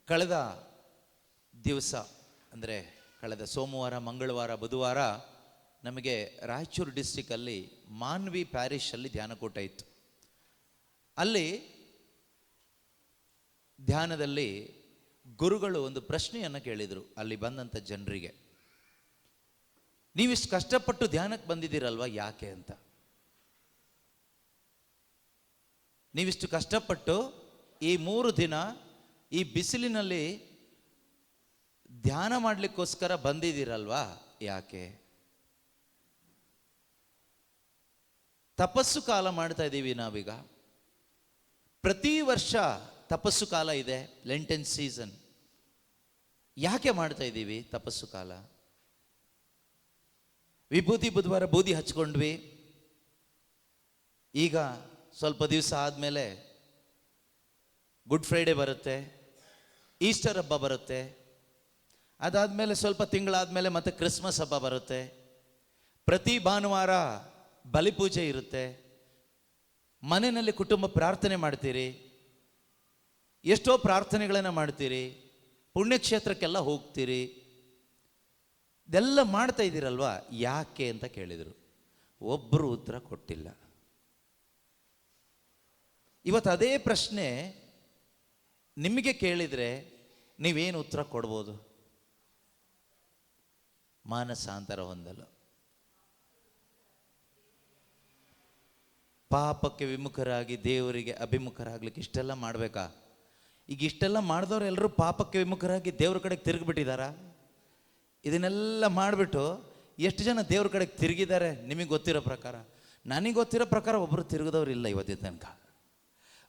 ಕಳೆದ ದಿವಸ ಅಂದರೆ ಕಳೆದ ಸೋಮವಾರ, ಮಂಗಳವಾರ, ಬುಧವಾರ ನಮಗೆ ರಾಯಚೂರು ಡಿಸ್ಟಿಕಲ್ಲಿ ಮಾನ್ವಿ ಪ್ಯಾರಿಷಲ್ಲಿ ಧ್ಯಾನಕೂಟ ಇತ್ತು. ಅಲ್ಲಿ ಧ್ಯಾನದಲ್ಲಿ ಗುರುಗಳು ಒಂದು ಪ್ರಶ್ನೆಯನ್ನು ಕೇಳಿದರು ಅಲ್ಲಿ ಬಂದಂಥ ಜನರಿಗೆ. ನೀವಿಷ್ಟು ಕಷ್ಟಪಟ್ಟು ಧ್ಯಾನಕ್ಕೆ ಬಂದಿದ್ದೀರಲ್ವ, ಯಾಕೆ ಅಂತ. ನೀವಿಷ್ಟು ಕಷ್ಟಪಟ್ಟು ಈ 3 ದಿನ ಈ ಬಿಸಿಲಿನಲ್ಲಿ ಧ್ಯಾನ ಮಾಡಲಿಕ್ಕೋಸ್ಕರ ಬಂದಿದ್ದೀರಲ್ವಾ, ಯಾಕೆ. ತಪಸ್ಸು ಕಾಲ ಮಾಡ್ತಾ ಇದ್ದೀವಿ ನಾವೀಗ. ಪ್ರತಿ ವರ್ಷ ತಪಸ್ಸು ಕಾಲ ಇದೆ, ಲೆಂಟನ್ ಸೀಸನ್. ಯಾಕೆ ಮಾಡ್ತಾ ಇದ್ದೀವಿ ತಪಸ್ಸು ಕಾಲ? ವಿಭೂತಿ ಬುಧವಾರ ಬೂದಿ ಹಚ್ಕೊಂಡ್ವಿ. ಈಗ ಸ್ವಲ್ಪ ದಿವಸ ಆದಮೇಲೆ ಗುಡ್ ಫ್ರೈಡೇ ಬರುತ್ತೆ, ಈಸ್ಟರ್ ಹಬ್ಬ ಬರುತ್ತೆ. ಅದಾದಮೇಲೆ ಸ್ವಲ್ಪ ತಿಂಗಳಾದಮೇಲೆ ಮತ್ತೆ ಕ್ರಿಸ್ಮಸ್ ಹಬ್ಬ ಬರುತ್ತೆ. ಪ್ರತಿ ಭಾನುವಾರ ಬಲಿಪೂಜೆ ಇರುತ್ತೆ. ಮನೆಯಲ್ಲಿ ಕುಟುಂಬ ಪ್ರಾರ್ಥನೆ ಮಾಡ್ತೀರಿ, ಎಷ್ಟೋ ಪ್ರಾರ್ಥನೆಗಳನ್ನು ಮಾಡ್ತೀರಿ, ಪುಣ್ಯಕ್ಷೇತ್ರಕ್ಕೆಲ್ಲ ಹೋಗ್ತೀರಿ. ಇದೆಲ್ಲ ಮಾಡ್ತಾ ಇದ್ದೀರಲ್ವಾ, ಯಾಕೆ ಅಂತ ಕೇಳಿದರು. ಒಬ್ಬರು ಉತ್ತರ ಕೊಟ್ಟಿಲ್ಲ. ಇವತ್ತು ಅದೇ ಪ್ರಶ್ನೆ ನಿಮಗೆ ಕೇಳಿದರೆ ನೀವೇನು ಉತ್ತರ ಕೊಡ್ಬೋದು? ಮಾನಸಾಂತರ ಹೊಂದಲು, ಪಾಪಕ್ಕೆ ವಿಮುಖರಾಗಿ ದೇವರಿಗೆ ಅಭಿಮುಖರಾಗ್ಲಿಕ್ಕೆ ಇಷ್ಟೆಲ್ಲ ಮಾಡಬೇಕಾ? ಈಗ ಇಷ್ಟೆಲ್ಲ ಮಾಡಿದವರು ಎಲ್ಲರೂ ಪಾಪಕ್ಕೆ ವಿಮುಖರಾಗಿ ದೇವ್ರ ಕಡೆಗೆ ತಿರುಗಿಬಿಟ್ಟಿದ್ದಾರಾ? ಇದನ್ನೆಲ್ಲ ಮಾಡಿಬಿಟ್ಟು ಎಷ್ಟು ಜನ ದೇವ್ರ ಕಡೆಗೆ ತಿರುಗಿದ್ದಾರೆ ನಿಮಗೆ ಗೊತ್ತಿರೋ ಪ್ರಕಾರ? ನನಗೆ ಗೊತ್ತಿರೋ ಪ್ರಕಾರ ಒಬ್ಬರು ತಿರುಗಿದವ್ರು ಇಲ್ಲ ಇವತ್ತಿನ ತನಕ.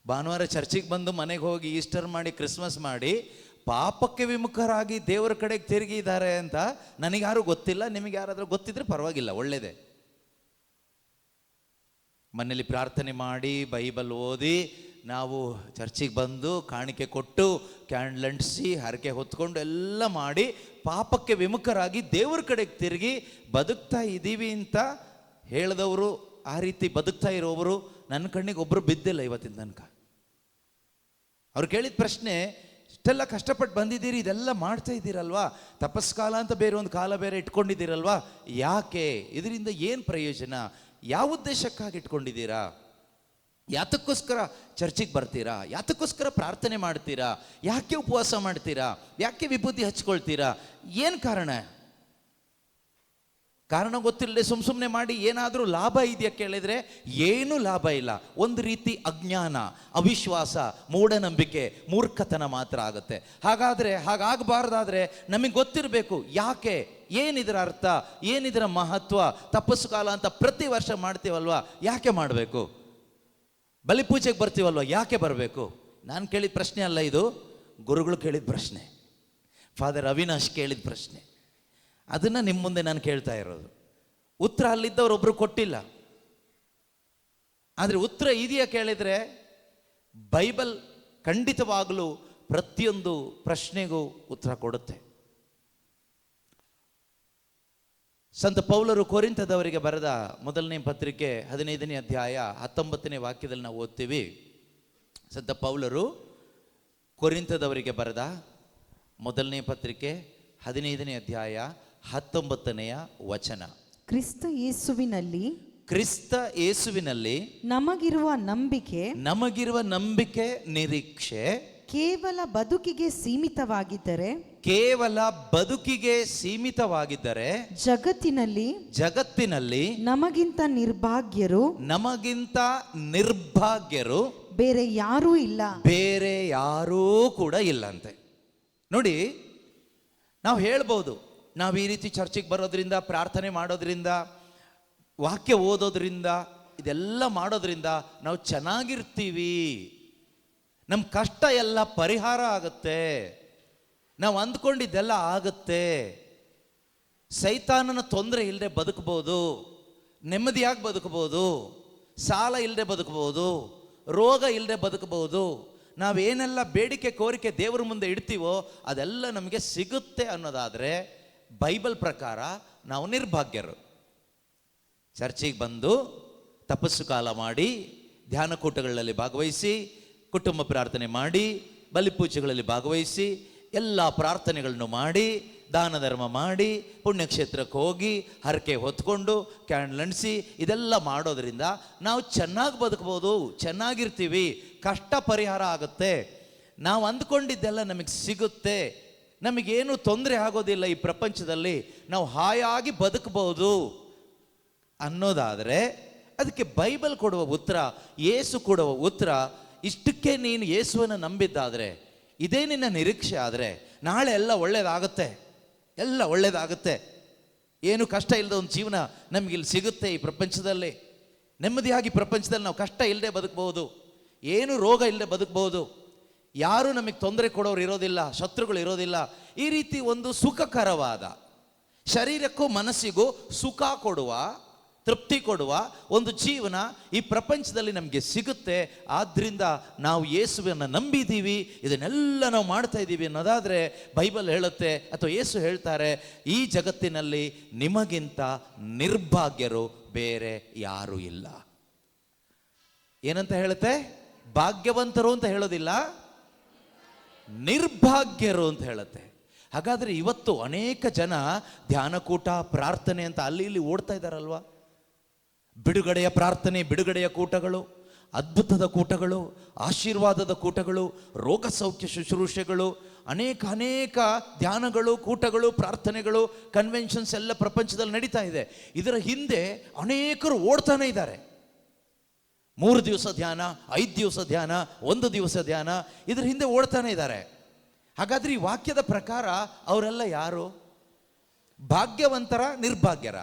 ಭಾನುವಾರ ಚರ್ಚಿಗೆ ಬಂದು ಮನೆಗೆ ಹೋಗಿ ಈಸ್ಟರ್ ಮಾಡಿ ಕ್ರಿಸ್ಮಸ್ ಮಾಡಿ ಪಾಪಕ್ಕೆ ವಿಮುಖರಾಗಿ ದೇವರ ಕಡೆಗೆ ತಿರುಗಿದ್ದಾರೆ ಅಂತ ನನಗ್ಯಾರು ಗೊತ್ತಿಲ್ಲ. ನಿಮಗೆ ಯಾರಾದರೂ ಗೊತ್ತಿದ್ರೆ ಪರವಾಗಿಲ್ಲ, ಒಳ್ಳೆಯದೇ. ಮನೇಲಿ ಪ್ರಾರ್ಥನೆ ಮಾಡಿ ಬೈಬಲ್ ಓದಿ ನಾವು ಚರ್ಚಿಗೆ ಬಂದು ಕಾಣಿಕೆ ಕೊಟ್ಟು ಕ್ಯಾಂಡಲ್ ಅಂಟಿಸಿ ಹರಕೆ ಹೊತ್ಕೊಂಡು ಎಲ್ಲ ಮಾಡಿ ಪಾಪಕ್ಕೆ ವಿಮುಖರಾಗಿ ದೇವ್ರ ಕಡೆಗೆ ತಿರುಗಿ ಬದುಕ್ತಾ ಇದ್ದೀವಿ ಅಂತ ಹೇಳಿದವರು, ಆ ರೀತಿ ಬದುಕ್ತಾ ಇರೋವರು ನನ್ನ ಕಣ್ಣಿಗೆ ಒಬ್ಬರು ಬಿದ್ದಿಲ್ಲ ಇವತ್ತಿನ ತನಕ. ಅವ್ರು ಕೇಳಿದ ಪ್ರಶ್ನೆ, ಇಷ್ಟೆಲ್ಲ ಕಷ್ಟಪಟ್ಟು ಬಂದಿದ್ದೀರಿ, ಇದೆಲ್ಲ ಮಾಡ್ತಾ ಇದ್ದೀರಲ್ವಾ, ತಪಸ್ಕಾಲ ಅಂತ ಬೇರೆ ಒಂದು ಕಾಲ ಬೇರೆ ಇಟ್ಕೊಂಡಿದ್ದೀರಲ್ವಾ, ಯಾಕೆ? ಇದರಿಂದ ಏನು ಪ್ರಯೋಜನ? ಯಾವ ಉದ್ದೇಶಕ್ಕಾಗಿ ಇಟ್ಕೊಂಡಿದ್ದೀರಾ? ಯಾತಕ್ಕೋಸ್ಕರ ಚರ್ಚಿಗೆ ಬರ್ತೀರಾ? ಯಾತಕ್ಕೋಸ್ಕರ ಪ್ರಾರ್ಥನೆ ಮಾಡ್ತೀರಾ? ಯಾಕೆ ಉಪವಾಸ ಮಾಡ್ತೀರಾ? ಯಾಕೆ ವಿಭೂತಿ ಹಚ್ಕೊಳ್ತೀರಾ? ಏನು ಕಾರಣ? ಕಾರಣ ಗೊತ್ತಿಲ್ಲದೆ ಸುಮ್ಮನೆ ಮಾಡಿ ಏನಾದರೂ ಲಾಭ ಇದೆಯಾ ಕೇಳಿದರೆ ಏನೂ ಲಾಭ ಇಲ್ಲ. ಒಂದು ರೀತಿ ಅಜ್ಞಾನ, ಅವಿಶ್ವಾಸ, ಮೂಢನಂಬಿಕೆ, ಮೂರ್ಖತನ ಮಾತ್ರ ಆಗುತ್ತೆ. ಹಾಗಾಗಬಾರ್ದಾದ್ರೆ ನಮಗೆ ಗೊತ್ತಿರಬೇಕು ಯಾಕೆ, ಏನಿದರ ಅರ್ಥ, ಏನಿದರ ಮಹತ್ವ. ತಪಸ್ಸು ಕಾಲ ಅಂತ ಪ್ರತಿ ವರ್ಷ ಮಾಡ್ತೀವಲ್ವ, ಯಾಕೆ ಮಾಡಬೇಕು? ಬಲಿಪೂಜೆಗೆ ಬರ್ತೀವಲ್ವ, ಯಾಕೆ ಬರಬೇಕು? ನಾನು ಕೇಳಿದ ಪ್ರಶ್ನೆ ಅಲ್ಲ ಇದು, ಗುರುಗಳು ಕೇಳಿದ ಪ್ರಶ್ನೆ, ಫಾದರ್ ಅವಿನಾಶ್ ಕೇಳಿದ ಪ್ರಶ್ನೆ. ಅದನ್ನು ನಿಮ್ಮ ಮುಂದೆ ನಾನು ಕೇಳ್ತಾ ಇರೋದು. ಉತ್ತರ ಅಲ್ಲಿದ್ದವ್ರು ಒಬ್ಬರು ಕೊಟ್ಟಿಲ್ಲ. ಆದರೆ ಉತ್ತರ ಇದೆಯಾ ಕೇಳಿದರೆ ಬೈಬಲ್ ಖಂಡಿತವಾಗಲೂ ಪ್ರತಿಯೊಂದು ಪ್ರಶ್ನೆಗೂ ಉತ್ತರ ಕೊಡುತ್ತೆ. ಸಂತ ಪೌಲರು ಕೊರಿಂಥದವರಿಗೆ ಬರೆದ ಮೊದಲನೇ ಪತ್ರಿಕೆ 15ನೇ ಅಧ್ಯಾಯ 19ನೇ ವಾಕ್ಯದಲ್ಲಿ ನಾವು ಓದ್ತೀವಿ. ಸಂತ ಪೌಲರು ಕೊರಿಂಥದವರಿಗೆ ಬರೆದ ಮೊದಲನೇ ಪತ್ರಿಕೆ 15ನೇ ಅಧ್ಯಾಯ 19ನೇ ವಚನ. ಕ್ರಿಸ್ತ ಯೇಸುವಿನಲ್ಲಿ ನಮಗಿರುವ ನಂಬಿಕೆ ನಿರೀಕ್ಷೆ ಕೇವಲ ಬದುಕಿಗೆ ಸೀಮಿತವಾಗಿದ್ದರೆ ಜಗತ್ತಿನಲ್ಲಿ ನಮಗಿಂತ ನಿರ್ಭಾಗ್ಯರು ಬೇರೆ ಯಾರೂ ಕೂಡ ಇಲ್ಲ ಅಂತೆ. ನೋಡಿ, ನಾವು ಹೇಳ್ಬೋದು, ನಾವು ಈ ರೀತಿ ಚರ್ಚಿಗೆ ಬರೋದ್ರಿಂದ, ಪ್ರಾರ್ಥನೆ ಮಾಡೋದ್ರಿಂದ, ವಾಕ್ಯ ಓದೋದ್ರಿಂದ, ಇದೆಲ್ಲ ಮಾಡೋದ್ರಿಂದ ನಾವು ಚೆನ್ನಾಗಿರ್ತೀವಿ, ನಮ್ಮ ಕಷ್ಟ ಎಲ್ಲ ಪರಿಹಾರ ಆಗುತ್ತೆ, ನಾವು ಅಂದ್ಕೊಂಡಿದ್ದೆಲ್ಲ ಆಗುತ್ತೆ, ಸೈತಾನನ ತೊಂದರೆ ಇಲ್ಲದೆ ಬದುಕಬಹುದು, ನೆಮ್ಮದಿಯಾಗಿ ಬದುಕಬಹುದು, ಸಾಲ ಇಲ್ಲದೆ ಬದುಕಬಹುದು, ರೋಗ ಇಲ್ಲದೆ ಬದುಕಬಹುದು, ನಾವೇನೆಲ್ಲ ಬೇಡಿಕೆ ಕೋರಿಕೆ ದೇವರ ಮುಂದೆ ಇಡ್ತೀವೋ ಅದೆಲ್ಲ ನಮಗೆ ಸಿಗುತ್ತೆ ಅನ್ನೋದಾದರೆ ಬೈಬಲ್ ಪ್ರಕಾರ ನಾವು ನಿರ್ಭಾಗ್ಯರು. ಚರ್ಚಿಗೆ ಬಂದು ತಪಸ್ಸು ಕಾಲ ಮಾಡಿ ಧ್ಯಾನಕೂಟಗಳಲ್ಲಿ ಭಾಗವಹಿಸಿ ಕುಟುಂಬ ಪ್ರಾರ್ಥನೆ ಮಾಡಿ ಬಲಿಪೂಜೆಗಳಲ್ಲಿ ಭಾಗವಹಿಸಿ ಎಲ್ಲ ಪ್ರಾರ್ಥನೆಗಳನ್ನು ಮಾಡಿ ದಾನ ಧರ್ಮ ಮಾಡಿ ಪುಣ್ಯಕ್ಷೇತ್ರಕ್ಕೆ ಹೋಗಿ ಹರಕೆ ಹೊತ್ಕೊಂಡು ಕ್ಯಾಂಡಲ್ ಅಂಟಿಸಿ ಇದೆಲ್ಲ ಮಾಡೋದ್ರಿಂದ ನಾವು ಚೆನ್ನಾಗಿ ಬದುಕ್ಬೋದು, ಚೆನ್ನಾಗಿರ್ತೀವಿ, ಕಷ್ಟ ಪರಿಹಾರ ಆಗುತ್ತೆ, ನಾವು ಅಂದ್ಕೊಂಡಿದ್ದೆಲ್ಲ ನಮಗೆ ಸಿಗುತ್ತೆ, ನಮಗೇನು ತೊಂದರೆ ಆಗೋದಿಲ್ಲ, ಈ ಪ್ರಪಂಚದಲ್ಲಿ ನಾವು ಹಾಯಾಗಿ ಬದುಕಬಹುದು ಅನ್ನೋದಾದರೆ ಅದಕ್ಕೆ ಬೈಬಲ್ ಕೊಡುವ ಉತ್ತರ, ಯೇಸು ಕೊಡುವ ಉತ್ತರ, ಇಷ್ಟಕ್ಕೆ ನೀನು ಯೇಸುವನ್ನು ನಂಬಿದ್ದಾದರೆ, ಇದೇ ನಿನ್ನ ನಿರೀಕ್ಷೆ ಆದರೆ ನಾಳೆ ಎಲ್ಲ ಒಳ್ಳೇದಾಗುತ್ತೆ, ಎಲ್ಲ ಒಳ್ಳೇದಾಗುತ್ತೆ, ಏನು ಕಷ್ಟ ಇಲ್ಲದ ಒಂದು ಜೀವನ ನಮಗಿಲ್ಲಿ ಸಿಗುತ್ತೆ. ಈ ಪ್ರಪಂಚದಲ್ಲಿ ನೆಮ್ಮದಿಯಾಗಿ ಪ್ರಪಂಚದಲ್ಲಿ ನಾವು ಕಷ್ಟ ಇಲ್ಲದೆ ಬದುಕಬಹುದು, ಏನು ರೋಗ ಇಲ್ಲದೆ ಬದುಕಬಹುದು, ಯಾರು ನಮಗೆ ತೊಂದರೆ ಕೊಡೋರು ಇರೋದಿಲ್ಲ, ಶತ್ರುಗಳು ಇರೋದಿಲ್ಲ. ಈ ರೀತಿ ಒಂದು ಸುಖಕರವಾದ, ಶರೀರಕ್ಕೂ ಮನಸ್ಸಿಗೂ ಸುಖ ಕೊಡುವ, ತೃಪ್ತಿ ಕೊಡುವ ಒಂದು ಜೀವನ ಈ ಪ್ರಪಂಚದಲ್ಲಿ ನಮಗೆ ಸಿಗುತ್ತೆ. ಆದ್ದರಿಂದ ನಾವು ಯೇಸುವನ್ನು ನಂಬಿದ್ದೀವಿ, ಇದನ್ನೆಲ್ಲ ನಾವು ಮಾಡ್ತಾ ಇದ್ದೀವಿ ಅನ್ನೋದಾದರೆ ಬೈಬಲ್ ಹೇಳುತ್ತೆ, ಅಥವಾ ಯೇಸು ಹೇಳ್ತಾರೆ, ಈ ಜಗತ್ತಿನಲ್ಲಿ ನಿಮಗಿಂತ ನಿರ್ಭಾಗ್ಯರು ಬೇರೆ ಯಾರೂ ಇಲ್ಲ. ಏನಂತ ಹೇಳುತ್ತೆ? ಭಾಗ್ಯವಂತರು ಅಂತ ಹೇಳೋದಿಲ್ಲ, ನಿರ್ಭಾಗ್ಯರು ಅಂತ ಹೇಳುತ್ತೆ. ಹಾಗಾದರೆ ಇವತ್ತು ಅನೇಕ ಜನ ಧ್ಯಾನಕೂಟ, ಪ್ರಾರ್ಥನೆ ಅಂತ ಅಲ್ಲಿ ಇಲ್ಲಿ ಓಡ್ತಾ ಇದ್ದಾರಲ್ವಾ? ಬಿಡುಗಡೆಯ ಪ್ರಾರ್ಥನೆ, ಬಿಡುಗಡೆಯ ಕೂಟಗಳು, ಅದ್ಭುತದ ಕೂಟಗಳು, ಆಶೀರ್ವಾದದ ಕೂಟಗಳು, ರೋಗ ಸೌಖ್ಯ ಶುಶ್ರೂಷೆಗಳು, ಅನೇಕ ಧ್ಯಾನಗಳು, ಕೂಟಗಳು, ಪ್ರಾರ್ಥನೆಗಳು, ಕನ್ವೆನ್ಷನ್ಸ್ ಎಲ್ಲ ಪ್ರಪಂಚದಲ್ಲಿ ನಡೀತಾ ಇದೆ. ಇದರ ಹಿಂದೆ ಅನೇಕರು ಓಡ್ತಾನೆ ಇದ್ದಾರೆ. 3 ದಿವಸ ಧ್ಯಾನ, 5 ದಿವಸ ಧ್ಯಾನ, 1 ದಿವಸ ಧ್ಯಾನ, ಇದ್ರ ಹಿಂದೆ ಓಡ್ತಾನೆ ಇದ್ದಾರೆ. ಹಾಗಾದ್ರೆ ಈ ವಾಕ್ಯದ ಪ್ರಕಾರ ಅವರೆಲ್ಲ ಯಾರು? ಭಾಗ್ಯವಂತರ, ನಿರ್ಭಾಗ್ಯರ?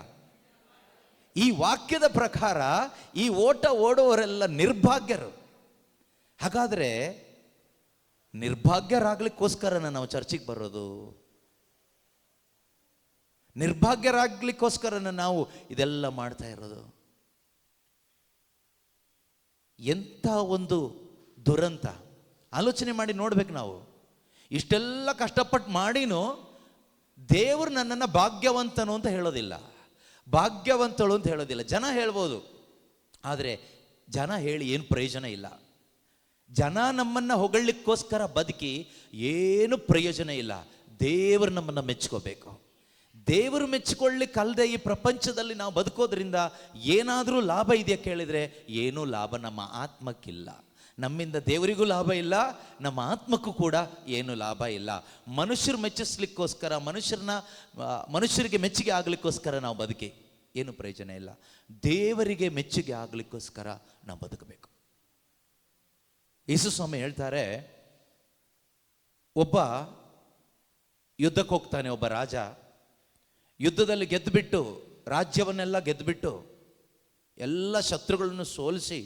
ಈ ವಾಕ್ಯದ ಪ್ರಕಾರ ಈ ಓಟ ಓಡುವವರೆಲ್ಲ ನಿರ್ಭಾಗ್ಯರು. ಹಾಗಾದ್ರೆ ನಿರ್ಭಾಗ್ಯರಾಗ್ಲಿಕ್ಕೋಸ್ಕರನ ನಾವು ಚರ್ಚಿಗೆ ಬರೋದು? ನಿರ್ಭಾಗ್ಯರಾಗ್ಲಿಕ್ಕೋಸ್ಕರನ ನಾವು ಇದೆಲ್ಲ ಮಾಡ್ತಾ ಇರೋದು? ಎಂಥ ಒಂದು ದುರಂತ! ಆಲೋಚನೆ ಮಾಡಿ ನೋಡ್ಬೇಕು ನಾವು. ಇಷ್ಟೆಲ್ಲ ಕಷ್ಟಪಟ್ಟು ಮಾಡಿನೂ ದೇವರು ನನ್ನನ್ನು ಭಾಗ್ಯವಂತನು ಅಂತ ಹೇಳೋದಿಲ್ಲ, ಭಾಗ್ಯವಂತಳು ಅಂತ ಹೇಳೋದಿಲ್ಲ. ಜನ ಹೇಳ್ಬೋದು, ಆದರೆ ಜನ ಹೇಳಿ ಏನು ಪ್ರಯೋಜನ ಇಲ್ಲ. ಜನ ನಮ್ಮನ್ನು ಹೊಗಳಿಕ್ಕೋಸ್ಕರ ಬದುಕಿ ಏನು ಪ್ರಯೋಜನ ಇಲ್ಲ. ದೇವರು ನಮ್ಮನ್ನು ಮೆಚ್ಕೋಬೇಕು. ದೇವರು ಮೆಚ್ಚಿಕೊಳ್ಳಿಕ್ಕಲ್ಲದೆ ಈ ಪ್ರಪಂಚದಲ್ಲಿ ನಾವು ಬದುಕೋದ್ರಿಂದ ಏನಾದರೂ ಲಾಭ ಇದೆಯಾ ಕೇಳಿದರೆ ಏನೂ ಲಾಭ ನಮ್ಮ ಆತ್ಮಕ್ಕಿಲ್ಲ. ನಮ್ಮಿಂದ ದೇವರಿಗೂ ಲಾಭ ಇಲ್ಲ, ನಮ್ಮ ಆತ್ಮಕ್ಕೂ ಕೂಡ ಏನು ಲಾಭ ಇಲ್ಲ. ಮನುಷ್ಯರು ಮೆಚ್ಚಿಸ್ಲಿಕ್ಕೋಸ್ಕರ, ಮನುಷ್ಯರಿಗೆ ಮೆಚ್ಚುಗೆ ಆಗಲಿಕ್ಕೋಸ್ಕರ ನಾವು ಬದುಕಿ ಏನು ಪ್ರಯೋಜನ ಇಲ್ಲ. ದೇವರಿಗೆ ಮೆಚ್ಚುಗೆ ಆಗಲಿಕ್ಕೋಸ್ಕರ ನಾವು ಬದುಕಬೇಕು. ಯೇಸು ಸ್ವಾಮಿ ಹೇಳ್ತಾರೆ, ಒಬ್ಬ ಯುದ್ಧಕ್ಕೆ ಹೋಗ್ತಾನೆ, ಒಬ್ಬ ರಾಜ ಯುದ್ಧದಲ್ಲಿ ಗೆದ್ದುಬಿಟ್ಟು, ರಾಜ್ಯವನ್ನೆಲ್ಲ ಗೆದ್ದುಬಿಟ್ಟು, ಎಲ್ಲ ಶತ್ರುಗಳನ್ನು ಸೋಲಿಸಿ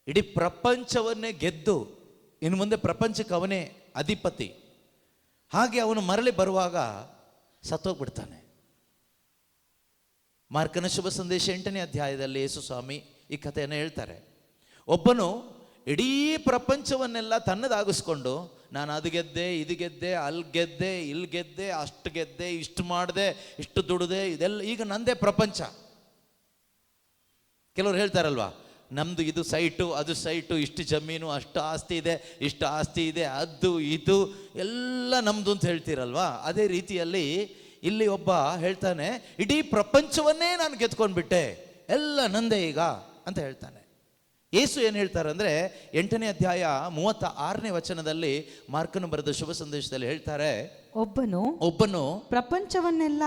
ಇಡೀ ಪ್ರಪಂಚವನ್ನೇ ಗೆದ್ದು ಇನ್ನು ಮುಂದೆ ಪ್ರಪಂಚಕ್ಕೆ ಅವನೇ ಅಧಿಪತಿ. ಹಾಗೆ ಅವನು ಮರಳಿ ಬರುವಾಗ ಸತ್ತೋಗ್ಬಿಡ್ತಾನೆ. ಮಾರ್ಕನ ಶುಭ ಸಂದೇಶ 8ನೇ ಅಧ್ಯಾಯದಲ್ಲಿ ಯೇಸು ಸ್ವಾಮಿ ಈ ಕಥೆಯನ್ನು ಹೇಳ್ತಾರೆ. ಒಬ್ಬನು ಇಡೀ ಪ್ರಪಂಚವನ್ನೆಲ್ಲ ತನ್ನದಾಗಿಸ್ಕೊಂಡು, ನಾನು ಅದು ಗೆದ್ದೆ, ಇದು ಗೆದ್ದೆ, ಅಲ್ಲಿ ಗೆದ್ದೆ, ಇಲ್ಲಿ ಗೆದ್ದೆ, ಅಷ್ಟು ಗೆದ್ದೆ, ಇಷ್ಟು ಮಾಡಿದೆ, ಇಷ್ಟು ದುಡಿದೆ, ಇದೆಲ್ಲ ಈಗ ನಂದೇ ಪ್ರಪಂಚ. ಕೆಲವರು ಹೇಳ್ತಾರಲ್ವಾ, ನಮ್ಮದು ಇದು ಸೈಟು, ಅದು ಸೈಟು, ಇಷ್ಟು ಜಮೀನು, ಅಷ್ಟು ಆಸ್ತಿ ಇದೆ, ಇಷ್ಟು ಆಸ್ತಿ ಇದೆ, ಅದು ಇದು ಎಲ್ಲ ನಮ್ಮದು ಅಂತ ಹೇಳ್ತೀರಲ್ವಾ? ಅದೇ ರೀತಿಯಲ್ಲಿ ಇಲ್ಲಿ ಒಬ್ಬ ಹೇಳ್ತಾನೆ, ಇಡೀ ಪ್ರಪಂಚವನ್ನೇ ನಾನು ಗೆದ್ಕೊಂಡ್ಬಿಟ್ಟೆ, ಎಲ್ಲ ನಂದೇ ಈಗ ಅಂತ ಹೇಳ್ತಾನೆ. ಯೇಸು ಏನು ಹೇಳ್ತಾರೆ ಅಂದರೆ 8ನೇ ಅಧ್ಯಾಯ 36ನೇ ವಚನದಲ್ಲಿ ಮಾರ್ಕನು ಬರೆದ ಶುಭ ಸಂದೇಶದಲ್ಲಿ ಹೇಳ್ತಾರೆ, ಒಬ್ಬನು ಪ್ರಪಂಚವನ್ನೆಲ್ಲ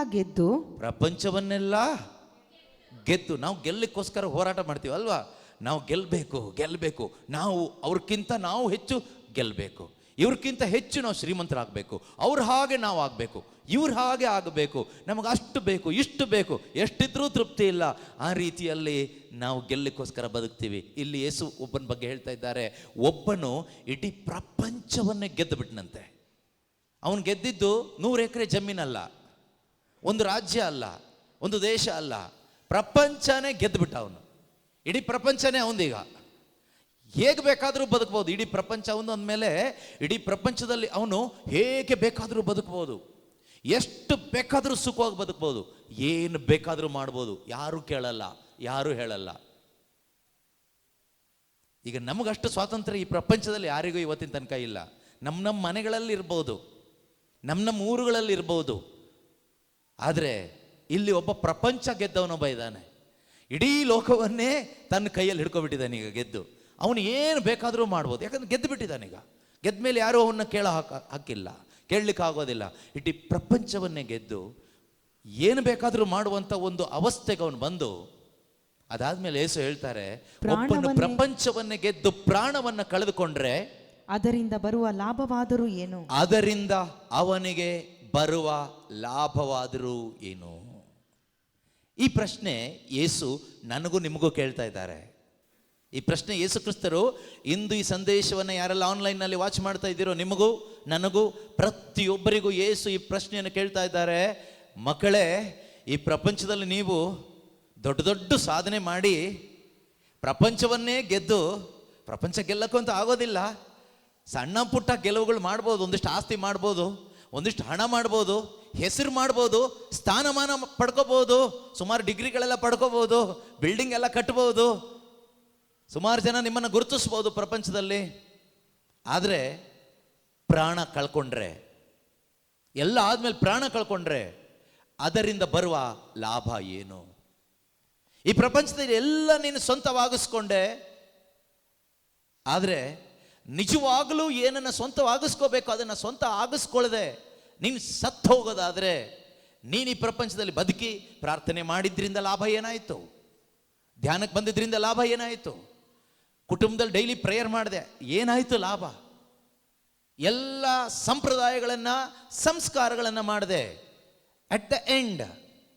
ಗೆದ್ದು ನಾವು ಗೆಲ್ಲಕ್ಕೋಸ್ಕರ ಹೋರಾಟ ಮಾಡ್ತೀವಿ ಅಲ್ವಾ? ನಾವು ಗೆಲ್ಲಬೇಕು, ನಾವು ಅವ್ರಕ್ಕಿಂತ ನಾವು ಹೆಚ್ಚು ಗೆಲ್ಲಬೇಕು, ಇವ್ರಕ್ಕಿಂತ ಹೆಚ್ಚು ನಾವು ಶ್ರೀಮಂತರಾಗಬೇಕು, ಅವ್ರ ಹಾಗೆ ನಾವು ಆಗಬೇಕು, ಇವ್ರ ಹಾಗೆ ಆಗಬೇಕು, ನಮಗೆ ಅಷ್ಟು ಬೇಕು, ಇಷ್ಟು ಬೇಕು, ಎಷ್ಟಿದ್ರೂ ತೃಪ್ತಿ ಇಲ್ಲ. ಆ ರೀತಿಯಲ್ಲಿ ನಾವು ಗೆಲ್ಲಕ್ಕೋಸ್ಕರ ಬದುಕ್ತೀವಿ. ಇಲ್ಲಿ ಯೇಸು ಒಬ್ಬನ ಬಗ್ಗೆ ಹೇಳ್ತಾ ಇದ್ದಾರೆ, ಒಬ್ಬನು ಇಡೀ ಪ್ರಪಂಚವನ್ನೇ ಗೆದ್ದು ಬಿಟ್ಟನಂತೆ. ಅವನು ಗೆದ್ದಿದ್ದು 100 ಎಕರೆ ಜಮೀನಲ್ಲ, ಒಂದು ರಾಜ್ಯ ಅಲ್ಲ, ಒಂದು ದೇಶ ಅಲ್ಲ, ಪ್ರಪಂಚನೇ ಗೆದ್ದುಬಿಟ್ಟ ಅವನು. ಇಡೀ ಪ್ರಪಂಚನೇ ಅವನದೀಗ. ಹೇಗೆ ಬೇಕಾದರೂ ಬದುಕ್ಬೋದು. ಇಡೀ ಪ್ರಪಂಚ ಅವನು ಅಂದಮೇಲೆ ಇಡೀ ಪ್ರಪಂಚದಲ್ಲಿ ಅವನು ಹೇಗೆ ಬೇಕಾದರೂ ಬದುಕ್ಬೋದು, ಎಷ್ಟು ಬೇಕಾದರೂ ಸುಖವಾಗಿ ಬದುಕ್ಬೋದು, ಏನು ಬೇಕಾದರೂ ಮಾಡ್ಬೋದು, ಯಾರೂ ಕೇಳಲ್ಲ, ಯಾರೂ ಹೇಳಲ್ಲ. ಈಗ ನಮಗಷ್ಟು ಸ್ವಾತಂತ್ರ್ಯ ಈ ಪ್ರಪಂಚದಲ್ಲಿ ಯಾರಿಗೂ ಇವತ್ತಿನ ತನಕ ಇಲ್ಲ. ನಮ್ಮ ಮನೆಗಳಲ್ಲಿ ಇರ್ಬೋದು, ನಮ್ಮ ಊರುಗಳಲ್ಲಿ ಇರ್ಬೋದು. ಆದರೆ ಇಲ್ಲಿ ಒಬ್ಬ ಪ್ರಪಂಚ ಗೆದ್ದವನೊಬ್ಬ ಇದ್ದಾನೆ. ಇಡೀ ಲೋಕವನ್ನೇ ತನ್ನ ಕೈಯಲ್ಲಿ ಹಿಡ್ಕೊಬಿಟ್ಟಿದ್ದಾನೆ ಈಗ ಗೆದ್ದು. ಅವನು ಏನು ಬೇಕಾದರೂ ಮಾಡ್ಬೋದು, ಯಾಕಂದ್ರೆ ಗೆದ್ದು ಬಿಟ್ಟಿದ್ದಾನೀಗ. ಗೆದ್ದ ಮೇಲೆ ಯಾರೂ ಅವನ್ನ ಹಾಕಿಲ್ಲ, ಕೇಳಲಿಕ್ಕೆ ಆಗೋದಿಲ್ಲ. ಇಡೀ ಪ್ರಪಂಚವನ್ನೇ ಗೆದ್ದು ಏನು ಬೇಕಾದರೂ ಮಾಡುವಂಥ ಒಂದು ಅವಸ್ಥೆಗೆ ಅವನು ಬಂದು, ಅದಾದ್ಮೇಲೆ ಯೇಸು ಹೇಳ್ತಾರೆ, ಒಬ್ಬನು ಪ್ರಪಂಚವನ್ನೇ ಗೆದ್ದು ಪ್ರಾಣವನ್ನ ಕಳೆದುಕೊಂಡ್ರೆ ಅದರಿಂದ ಬರುವ ಲಾಭವಾದರೂ ಏನು? ಅದರಿಂದ ಅವನಿಗೆ ಬರುವ ಲಾಭವಾದರೂ ಏನು? ಈ ಪ್ರಶ್ನೆ ಯೇಸು ನನಗೂ ನಿಮಗೂ ಕೇಳ್ತಾ ಇದ್ದಾರೆ. ಈ ಪ್ರಶ್ನೆ ಯೇಸು ಕ್ರಿಸ್ತರು ಇಂದು ಈ ಸಂದೇಶವನ್ನು ಯಾರೆಲ್ಲ ಆನ್ಲೈನ್ನಲ್ಲಿ ವಾಚ್ ಮಾಡ್ತಾ ಇದ್ದೀರೋ ನಿಮಗೂ ನನಗೂ ಪ್ರತಿಯೊಬ್ಬರಿಗೂ ಯೇಸು ಈ ಪ್ರಶ್ನೆಯನ್ನು ಕೇಳ್ತಾ ಇದ್ದಾರೆ. ಮಕ್ಕಳೇ, ಈ ಪ್ರಪಂಚದಲ್ಲಿ ನೀವು ದೊಡ್ಡ ದೊಡ್ಡ ಸಾಧನೆ ಮಾಡಿ ಪ್ರಪಂಚವನ್ನೇ ಗೆದ್ದು, ಪ್ರಪಂಚ ಗೆಲ್ಲಕ್ಕೂ ಅಂತ ಆಗೋದಿಲ್ಲ, ಸಣ್ಣ ಪುಟ್ಟ ಗೆಲುವುಗಳು ಮಾಡ್ಬೋದು, ಒಂದಿಷ್ಟು ಆಸ್ತಿ ಮಾಡ್ಬೋದು, ಒಂದಿಷ್ಟು ಹಣ ಮಾಡ್ಬೋದು, ಹೆಸರು ಮಾಡ್ಬೋದು, ಸ್ಥಾನಮಾನ ಪಡ್ಕೋಬೋದು, ಸುಮಾರು ಡಿಗ್ರಿಗಳೆಲ್ಲ ಪಡ್ಕೋಬೋದು, ಬಿಲ್ಡಿಂಗ್ ಎಲ್ಲ ಕಟ್ಬೋದು, ಸುಮಾರು ಜನ ನಿಮ್ಮನ್ನು ಗುರುತಿಸ್ಬೋದು ಪ್ರಪಂಚದಲ್ಲಿ. ಆದರೆ ಪ್ರಾಣ ಕಳ್ಕೊಂಡ್ರೆ, ಎಲ್ಲ ಆದ್ಮೇಲೆ ಪ್ರಾಣ ಕಳ್ಕೊಂಡ್ರೆ ಅದರಿಂದ ಬರುವ ಲಾಭ ಏನು? ಈ ಪ್ರಪಂಚದಲ್ಲಿ ಎಲ್ಲ ನೀನು ಸ್ವಂತವಾಗಿಸ್ಕೊಂಡೆ, ಆದರೆ ನಿಜವಾಗಲೂ ಏನನ್ನ ಸ್ವಂತವಾಗಿಸ್ಕೋಬೇಕು ಅದನ್ನು ಸ್ವಂತ ಆಗಿಸ್ಕೊಳ್ಳದೆ ನೀನು ಸತ್ತು ಹೋಗೋದಾದರೆ, ನೀನು ಈ ಪ್ರಪಂಚದಲ್ಲಿ ಬದುಕಿ ಪ್ರಾರ್ಥನೆ ಮಾಡಿದ್ರಿಂದ ಲಾಭ ಏನಾಯಿತು? ಧ್ಯಾನಕ್ಕೆ ಬಂದಿದ್ರಿಂದ ಲಾಭ ಏನಾಯಿತು? ಕುಟುಂಬದಲ್ಲಿ ಡೈಲಿ ಪ್ರೇಯರ್ ಮಾಡಿದೆ, ಏನಾಯಿತು ಲಾಭ? ಎಲ್ಲ ಸಂಪ್ರದಾಯಗಳನ್ನು ಸಂಸ್ಕಾರಗಳನ್ನು ಮಾಡಿದೆ, ಅಟ್ ದ ಎಂಡ್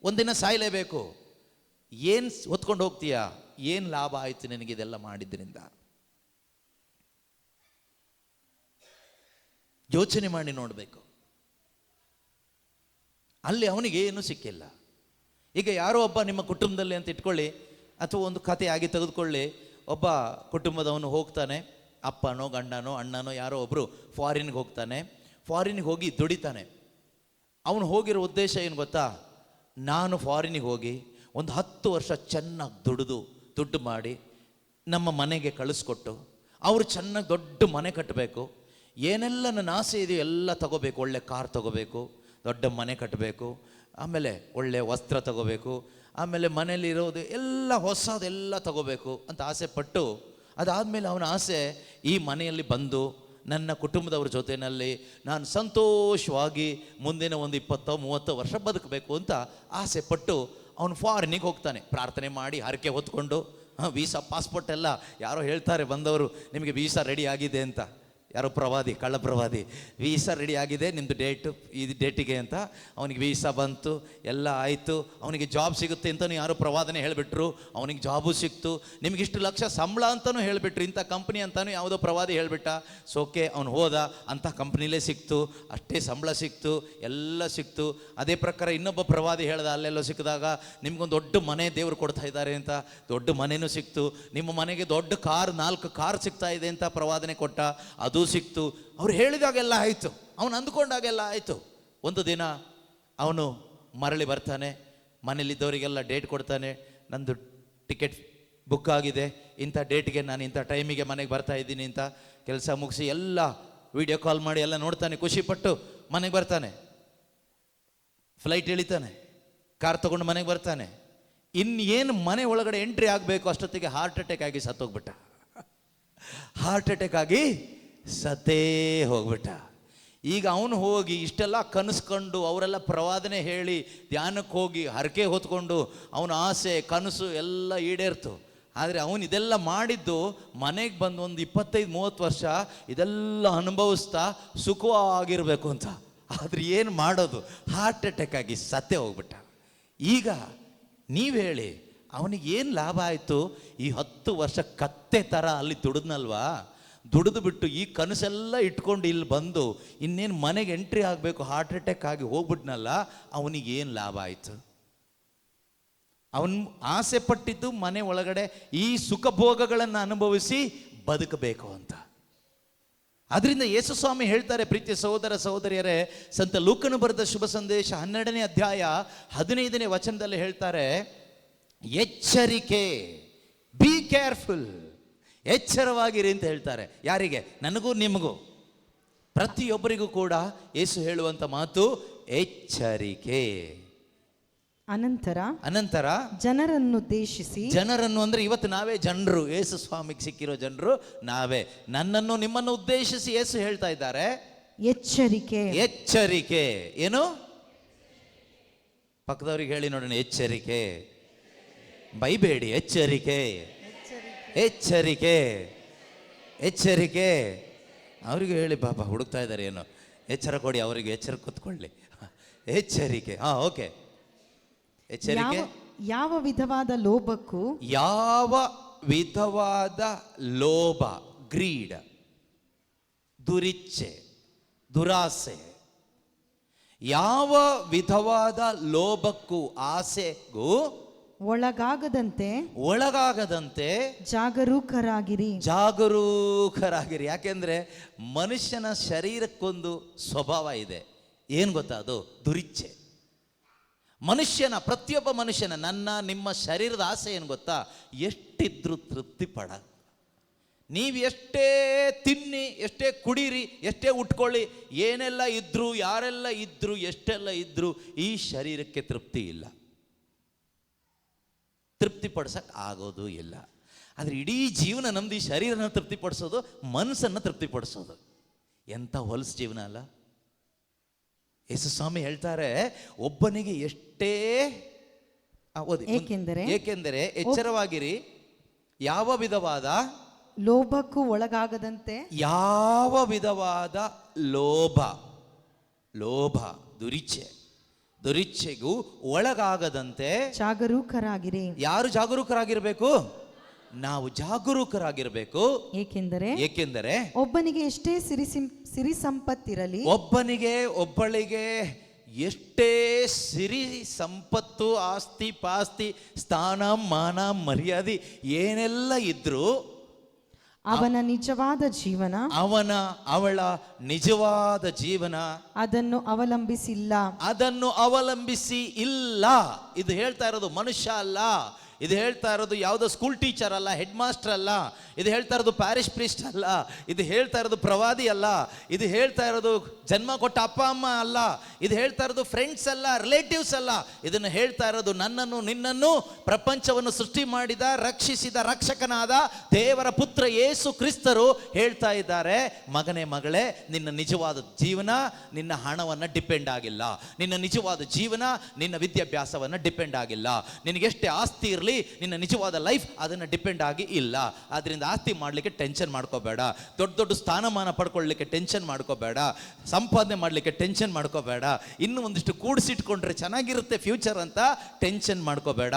ಒಂದಿನ ಸಾಯಲೇಬೇಕು. ಏನು ಹೊತ್ಕೊಂಡು ಹೋಗ್ತೀಯಾ? ಏನು ಲಾಭ ಆಯಿತು ನಿನಗಿದೆಲ್ಲ ಮಾಡಿದ್ರಿಂದ? ಯೋಚನೆ ಮಾಡಿ ನೋಡಬೇಕು. ಅಲ್ಲಿ ಅವನಿಗೆ ಏನೂ ಸಿಕ್ಕಿಲ್ಲ. ಈಗ ಯಾರೋ ಒಬ್ಬ ನಿಮ್ಮ ಕುಟುಂಬದಲ್ಲಿ ಅಂತ ಇಟ್ಕೊಳ್ಳಿ, ಅಥವಾ ಒಂದು ಕಥೆ ಆಗಿ ತೆಗೆದುಕೊಳ್ಳಿ. ಒಬ್ಬ ಕುಟುಂಬದವನು ಹೋಗ್ತಾನೆ, ಅಪ್ಪನೋ ಗಂಡನೋ ಅಣ್ಣನೋ ಯಾರೋ ಒಬ್ಬರು ಫಾರಿನ್ಗೆ ಹೋಗ್ತಾನೆ. ಫಾರಿನ್ಗೆ ಹೋಗಿ ದುಡಿತಾನೆ. ಅವನು ಹೋಗಿರೋ ಉದ್ದೇಶ ಏನು ಗೊತ್ತಾ? ನಾನು ಫಾರಿನಿಗೆ ಹೋಗಿ ಒಂದು 10 ವರ್ಷ ಚೆನ್ನಾಗಿ ದುಡ್ಡು ಮಾಡಿ ನಮ್ಮ ಮನೆಗೆ ಕಳಿಸ್ಕೊಟ್ಟು ಅವರು ಚೆನ್ನಾಗಿ ದೊಡ್ಡ ಮನೆ ಕಟ್ಟಬೇಕು, ಏನೆಲ್ಲ ನನ್ನ ಆಸೆ ಇದೆಯೋ ಎಲ್ಲ ತಗೋಬೇಕು. ಒಳ್ಳೆ ಕಾರ್ ತಗೋಬೇಕು, ದೊಡ್ಡ ಮನೆ ಕಟ್ಟಬೇಕು, ಆಮೇಲೆ ಒಳ್ಳೆ ವಸ್ತ್ರ ತಗೋಬೇಕು, ಆಮೇಲೆ ಮನೇಲಿರೋದು ಎಲ್ಲ ಹೊಸದೆಲ್ಲ ತಗೋಬೇಕು ಅಂತ ಆಸೆ ಪಟ್ಟು, ಅದಾದಮೇಲೆ ಅವನ ಆಸೆ ಈ ಮನೆಯಲ್ಲಿ ಬಂದು ನನ್ನ ಕುಟುಂಬದವ್ರ ಜೊತೆಯಲ್ಲಿ ನಾನು ಸಂತೋಷವಾಗಿ ಮುಂದಿನ ಒಂದು 20-30 ವರ್ಷ ಬದುಕಬೇಕು ಅಂತ ಆಸೆ ಪಟ್ಟು ಅವನು ಫಾರಿನಿಗೆ ಹೋಗ್ತಾನೆ. ಪ್ರಾರ್ಥನೆ ಮಾಡಿ ಹರಕೆ ಹೊತ್ಕೊಂಡು, ವೀಸಾ ಪಾಸ್ಪೋರ್ಟ್ ಎಲ್ಲ ಯಾರೋ ಹೇಳ್ತಾರೆ ಬಂದವರು, ನಿಮಗೆ ವೀಸಾ ರೆಡಿ ಆಗಿದೆ ಅಂತ. ಯಾರೋ ಪ್ರವಾದಿ, ಕಳ್ಳ ಪ್ರವಾದಿ, ವೀಸಾ ರೆಡಿ ಆಗಿದೆ ನಿಮ್ಮದು ಈ ಡೇಟಿಗೆ ಅಂತ. ಅವನಿಗೆ ವೀಸಾ ಬಂತು, ಎಲ್ಲ ಆಯಿತು, ಅವನಿಗೆ ಜಾಬ್ ಸಿಗುತ್ತೆ ಅಂತಲೂ ಯಾರೋ ಪ್ರವಾದನೆ ಹೇಳಿಬಿಟ್ರು. ಅವನಿಗೆ ಜಾಬು ಸಿಕ್ತು. ನಿಮ್ಗೆ ಇಷ್ಟು ಲಕ್ಷ ಸಂಬಳ ಅಂತಲೂ ಹೇಳಿಬಿಟ್ರು, ಇಂಥ ಕಂಪ್ನಿ ಅಂತಲೂ ಯಾವುದೋ ಪ್ರವಾದಿ ಹೇಳಿಬಿಟ್ಟ. ಸೋಕೆ ಅವನು ಹೋದ, ಅಂಥ ಕಂಪ್ನಿಲೇ ಸಿಕ್ತು, ಅಷ್ಟೇ ಸಂಬಳ ಸಿಕ್ತು, ಎಲ್ಲ ಸಿಕ್ತು. ಅದೇ ಪ್ರಕಾರ ಇನ್ನೊಬ್ಬ ಪ್ರವಾದಿ ಹೇಳ್ದ, ಅಲ್ಲೆಲ್ಲೋ ಸಿಕ್ಕಿದಾಗ ನಿಮ್ಗೊಂದು ದೊಡ್ಡ ಮನೆ ದೇವರು ಕೊಡ್ತಾ ಇದ್ದಾರೆ ಅಂತ, ದೊಡ್ಡ ಮನೆಯೂ ಸಿಕ್ತು. ನಿಮ್ಮ ಮನೆಗೆ ದೊಡ್ಡ ಕಾರ್, 4 ಕಾರ್ ಸಿಗ್ತಾ ಇದೆ ಅಂತ ಪ್ರವಾದನೆ ಕೊಟ್ಟ, ಅದು ಸಿಕ್ತು. ಅವ್ರು ಹೇಳಿದಾಗೆಲ್ಲ ಆಯಿತು, ಅವನು ಅಂದ್ಕೊಂಡಾಗೆಲ್ಲ ಆಯಿತು. ಒಂದು ದಿನ ಅವನು ಮರಳಿ ಬರ್ತಾನೆ, ಮನೇಲಿದ್ದವರಿಗೆಲ್ಲ ಡೇಟ್ ಕೊಡ್ತಾನೆ. ನಂದು ಟಿಕೆಟ್ ಬುಕ್ ಆಗಿದೆ, ಇಂಥ ಡೇಟ್ಗೆ ನಾನು ಇಂಥ ಟೈಮಿಗೆ ಮನೆಗೆ ಬರ್ತಾ ಇದ್ದೀನಿ ಅಂತ. ಕೆಲಸ ಮುಗಿಸಿ ಎಲ್ಲ ವಿಡಿಯೋ ಕಾಲ್ ಮಾಡಿ ಎಲ್ಲ ನೋಡ್ತಾನೆ, ಖುಷಿಪಟ್ಟು ಮನೆಗೆ ಬರ್ತಾನೆ. ಫ್ಲೈಟ್ ಇಳಿತಾನೆ, ಕಾರ್ ತೊಗೊಂಡು ಮನೆಗೆ ಬರ್ತಾನೆ. ಇನ್ನೇನು ಮನೆ ಒಳಗಡೆ ಎಂಟ್ರಿ ಆಗಬೇಕು ಅಷ್ಟೊತ್ತಿಗೆ ಹಾರ್ಟ್ ಅಟ್ಯಾಕ್ ಆಗಿ ಸತ್ತೋಗ್ಬಿಟ್ಟ. ಹಾರ್ಟ್ ಅಟ್ಯಾಕ್ ಆಗಿ ಸತ್ತೇ ಹೋಗ್ಬಿಟ್ಟ. ಈಗ ಅವನು ಹೋಗಿ ಇಷ್ಟೆಲ್ಲ ಕನಸ್ಕೊಂಡು, ಅವರೆಲ್ಲ ಪ್ರವಾದನೆ ಹೇಳಿ ಧ್ಯಾನಕ್ಕೆ ಹೋಗಿ ಹರಕೆ ಹೊತ್ಕೊಂಡು ಅವನ ಆಸೆ ಕನಸು ಎಲ್ಲ ಈಡೇರ್ತು. ಆದರೆ ಅವನು ಇದೆಲ್ಲ ಮಾಡಿದ್ದು ಮನೆಗೆ ಬಂದು ಒಂದು 25-30 ವರ್ಷ ಇದೆಲ್ಲ ಅನುಭವಿಸ್ತಾ ಸುಖವಾಗಿರಬೇಕು ಅಂತ. ಆದರೆ ಏನು ಮಾಡೋದು, ಹಾರ್ಟ್ ಅಟ್ಯಾಕ್ ಆಗಿ ಸತ್ತೇ ಹೋಗ್ಬಿಟ್ಟ. ಈಗ ನೀವು ಹೇಳಿ, ಅವನಿಗೆ ಏನು ಲಾಭ ಆಯಿತು? ಈ 10 ವರ್ಷ ಕತ್ತೆ ಥರ ಅಲ್ಲಿ ದುಡಿದ್ನಲ್ವಾ, ದುಡಿದು ಬಿಟ್ಟು ಈ ಕನಸೆಲ್ಲ ಇಟ್ಕೊಂಡು ಇಲ್ಲಿ ಬಂದು ಇನ್ನೇನು ಮನೆಗೆ ಎಂಟ್ರಿ ಆಗಬೇಕು, ಹಾರ್ಟ್ ಅಟ್ಯಾಕ್ ಆಗಿ ಹೋಗ್ಬಿಟ್ನಲ್ಲ, ಅವನಿಗೇನು ಲಾಭ ಆಯಿತು? ಅವನು ಆಸೆ ಪಟ್ಟಿದ್ದು ಮನೆ ಒಳಗಡೆ ಈ ಸುಖ ಭೋಗಗಳನ್ನು ಅನುಭವಿಸಿ ಬದುಕಬೇಕು ಅಂತ. ಅದರಿಂದ ಯೇಸು ಸ್ವಾಮಿ ಹೇಳ್ತಾರೆ, ಪ್ರೀತಿಯ ಸಹೋದರ ಸಹೋದರಿಯರೇ, ಸಂತ ಲೂಕನು ಬರೆದ ಶುಭ ಸಂದೇಶ 12ನೇ ಅಧ್ಯಾಯ 15ನೇ ವಚನದಲ್ಲಿ ಹೇಳ್ತಾರೆ, ಎಚ್ಚರಿಕೆ, ಬಿ ಕೇರ್ಫುಲ್. ಎಚ್ಚರವಾಗಿರಿ ಅಂತ ಹೇಳ್ತಾರೆ. ಯಾರಿಗೆ? ನನಗೂ ನಿಮಗೂ, ಪ್ರತಿಯೊಬ್ಬರಿಗೂ ಕೂಡ ಯೇಸು ಹೇಳುವಂತ ಮಾತು ಎಚ್ಚರಿಕೆ. ಅನಂತರ ಜನರನ್ನುದ್ದೇಶಿಸಿ, ಜನರನ್ನು ಅಂದ್ರೆ ಇವತ್ತು ನಾವೇ ಜನರು, ಯೇಸು ಸ್ವಾಮಿಗೆ ಸಿಕ್ಕಿರೋ ಜನರು ನಾವೇ. ನನ್ನನ್ನು ನಿಮ್ಮನ್ನು ಉದ್ದೇಶಿಸಿ ಯೇಸು ಹೇಳ್ತಾ ಇದ್ದಾರೆ ಎಚ್ಚರಿಕೆ. ಎಚ್ಚರಿಕೆ ಏನು? ಪಕ್ಕದವ್ರಿಗೆ ಹೇಳಿ ನೋಡೋಣ, ಎಚ್ಚರಿಕೆ. ಬೈಬೇಡಿ, ಎಚ್ಚರಿಕೆ, ಎಚ್ಚರಿಕೆ, ಎಚ್ಚರಿಕೆ. ಅವರಿಗೆ ಹೇಳಿ, ಬಾಬಾ ಹುಡುಕ್ತಾ ಇದ್ದಾರೆ ಏನು, ಎಚ್ಚರ ಕೊಡಿ ಅವರಿಗೆ, ಎಚ್ಚರ ಕೂತ್ಕೊಳ್ಳಿ. ಎಚ್ಚರಿಕೆ. ಓಕೆ. ಎಚ್ಚರಿಕೆ. ಯಾವ ವಿಧವಾದ ಲೋಭಕ್ಕೂ, ಯಾವ ವಿಧವಾದ ಲೋಭ, ಗ್ರೀಡ್, ದುರಿಚ್ಛೆ, ದುರಾಸೆ, ಯಾವ ವಿಧವಾದ ಲೋಭಕ್ಕೂ ಆಸೆಗೂ ಒಳಗಾಗದಂತೆ ಜಾಗರೂಕರಾಗಿರಿ. ಯಾಕೆಂದ್ರೆ ಮನುಷ್ಯನ ಶರೀರಕ್ಕೊಂದು ಸ್ವಭಾವ ಇದೆ, ಏನು ಗೊತ್ತಾ? ಅದು ದುರಿಚ್ಛೆ. ಮನುಷ್ಯನ, ಪ್ರತಿಯೊಬ್ಬ ಮನುಷ್ಯನ, ನನ್ನ ನಿಮ್ಮ ಶರೀರದ ಆಸೆ ಏನು ಗೊತ್ತಾ? ಎಷ್ಟಿದ್ರೂ ತೃಪ್ತಿ ಪಡ. ನೀವು ಎಷ್ಟೇ ತಿನ್ನಿ, ಎಷ್ಟೇ ಕುಡೀರಿ, ಎಷ್ಟೇ ಉಟ್ಕೊಳ್ಳಿ, ಏನೆಲ್ಲ ಇದ್ರು, ಯಾರೆಲ್ಲ ಇದ್ರು, ಎಷ್ಟೆಲ್ಲ ಇದ್ರು, ಈ ಶರೀರಕ್ಕೆ ತೃಪ್ತಿ ಇಲ್ಲ, ತೃಪ್ತಿಪಡಿಸಕ್ಕೆ ಆಗೋದು ಇಲ್ಲ. ಆದರೆ ಇಡೀ ಜೀವನ ನಮ್ದು ಈ ಶರೀರನ ತೃಪ್ತಿಪಡಿಸೋದು, ಮನಸ್ಸನ್ನು ತೃಪ್ತಿಪಡಿಸೋದು. ಎಂಥ ಹೊಲಸು ಜೀವನ ಅಲ್ಲ? ಯೇಸು ಸ್ವಾಮಿ ಹೇಳ್ತಾರೆ, ಒಬ್ಬನಿಗೆ ಎಷ್ಟೇ ಏಕೆಂದರೆ ಎಚ್ಚರವಾಗಿರಿ, ಯಾವ ವಿಧವಾದ ಲೋಭಕ್ಕೂ ಒಳಗಾಗದಂತೆ, ಯಾವ ವಿಧವಾದ ಲೋಭ, ದುರಿಚ್ಛೆಗೂ ಒಳಗಾಗದಂತೆ ಜಾಗರೂಕರಾಗಿರಿ. ಯಾರು ಜಾಗರೂಕರಾಗಿರ್ಬೇಕು? ನಾವು ಜಾಗರೂಕರಾಗಿರ್ಬೇಕು. ಏಕೆಂದರೆ ಒಬ್ಬನಿಗೆ ಎಷ್ಟೇ ಸಿರಿ ಸಂಪತ್ತಿರಲಿ, ಒಬ್ಬಳಿಗೆ ಎಷ್ಟೇ ಸಿರಿ ಸಂಪತ್ತು, ಆಸ್ತಿ ಪಾಸ್ತಿ, ಸ್ಥಾನ ಮಾನ ಮರ್ಯಾದೆ ಏನೆಲ್ಲ ಇದ್ರೂ ಅವನ ನಿಜವಾದ ಜೀವನ, ಅವಳ ನಿಜವಾದ ಜೀವನ ಅದನ್ನು ಅವಲಂಬಿಸಿ ಇಲ್ಲ. ಇದು ಹೇಳ್ತಾ ಇರೋದು ಮನುಷ್ಯ ಅಲ್ಲ, ಇದು ಹೇಳ್ತಾ ಇರೋದು ಯಾವುದೋ ಸ್ಕೂಲ್ ಟೀಚರ್ ಅಲ್ಲ, ಹೆಡ್ ಮಾಸ್ಟರ್ ಅಲ್ಲ, ಇದು ಹೇಳ್ತಾ ಇರೋದು ಪ್ಯಾರಿಶ್ ಪ್ರೀಸ್ಟ್ ಅಲ್ಲ, ಇದು ಹೇಳ್ತಾ ಇರೋದು ಪ್ರವಾದಿ ಅಲ್ಲ, ಇದು ಹೇಳ್ತಾ ಇರೋದು ಜನ್ಮ ಕೊಟ್ಟ ಅಪ್ಪ ಅಮ್ಮ ಅಲ್ಲ, ಇದು ಹೇಳ್ತಾ ಇರೋದು ಫ್ರೆಂಡ್ಸ್ ಅಲ್ಲ, ರಿಲೇಟಿವ್ಸ್ ಅಲ್ಲ. ಇದನ್ನು ಹೇಳ್ತಾ ಇರೋದು ನನ್ನನ್ನು ನಿನ್ನನ್ನು ಪ್ರಪಂಚವನ್ನು ಸೃಷ್ಟಿ ಮಾಡಿದ, ರಕ್ಷಿಸಿದ ರಕ್ಷಕನಾದ ದೇವರ ಪುತ್ರ ಯೇಸು ಕ್ರಿಸ್ತರು ಹೇಳ್ತಾ ಇದ್ದಾರೆ, ಮಗನೇ ಮಗಳೇ, ನಿನ್ನ ನಿಜವಾದ ಜೀವನ ನಿನ್ನ ಹಣವನ್ನು ಡಿಪೆಂಡ್ ಆಗಿಲ್ಲ, ನಿನ್ನ ನಿಜವಾದ ಜೀವನ ನಿನ್ನ ವಿದ್ಯಾಭ್ಯಾಸವನ್ನು ಡಿಪೆಂಡ್ ಆಗಿಲ್ಲ, ನಿನಗೆಷ್ಟೇ ಆಸ್ತಿ ಇರಲಿ, ನಿನ್ನ ನಿಜವಾದ ಲೈಫ್ ಅದನ್ನು ಡಿಪೆಂಡ್ ಆಗಿ ಇಲ್ಲ. ಆದ್ರಿಂದ ಆಸ್ತಿ ಮಾಡಲಿಕ್ಕೆ ಟೆನ್ಷನ್ ಮಾಡ್ಕೋಬೇಡ, ದೊಡ್ಡ ಸ್ಥಾನಮಾನ ಪಡ್ಕೊಳ್ಳಲಿಕ್ಕೆ ಟೆನ್ಷನ್ ಮಾಡ್ಕೋಬೇಡ, ಸಂಪಾದನೆ ಮಾಡಲಿಕ್ಕೆ ಟೆನ್ಷನ್ ಮಾಡ್ಕೋಬೇಡ, ಇನ್ನು ಒಂದಿಷ್ಟು ಕೂಡಿಸಿಟ್ಕೊಂಡ್ರೆ ಚೆನ್ನಾಗಿರುತ್ತೆ ಫ್ಯೂಚರ್ ಅಂತ ಟೆನ್ಷನ್ ಮಾಡ್ಕೋಬೇಡ.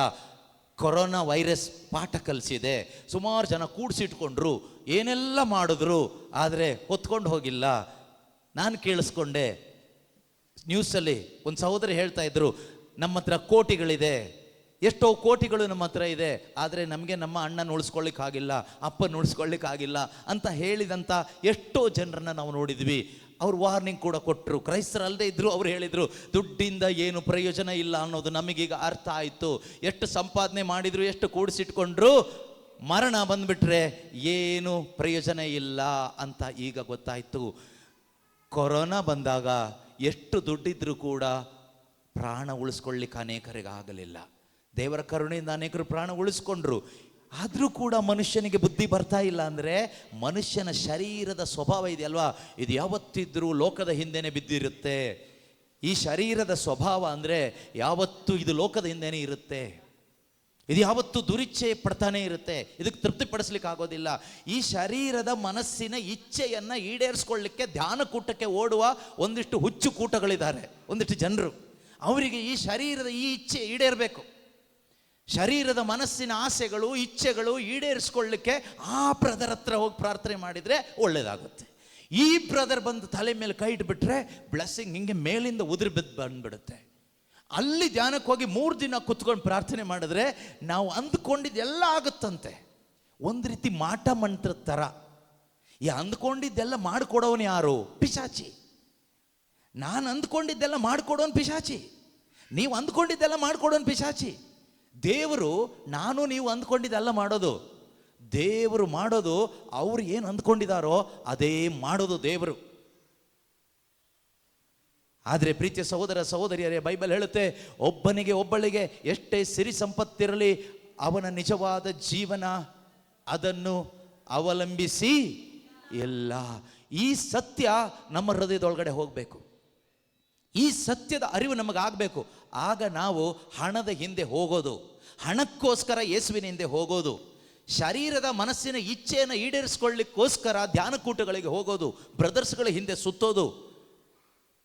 ಕೊರೋನಾ ವೈರಸ್ ಪಾಠ ಕಲಿಸಿದೆ. ಸುಮಾರು ಜನ ಕೂಡಿಸಿಟ್ಕೊಂಡ್ರು, ಏನೆಲ್ಲ ಮಾಡಿದ್ರು, ಆದರೆ ಹೊತ್ಕೊಂಡು ಹೋಗಿಲ್ಲ. ನಾನು ಕೇಳಿಸ್ಕೊಂಡೆ ನ್ಯೂಸಲ್ಲಿ, ಒಂದು ಸಹೋದರಿ ಹೇಳ್ತಾ ಇದ್ರು, ನಮ್ಮ ಹತ್ರ ಕೋಟಿಗಳಿದೆ, ಎಷ್ಟೋ ಕೋಟಿಗಳು ನಮ್ಮ ಹತ್ರ ಇದೆ, ಆದರೆ ನಮಗೆ ನಮ್ಮ ಅಣ್ಣನ ಉಳಿಸ್ಕೊಳ್ಳಿಕ್ಕಾಗಿಲ್ಲ, ಅಪ್ಪನ ಉಳಿಸ್ಕೊಳ್ಳಿಕ್ಕಾಗಿಲ್ಲ ಅಂತ ಹೇಳಿದಂಥ ಎಷ್ಟೋ ಜನರನ್ನ ನಾವು ನೋಡಿದ್ವಿ. ಅವ್ರು ವಾರ್ನಿಂಗ್ ಕೂಡ ಕೊಟ್ಟರು, ಕ್ರೈಸ್ತರಲ್ಲದೆ ಇದ್ರು. ಅವ್ರು ಹೇಳಿದರು, ದುಡ್ಡಿಂದ ಏನು ಪ್ರಯೋಜನ ಇಲ್ಲ ಅನ್ನೋದು ನಮಗೀಗ ಅರ್ಥ ಆಯಿತು. ಎಷ್ಟು ಸಂಪಾದನೆ ಮಾಡಿದ್ರು, ಎಷ್ಟು ಕೂಡಿಸಿಟ್ಕೊಂಡ್ರು, ಮರಣ ಬಂದ್ಬಿಟ್ರೆ ಏನು ಪ್ರಯೋಜನ ಇಲ್ಲ ಅಂತ ಈಗ ಗೊತ್ತಾಯಿತು. ಕೊರೋನಾ ಬಂದಾಗ ಎಷ್ಟು ದುಡ್ಡಿದ್ರೂ ಕೂಡ ಪ್ರಾಣ ಉಳಿಸ್ಕೊಳ್ಳಿಕ್ಕೆ ಅನೇಕರಿಗೆ ಆಗಲಿಲ್ಲ. ದೇವರ ಕರುಣೆಯಿಂದ ಅನೇಕರು ಪ್ರಾಣ ಉಳಿಸ್ಕೊಂಡ್ರು. ಆದರೂ ಕೂಡ ಮನುಷ್ಯನಿಗೆ ಬುದ್ಧಿ ಬರ್ತಾ ಇಲ್ಲ. ಅಂದರೆ ಮನುಷ್ಯನ ಶರೀರದ ಸ್ವಭಾವ ಇದೆಯಲ್ವಾ, ಇದು ಯಾವತ್ತಿದ್ರೂ ಲೋಕದ ಹಿಂದೆನೇ ಬಿದ್ದಿರುತ್ತೆ. ಈ ಶರೀರದ ಸ್ವಭಾವ ಅಂದರೆ ಯಾವತ್ತೂ ಇದು ಲೋಕದ ಹಿಂದೆನೇ ಇರುತ್ತೆ. ಇದು ಯಾವತ್ತೂ ದುರಿಚ್ಛೆ ಪಡ್ತಾನೆ ಇರುತ್ತೆ, ಇದಕ್ಕೆ ತೃಪ್ತಿಪಡಿಸ್ಲಿಕ್ಕೆ ಆಗೋದಿಲ್ಲ. ಈ ಶರೀರದ ಮನಸ್ಸಿನ ಇಚ್ಛೆಯನ್ನು ಈಡೇರಿಸ್ಕೊಳ್ಳಿಕ್ಕೆ ಧ್ಯಾನ ಕೂಟಕ್ಕೆ ಓಡುವ ಒಂದಿಷ್ಟು ಹುಚ್ಚು ಕೂಟಗಳಿದ್ದಾರೆ, ಒಂದಿಷ್ಟು ಜನರು. ಅವರಿಗೆ ಈ ಶರೀರದ ಈ ಇಚ್ಛೆ ಈಡೇರಬೇಕು. ಶರೀರದ ಮನಸ್ಸಿನ ಆಸೆಗಳು, ಇಚ್ಛೆಗಳು ಈಡೇರಿಸ್ಕೊಳ್ಳಿಕ್ಕೆ ಆ ಬ್ರದರ್ ಹತ್ರ ಹೋಗಿ ಪ್ರಾರ್ಥನೆ ಮಾಡಿದರೆ ಒಳ್ಳೇದಾಗುತ್ತೆ. ಈ ಬ್ರದರ್ ಬಂದು ತಲೆ ಮೇಲೆ ಕೈ ಇಟ್ಬಿಟ್ರೆ ಬ್ಲೆಸ್ಸಿಂಗ್ ಹಿಂಗೆ ಮೇಲಿಂದ ಉದುರಿ ಬಂದ್ಬಿಡುತ್ತೆ. ಅಲ್ಲಿ ಧ್ಯಾನಕ್ಕೆ ಹೋಗಿ 3 ದಿನ ಕುತ್ಕೊಂಡು ಪ್ರಾರ್ಥನೆ ಮಾಡಿದ್ರೆ ನಾವು ಅಂದ್ಕೊಂಡಿದ್ದೆಲ್ಲ ಆಗುತ್ತಂತೆ. ಒಂದು ರೀತಿ ಮಾಟ ಮಂತ್ರದ ಥರ. ಈ ಅಂದ್ಕೊಂಡಿದ್ದೆಲ್ಲ ಮಾಡಿಕೊಡೋನು ಯಾರು? ಪಿಶಾಚಿ. ನಾನು ಅಂದ್ಕೊಂಡಿದ್ದೆಲ್ಲ ಮಾಡಿಕೊಡೋನು ಪಿಶಾಚಿ, ನೀವು ಅಂದ್ಕೊಂಡಿದ್ದೆಲ್ಲ ಮಾಡಿಕೊಡೋನು ಪಿಶಾಚಿ. ದೇವರು ನಾನು ನೀವು ಅಂದ್ಕೊಂಡಿದ್ದೆಲ್ಲ ಮಾಡೋದು. ದೇವರು ಮಾಡೋದು ಅವ್ರು ಏನು ಅಂದ್ಕೊಂಡಿದ್ದಾರೋ ಅದೇ ಮಾಡೋದು ದೇವರು. ಆದರೆ ಪ್ರೀತಿಯ ಸಹೋದರ ಸಹೋದರಿಯರೇ, ಬೈಬಲ್ ಹೇಳುತ್ತೆ, ಒಬ್ಬನಿಗೆ ಒಬ್ಬಳಿಗೆ ಎಷ್ಟೇ ಸಿರಿ ಸಂಪತ್ತಿರಲಿ, ಅವನ ನಿಜವಾದ ಜೀವನ ಅದನ್ನು ಅವಲಂಬಿಸಿ ಇಲ್ಲ. ಈ ಸತ್ಯ ನಮ್ಮ ಹೃದಯದೊಳಗಡೆ ಹೋಗಬೇಕು. ಈ ಸತ್ಯದ ಅರಿವು ನಮಗಾಗಬೇಕು. ಆಗ ನಾವು ಹಣದ ಹಿಂದೆ ಹೋಗೋದು, ಹಣಕ್ಕೋಸ್ಕರ ಯೇಸುವಿನ ಹಿಂದೆ ಹೋಗೋದು, ಶರೀರದ ಮನಸ್ಸಿನ ಇಚ್ಛೆಯನ್ನು ಈಡೇರಿಸ್ಕೊಳ್ಳಿಕ್ಕೋಸ್ಕರ ಧ್ಯಾನಕೂಟಗಳಿಗೆ ಹೋಗೋದು, ಬ್ರದರ್ಸ್ಗಳ ಹಿಂದೆ ಸುತ್ತೋದು,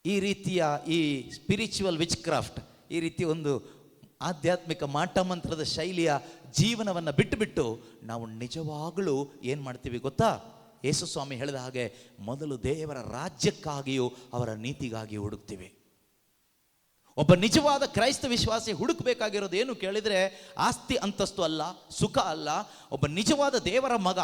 ಈ ರೀತಿಯ ಈ ಸ್ಪಿರಿಚುವಲ್ ವಿಚ್ ಕ್ರಾಫ್ಟ್, ಈ ರೀತಿ ಒಂದು ಆಧ್ಯಾತ್ಮಿಕ ಮಾಟಮಂತ್ರದ ಶೈಲಿಯ ಜೀವನವನ್ನು ಬಿಟ್ಟು ನಾವು ನಿಜವಾಗಲೂ ಏನು ಮಾಡ್ತೀವಿ ಗೊತ್ತಾ? ಯೇಸು ಸ್ವಾಮಿ ಹೇಳಿದ ಹಾಗೆ, ಮೊದಲು ದೇವರ ರಾಜ್ಯಕ್ಕಾಗಿಯೂ ಅವರ ನೀತಿಗಾಗಿಯೂ ಹುಡುಕ್ತೀವಿ. ಒಬ್ಬ ನಿಜವಾದ ಕ್ರೈಸ್ತ ವಿಶ್ವಾಸಿ ಹುಡುಕಬೇಕಾಗಿರೋದು ಏನು ಕೇಳಿದರೆ, ಆಸ್ತಿ ಅಂತಸ್ತು ಅಲ್ಲ, ಸುಖ ಅಲ್ಲ. ಒಬ್ಬ ನಿಜವಾದ ದೇವರ ಮಗ,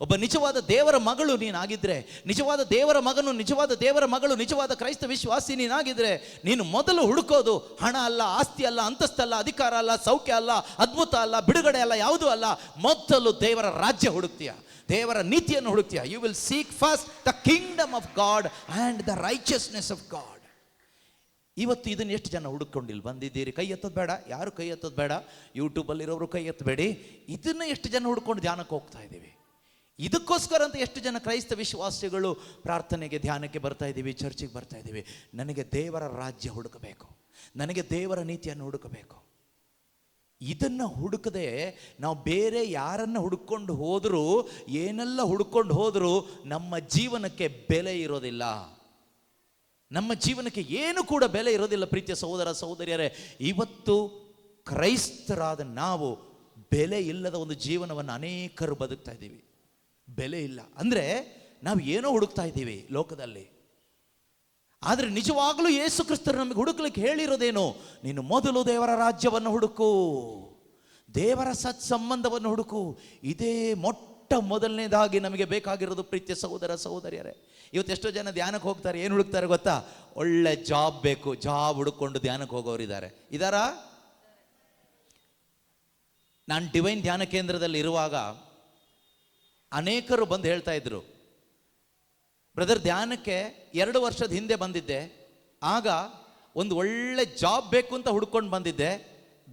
ಒಬ್ಬ ನಿಜವಾದ ದೇವರ ಮಗಳು ನೀನಾಗಿದ್ರೆ, ನಿಜವಾದ ದೇವರ ಮಗನು, ನಿಜವಾದ ದೇವರ ಮಗಳು, ನಿಜವಾದ ಕ್ರೈಸ್ತ ವಿಶ್ವಾಸಿ ನೀನಾಗಿದ್ರೆ, ನೀನು ಮೊದಲು ಹುಡುಕೋದು ಹಣ ಅಲ್ಲ, ಆಸ್ತಿ ಅಲ್ಲ, ಅಂತಸ್ತಲ್ಲ, ಅಧಿಕಾರ ಅಲ್ಲ, ಸೌಖ್ಯ ಅಲ್ಲ, ಅದ್ಭುತ ಅಲ್ಲ, ಬಿಡುಗಡೆ ಅಲ್ಲ, ಯಾವುದೂ ಅಲ್ಲ. ಮೊದಲು ದೇವರ ರಾಜ್ಯ ಹುಡುಕ್ತೀಯ, ದೇವರ ನೀತಿಯನ್ನು ಹುಡುಕ್ತೀಯ. You will seek first the kingdom of God and the righteousness of God. ಇವತ್ತು ಇದನ್ನು ಎಷ್ಟು ಜನ ಹುಡುಕೊಂಡಿಲ್ಲಿ ಬಂದಿದ್ದೀರಿ? ಕೈ ಎತ್ತೋದು ಬೇಡ, ಯಾರು ಕೈ ಎತ್ತೋದು ಬೇಡ, ಯೂಟ್ಯೂಬಲ್ಲಿರೋರು ಕೈ ಎತ್ತಬೇಡಿ. ಇದನ್ನು ಎಷ್ಟು ಜನ ಹುಡ್ಕೊಂಡು ಧ್ಯಾನಕ್ಕೆ ಹೋಗ್ತಾ ಇದ್ದೀವಿ? ಇದಕ್ಕೋಸ್ಕರ ಅಂತ ಎಷ್ಟು ಜನ ಕ್ರೈಸ್ತ ವಿಶ್ವಾಸಿಗಳು ಪ್ರಾರ್ಥನೆಗೆ, ಧ್ಯಾನಕ್ಕೆ ಬರ್ತಾ ಇದ್ದೀವಿ, ಚರ್ಚಿಗೆ ಬರ್ತಾ ಇದ್ದೀವಿ? ನನಗೆ ದೇವರ ರಾಜ್ಯ ಹುಡುಕಬೇಕು, ನನಗೆ ದೇವರ ನೀತಿಯನ್ನು ಹುಡುಕಬೇಕು. ಇದನ್ನು ಹುಡುಕದೆ ನಾವು ಬೇರೆ ಯಾರನ್ನು ಹುಡುಕೊಂಡು ಹೋದರೂ, ಏನೆಲ್ಲ ಹುಡುಕೊಂಡು ಹೋದರೂ ನಮ್ಮ ಜೀವನಕ್ಕೆ ಬೆಲೆ ಇರೋದಿಲ್ಲ. ನಮ್ಮ ಜೀವನಕ್ಕೆ ಏನು ಕೂಡ ಬೆಲೆ ಇರೋದಿಲ್ಲ. ಪ್ರೀತಿಯ ಸಹೋದರ ಸಹೋದರಿಯರೇ, ಇವತ್ತು ಕ್ರೈಸ್ತರಾದ ನಾವು ಬೆಲೆ ಇಲ್ಲದ ಒಂದು ಜೀವನವನ್ನು ಅನೇಕರು ಬದುಕ್ತಾ ಇದ್ದೀವಿ. ಬೆಲೆ ಇಲ್ಲ ಅಂದರೆ ನಾವು ಏನೋ ಹುಡುಕ್ತಾ ಇದ್ದೀವಿ ಲೋಕದಲ್ಲಿ. ಆದರೆ ನಿಜವಾಗಲೂ ಯೇಸು ಕ್ರಿಸ್ತರು ನಮಗೆ ಹುಡುಕ್ಲಿಕ್ಕೆ ಹೇಳಿರೋದೇನು? ನೀನು ಮೊದಲು ದೇವರ ರಾಜ್ಯವನ್ನು ಹುಡುಕು, ದೇವರ ಸತ್ಸಂಬಂಧವನ್ನು ಹುಡುಕು. ಇದೇ ಮೊದಲನೇದಾಗಿ ನಮಗೆ ಬೇಕಾಗಿರೋದು. ಪ್ರೀತಿಯ ಸಹೋದರ ಸಹೋದರಿಯರೇ, ಇವತ್ತು ಎಷ್ಟೋ ಜನ ಧ್ಯಾನಕ್ಕೆ ಹೋಗ್ತಾರೆ, ಏನು ಹುಡುಕ್ತಾರೆ ಗೊತ್ತಾ? ಒಳ್ಳೆ ಜಾಬ್ ಬೇಕು, ಜಾಬ್ ಹುಡುಕೊಂಡು ಧ್ಯಾನಕ್ಕೆ ಹೋಗೋರಿದ್ದಾರೆ. ಇದಾರಾ? ನಾನು ಡಿವೈನ್ ಧ್ಯಾನ ಕೇಂದ್ರದಲ್ಲಿ ಇರುವಾಗ ಅನೇಕರು ಬಂದು ಹೇಳ್ತಾ ಇದ್ರು, ಬ್ರದರ್ ಧ್ಯಾನಕ್ಕೆ 2 ವರ್ಷದ ಹಿಂದೆ ಬಂದಿದ್ದೆ, ಆಗ ಒಂದು ಒಳ್ಳೆ ಜಾಬ್ ಬೇಕು ಅಂತ ಹುಡ್ಕೊಂಡು ಬಂದಿದ್ದೆ,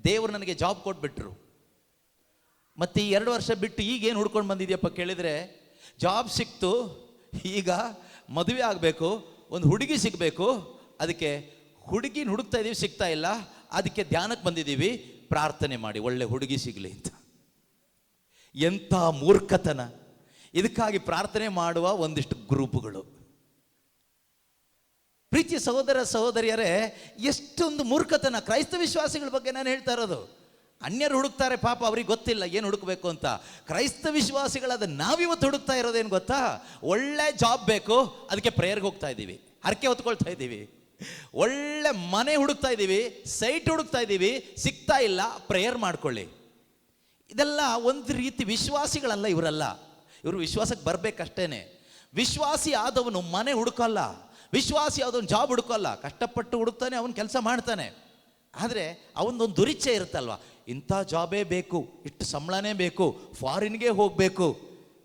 ದೇವರು ನನಗೆ ಜಾಬ್ ಕೊಟ್ಬಿಟ್ರು. ಮತ್ತು ಈ 2 ವರ್ಷ ಬಿಟ್ಟು ಈಗೇನು ಹುಡ್ಕೊಂಡು ಬಂದಿದ್ಯಪ್ಪ ಕೇಳಿದರೆ, ಜಾಬ್ ಸಿಕ್ತು, ಈಗ ಮದುವೆ ಆಗಬೇಕು, ಒಂದು ಹುಡುಗಿ ಸಿಗಬೇಕು, ಅದಕ್ಕೆ ಹುಡುಗಿನ ಹುಡುಕ್ತಾ ಇದ್ದೀವಿ, ಸಿಗ್ತಾ ಇಲ್ಲ, ಅದಕ್ಕೆ ಧ್ಯಾನಕ್ಕೆ ಬಂದಿದ್ದೀವಿ, ಪ್ರಾರ್ಥನೆ ಮಾಡಿ ಒಳ್ಳೆ ಹುಡುಗಿ ಸಿಗಲಿ ಅಂತ. ಎಂಥ ಮೂರ್ಖತನ! ಇದಕ್ಕಾಗಿ ಪ್ರಾರ್ಥನೆ ಮಾಡುವ ಒಂದಿಷ್ಟು ಗ್ರೂಪುಗಳು. ಪ್ರೀತಿಯ ಸಹೋದರ ಸಹೋದರಿಯರೇ, ಎಷ್ಟೊಂದು ಮೂರ್ಖತನ! ಕ್ರೈಸ್ತ ವಿಶ್ವಾಸಿಗಳ ಬಗ್ಗೆ ನಾನು ಹೇಳ್ತಾ ಇರೋದು. ಅನ್ಯರು ಹುಡುಕ್ತಾರೆ, ಪಾಪ ಅವ್ರಿಗೆ ಗೊತ್ತಿಲ್ಲ ಏನು ಹುಡುಕಬೇಕು ಅಂತ. ಕ್ರೈಸ್ತ ವಿಶ್ವಾಸಿಗಳಾದ ನಾವಿವತ್ತು ಹುಡುಕ್ತಾ ಇರೋದೇನು ಗೊತ್ತಾ? ಒಳ್ಳೆ ಜಾಬ್ ಬೇಕು, ಅದಕ್ಕೆ ಪ್ರೇಯರ್ಗೆ ಹೋಗ್ತಾ ಇದ್ದೀವಿ, ಹರಕೆ ಹೊತ್ಕೊಳ್ತಾ ಇದ್ದೀವಿ. ಒಳ್ಳೆ ಮನೆ ಹುಡುಕ್ತಾ ಇದ್ದೀವಿ, ಸೈಟ್ ಹುಡುಕ್ತಾ ಇದ್ದೀವಿ, ಸಿಗ್ತಾ ಇಲ್ಲ, ಪ್ರೇಯರ್ ಮಾಡ್ಕೊಳ್ಳಿ. ಇದೆಲ್ಲ ಒಂದು ರೀತಿ ವಿಶ್ವಾಸಿಗಳಲ್ಲ ಇವರಲ್ಲ. ಇವರು ವಿಶ್ವಾಸಕ್ಕೆ ಬರಬೇಕಷ್ಟೇನೆ. ವಿಶ್ವಾಸಿ ಆದವನು ಮನೆ ಹುಡುಕಲ್ಲ, ವಿಶ್ವಾಸಿ ಆದವನು ಜಾಬ್ ಹುಡುಕಲ್ಲ, ಕಷ್ಟಪಟ್ಟು ಹುಡುಕ್ತಾನೆ, ಅವನು ಕೆಲಸ ಮಾಡ್ತಾನೆ. ಆದರೆ ಅವನದೊಂದು ದುರಿಚ್ಛೆ ಇರುತ್ತಲ್ವ, ಇಂಥ ಜಾಬೇ ಬೇಕು, ಇಷ್ಟು ಸಂಬಳನೇ ಬೇಕು, ಫಾರಿನ್ಗೆ ಹೋಗಬೇಕು,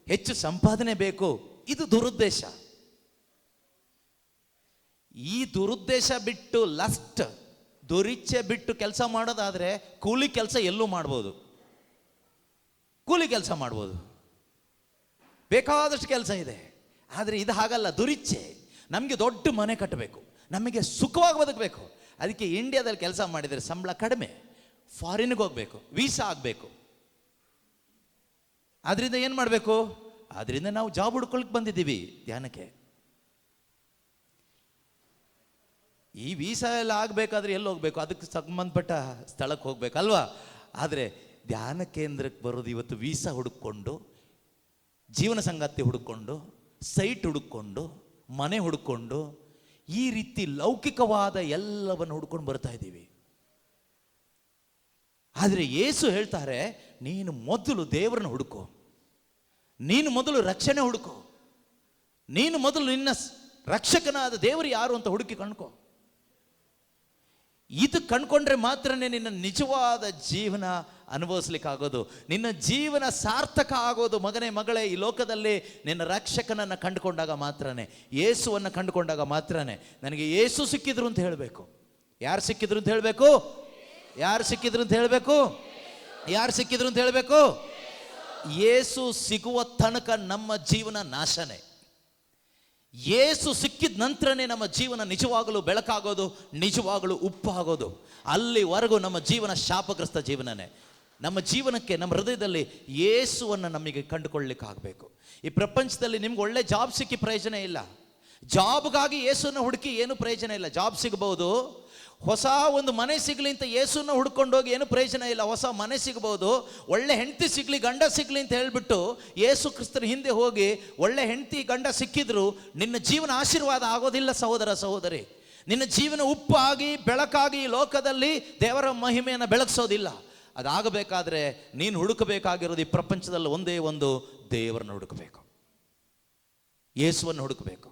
ಹೆಚ್ಚು ಸಂಪಾದನೆ ಬೇಕು. ಇದು ದುರುದ್ದೇಶ. ಈ ದುರುದ್ದೇಶ ಬಿಟ್ಟು, ಲಸ್ಟ್, ದುರಿಚ್ಛೆ ಬಿಟ್ಟು ಕೆಲಸ ಮಾಡೋದಾದರೆ ಕೂಲಿ ಕೆಲಸ ಎಲ್ಲೂ ಮಾಡ್ಬೋದು, ಕೂಲಿ ಕೆಲಸ ಮಾಡ್ಬೋದು, ಬೇಕಾದಷ್ಟು ಕೆಲಸ ಇದೆ. ಆದರೆ ಇದು ಹಾಗಲ್ಲ, ದುರಿಚ್ಛೆ. ನಮಗೆ ದೊಡ್ಡ ಮನೆ ಕಟ್ಟಬೇಕು, ನಮಗೆ ಸುಖವಾಗಿ ಬದುಕಬೇಕು, ಅದಕ್ಕೆ ಇಂಡಿಯಾದಲ್ಲಿ ಕೆಲಸ ಮಾಡಿದರೆ ಸಂಬಳ ಕಡಿಮೆ, ಫಾರಿನ್ಗೆ ಹೋಗಬೇಕು, ವೀಸಾ ಆಗಬೇಕು. ಅದರಿಂದ ಏನು ಮಾಡಬೇಕು? ಅದರಿಂದ ನಾವು ಜಾಬ್ ಹುಡ್ಕೊಳಕ್ಕೆ ಬಂದಿದ್ದೀವಿ ಧ್ಯಾನಕ್ಕೆ. ಈ ವೀಸಾ ಎಲ್ಲ ಆಗಬೇಕಾದ್ರೆ ಎಲ್ಲಿ ಹೋಗಬೇಕು? ಅದಕ್ಕೆ ಸಂಬಂಧಪಟ್ಟ ಸ್ಥಳಕ್ಕೆ ಹೋಗ್ಬೇಕಲ್ವಾ? ಆದರೆ ಧ್ಯಾನ ಕೇಂದ್ರಕ್ಕೆ ಬರೋದು ಇವತ್ತು ವೀಸಾ ಹುಡುಕೊಂಡು, ಜೀವನ ಸಂಗಾತಿ ಹುಡುಕೊಂಡು, ಸೈಟ್ ಹುಡುಕೊಂಡು, ಮನೆ ಹುಡುಕೊಂಡು, ಈ ರೀತಿ ಲೌಕಿಕವಾದ ಎಲ್ಲವನ್ನು ಹುಡ್ಕೊಂಡು ಬರ್ತಾ ಇದ್ದೀವಿ. ಆದರೆ ಯೇಸು ಹೇಳ್ತಾರೆ, ನೀನು ಮೊದಲು ದೇವರನ್ನು ಹುಡುಕೋ, ನೀನು ಮೊದಲು ರಕ್ಷಣೆ ಹುಡುಕೋ, ನೀನು ಮೊದಲು ನಿನ್ನ ರಕ್ಷಕನಾದ ದೇವರು ಯಾರು ಅಂತ ಹುಡುಕಿ ಕಂಡ್ಕೋ. ಇದು ಕಂಡ್ಕೊಂಡ್ರೆ ಮಾತ್ರನೇ ನಿನ್ನ ನಿಜವಾದ ಜೀವನ ಅನುಭವಿಸ್ಲಿಕ್ಕಾಗೋದು. ನಿನ್ನ ಜೀವನ ಸಾರ್ಥಕ ಆಗೋದು ಮಗನೇ ಮಗಳೇ ಈ ಲೋಕದಲ್ಲಿ ನಿನ್ನ ರಕ್ಷಕನನ್ನು ಕಂಡುಕೊಂಡಾಗ ಮಾತ್ರನೇ, ಯೇಸುವನ್ನು ಕಂಡುಕೊಂಡಾಗ ಮಾತ್ರನೇ. ನನಗೆ ಯೇಸು ಸಿಕ್ಕಿದ್ರು ಅಂತ ಹೇಳಬೇಕು. ಯಾರು ಸಿಕ್ಕಿದ್ರು ಅಂತ ಹೇಳಬೇಕು? ಯಾರು ಸಿಕ್ಕಿದ್ರು ಅಂತ ಹೇಳಬೇಕು? ಯಾರು ಸಿಕ್ಕಿದ್ರು ಅಂತ ಹೇಳಬೇಕು? ಯೇಸು ಸಿಗುವ ತನಕ ನಮ್ಮ ಜೀವನ ನಾಶನೇ. ಯೇಸು ಸಿಕ್ಕಿದ ನಂತರನೇ ನಮ್ಮ ಜೀವನ ನಿಜವಾಗಲೂ ಬೆಳಕಾಗೋದು, ನಿಜವಾಗಲೂ ಉಪ್ಪಾಗೋದು. ಅಲ್ಲಿವರೆಗೂ ನಮ್ಮ ಜೀವನ ಶಾಪಗ್ರಸ್ತ ಜೀವನನೇ. ನಮ್ಮ ಜೀವನಕ್ಕೆ, ನಮ್ಮ ಹೃದಯದಲ್ಲಿ ಯೇಸುವನ್ನು ನಮಗೆ ಕಂಡುಕೊಳ್ಳಲಿಕ್ಕಾಗಬೇಕು. ಈ ಪ್ರಪಂಚದಲ್ಲಿ ನಿಮ್ಗೆ ಒಳ್ಳೆ ಜಾಬ್ ಸಿಕ್ಕಿ ಪ್ರಯೋಜನ ಇಲ್ಲ. ಜಾಬ್ಗಾಗಿ ಯೇಸುವನ್ನು ಹುಡುಕಿ ಏನು ಪ್ರಯೋಜನ ಇಲ್ಲ. ಜಾಬ್ ಸಿಗಬಹುದು, ಹೊಸ ಒಂದು ಮನೆ ಸಿಗಲಿ ಅಂತ ಯೇಸುನ ಹುಡ್ಕೊಂಡೋಗಿ ಏನು ಪ್ರಯೋಜನ ಇಲ್ಲ. ಹೊಸ ಮನೆ ಸಿಗಬಹುದು, ಒಳ್ಳೆ ಹೆಂಡತಿ ಸಿಗಲಿ, ಗಂಡ ಸಿಗಲಿ ಅಂತ ಹೇಳಿಬಿಟ್ಟು ಯೇಸು ಕ್ರಿಸ್ತನ ಹಿಂದೆ ಹೋಗಿ ಒಳ್ಳೆ ಹೆಂಡತಿ ಗಂಡ ಸಿಕ್ಕಿದ್ರು ನಿನ್ನ ಜೀವನ ಆಶೀರ್ವಾದ ಆಗೋದಿಲ್ಲ ಸಹೋದರ ಸಹೋದರಿ. ನಿನ್ನ ಜೀವನ ಉಪ್ಪಾಗಿ ಬೆಳಕಾಗಿ ಈ ಲೋಕದಲ್ಲಿ ದೇವರ ಮಹಿಮೆಯನ್ನು ಬೆಳಗಿಸೋದಿಲ್ಲ. ಅದಾಗಬೇಕಾದ್ರೆ ನೀನು ಹುಡುಕಬೇಕಾಗಿರೋದು ಈ ಪ್ರಪಂಚದಲ್ಲಿ ಒಂದೇ ಒಂದು, ದೇವರನ್ನು ಹುಡುಕಬೇಕು, ಯೇಸುವನ್ನು ಹುಡುಕಬೇಕು.